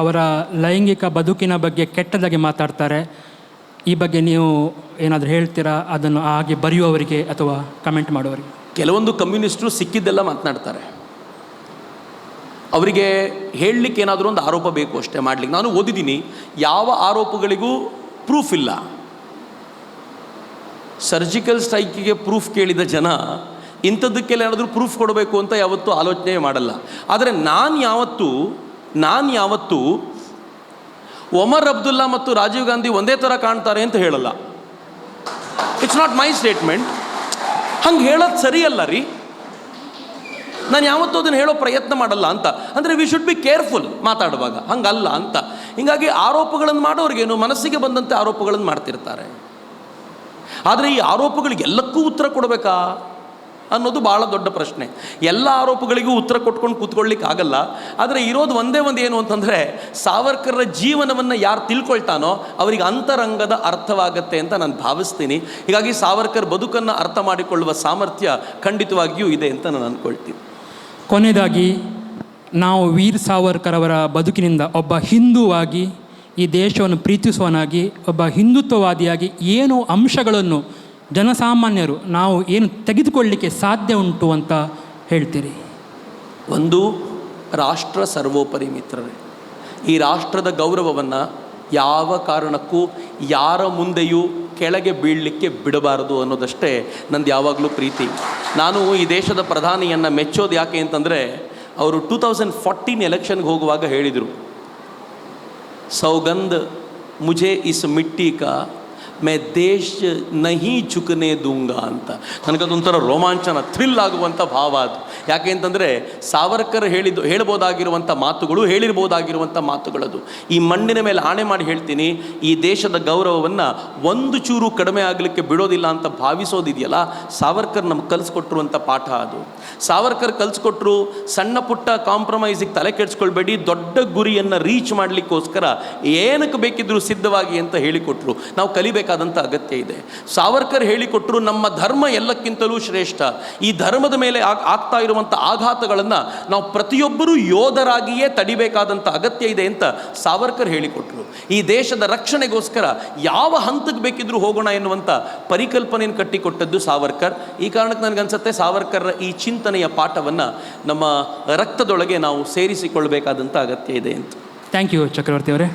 ಅವರ ಲೈಂಗಿಕ ಬದುಕಿನ ಬಗ್ಗೆ ಕೆಟ್ಟದಾಗಿ ಮಾತಾಡ್ತಾರೆ. ಈ ಬಗ್ಗೆ ನೀವು ಏನಾದರೂ ಹೇಳ್ತೀರಾ? ಅದನ್ನು ಹಾಗೆ ಬರೆಯುವವರಿಗೆ ಅಥವಾ ಕಮೆಂಟ್ ಮಾಡುವವರಿಗೆ. ಕೆಲವೊಂದು ಕಮ್ಯುನಿಸ್ಟರು ಸಿಕ್ಕಿದ್ದೆಲ್ಲ ಮಾತನಾಡ್ತಾರೆ. ಅವರಿಗೆ ಹೇಳಲಿಕ್ಕೆ ಏನಾದರೂ ಒಂದು ಆರೋಪ ಬೇಕು ಅಷ್ಟೇ ಮಾಡಲಿಕ್ಕೆ. ನಾನು ಓದಿದ್ದೀನಿ, ಯಾವ ಆರೋಪಗಳಿಗೂ ಪ್ರೂಫ್ ಇಲ್ಲ. ಸರ್ಜಿಕಲ್ ಸ್ಟ್ರೈಕಿಗೆ ಪ್ರೂಫ್ ಕೇಳಿದ ಜನ ಇಂಥದ್ದಕ್ಕೆಲ್ಲ ಏನಾದರೂ ಪ್ರೂಫ್ ಕೊಡಬೇಕು ಅಂತ ಯಾವತ್ತೂ ಆಲೋಚನೆ ಮಾಡಲ್ಲ. ಆದರೆ ನಾನು ಯಾವತ್ತೂ ಒಮರ್ ಅಬ್ದುಲ್ಲಾ ಮತ್ತು ರಾಜೀವ್ ಗಾಂಧಿ ಒಂದೇ ಥರ ಕಾಣ್ತಾರೆ ಅಂತ ಹೇಳಲ್ಲ. It's not my statement. ಹಂಗೆ ಹೇಳೋದು ಸರಿಯಲ್ಲ ರೀ. ನಾನು ಯಾವತ್ತೂ ಅದನ್ನು ಹೇಳೋ ಪ್ರಯತ್ನ ಮಾಡಲ್ಲ ಅಂತ. ಅಂದರೆ ವಿ ಶುಡ್ ಬಿ ಕೇರ್ಫುಲ್ ಮಾತಾಡುವಾಗ, ಹಂಗಲ್ಲ ಅಂತ. ಹೀಗಾಗಿ ಆರೋಪಗಳನ್ನು ಮಾಡೋರಿಗೇನು, ಮನಸ್ಸಿಗೆ ಬಂದಂತೆ ಆರೋಪಗಳನ್ನು ಮಾಡ್ತಿರ್ತಾರೆ. ಆದರೆ ಈ ಆರೋಪಗಳಿಗೆಲ್ಲಕ್ಕೂ ಉತ್ತರ ಕೊಡಬೇಕಾ ಅನ್ನೋದು ಭಾಳ ದೊಡ್ಡ ಪ್ರಶ್ನೆ. ಎಲ್ಲ ಆರೋಪಗಳಿಗೂ ಉತ್ತರ ಕೊಟ್ಕೊಂಡು ಕೂತ್ಕೊಳ್ಳಿಕ್ಕೆ ಆಗಲ್ಲ. ಆದರೆ ಇರೋದು ಒಂದೇ ಒಂದು ಏನು ಅಂತಂದರೆ, ಸಾವರ್ಕರ್ರ ಜೀವನವನ್ನು ಯಾರು ತಿಳ್ಕೊಳ್ತಾನೋ ಅವರಿಗೆ ಅಂತರಂಗದ ಅರ್ಥವಾಗತ್ತೆ ಅಂತ ನಾನು ಭಾವಿಸ್ತೀನಿ. ಹೀಗಾಗಿ ಸಾವರ್ಕರ್ ಬದುಕನ್ನು ಅರ್ಥ ಮಾಡಿಕೊಳ್ಳುವ ಸಾಮರ್ಥ್ಯ ಖಂಡಿತವಾಗಿಯೂ ಇದೆ ಅಂತ ನಾನು ಅಂದ್ಕೊಳ್ತೀನಿ. ಕೊನೆಯದಾಗಿ, ನಾವು ವೀರ್ ಸಾವರ್ಕರ್ ಅವರ ಬದುಕಿನಿಂದ ಒಬ್ಬ ಹಿಂದೂವಾಗಿ, ಈ ದೇಶವನ್ನು ಪ್ರೀತಿಸುವನಾಗಿ, ಒಬ್ಬ ಹಿಂದುತ್ವವಾದಿಯಾಗಿ ಏನು ಅಂಶಗಳನ್ನು ಜನಸಾಮಾನ್ಯರು ನಾವು ಏನು ತೆಗೆದುಕೊಳ್ಳಲಿಕ್ಕೆ ಸಾಧ್ಯ ಉಂಟು ಅಂತ ಹೇಳ್ತೀರಿ? ಒಂದು, ರಾಷ್ಟ್ರ ಸರ್ವೋಪರಿ ಮಿತ್ರರೇ. ಈ ರಾಷ್ಟ್ರದ ಗೌರವವನ್ನು ಯಾವ ಕಾರಣಕ್ಕೂ ಯಾರ ಮುಂದೆಯೂ ಕೆಳಗೆ ಬೀಳಲಿಕ್ಕೆ ಬಿಡಬಾರದು ಅನ್ನೋದಷ್ಟೇ ನಂದು ಯಾವಾಗಲೂ ಪ್ರೀತಿ. ನಾನು ಈ ದೇಶದ ಪ್ರಧಾನಿಯನ್ನು ಮೆಚ್ಚೋದು ಯಾಕೆ ಅಂತಂದರೆ, ಅವರು 2014 ಎಲೆಕ್ಷನ್ಗೆ ಹೋಗುವಾಗ ಹೇಳಿದರು, ಸೌಗಂಧ ಮುझे ಇಸ್ ಮಿಟ್ಟಿ ಕಾ ಮೈ ದೇಶ ನಹಿ ಝುಕನೆ ದೂಂಗ ಅಂತ. ನನಗದೊಂಥರ ರೋಮಾಂಚನ, ಥ್ರಿಲ್ ಆಗುವಂಥ ಭಾವ ಅದು. ಯಾಕೆ ಅಂತಂದರೆ ಸಾವರ್ಕರ್ ಹೇಳ್ಬೋದಾಗಿರುವಂಥ ಮಾತುಗಳು, ಹೇಳಿರ್ಬೋದಾಗಿರುವಂಥ ಮಾತುಗಳದು. ಈ ಮಣ್ಣಿನ ಮೇಲೆ ಆಣೆ ಮಾಡಿ ಹೇಳ್ತೀನಿ, ಈ ದೇಶದ ಗೌರವವನ್ನು ಒಂದು ಚೂರು ಕಡಿಮೆ ಆಗಲಿಕ್ಕೆ ಬಿಡೋದಿಲ್ಲ ಅಂತ ಭಾವಿಸೋದಿದೆಯಲ್ಲ, ಸಾವರ್ಕರ್ ನಮ್ಗೆ ಕಲಿಸ್ಕೊಟ್ಟಿರುವಂಥ ಪಾಠ ಅದು. ಸಾವರ್ಕರ್ ಕಲಿಸ್ಕೊಟ್ರು, ಸಣ್ಣ ಪುಟ್ಟ ಕಾಂಪ್ರಮೈಸಿಗೆ ತಲೆ ಕೆಡಿಸ್ಕೊಳ್ಬೇಡಿ, ದೊಡ್ಡ ಗುರಿಯನ್ನು ರೀಚ್ ಮಾಡಲಿಕ್ಕೋಸ್ಕರ ಏನಕ್ಕೆ ಬೇಕಿದ್ರೂ ಸಿದ್ಧವಾಗಿ ಅಂತ ಹೇಳಿಕೊಟ್ರು. ನಾವು ಕಲಿಬೇಕಾದಂಥ ಅಗತ್ಯ ಇದೆ. ಸಾವರ್ಕರ್ ಹೇಳಿಕೊಟ್ರು, ನಮ್ಮ ಧರ್ಮ ಎಲ್ಲಕ್ಕಿಂತಲೂ ಶ್ರೇಷ್ಠ. ಈ ಧರ್ಮದ ಮೇಲೆ ಆಗ್ತಾ ಇರುವಂಥ ಆಘಾತಗಳನ್ನು ನಾವು ಪ್ರತಿಯೊಬ್ಬರೂ ಯೋಧರಾಗಿಯೇ ತಡಿಬೇಕಾದಂಥ ಅಗತ್ಯ ಇದೆ ಅಂತ ಸಾವರ್ಕರ್ ಹೇಳಿಕೊಟ್ರು. ಈ ದೇಶದ ರಕ್ಷಣೆಗೋಸ್ಕರ ಯಾವ ಹಂತಕ್ಕೆ ಬೇಕಿದ್ರೂ ಹೋಗೋಣ ಎನ್ನುವಂಥ ಪರಿಕಲ್ಪನೆಯನ್ನು ಕಟ್ಟಿಕೊಟ್ಟದ್ದು ಸಾವರ್ಕರ್. ಈ ಕಾರಣಕ್ಕೆ ನನಗನ್ಸುತ್ತೆ ಸಾವರ್ಕರ್ ಈ ಚಿಂತನೆಯ ಪಾಠವನ್ನು ನಮ್ಮ ರಕ್ತದೊಳಗೆ ನಾವು ಸೇರಿಸಿಕೊಳ್ಬೇಕಾದಂಥ ಅಗತ್ಯ ಇದೆ ಅಂತ. ಥ್ಯಾಂಕ್ ಯು ಚಕ್ರವರ್ತಿ ಅವರೇ.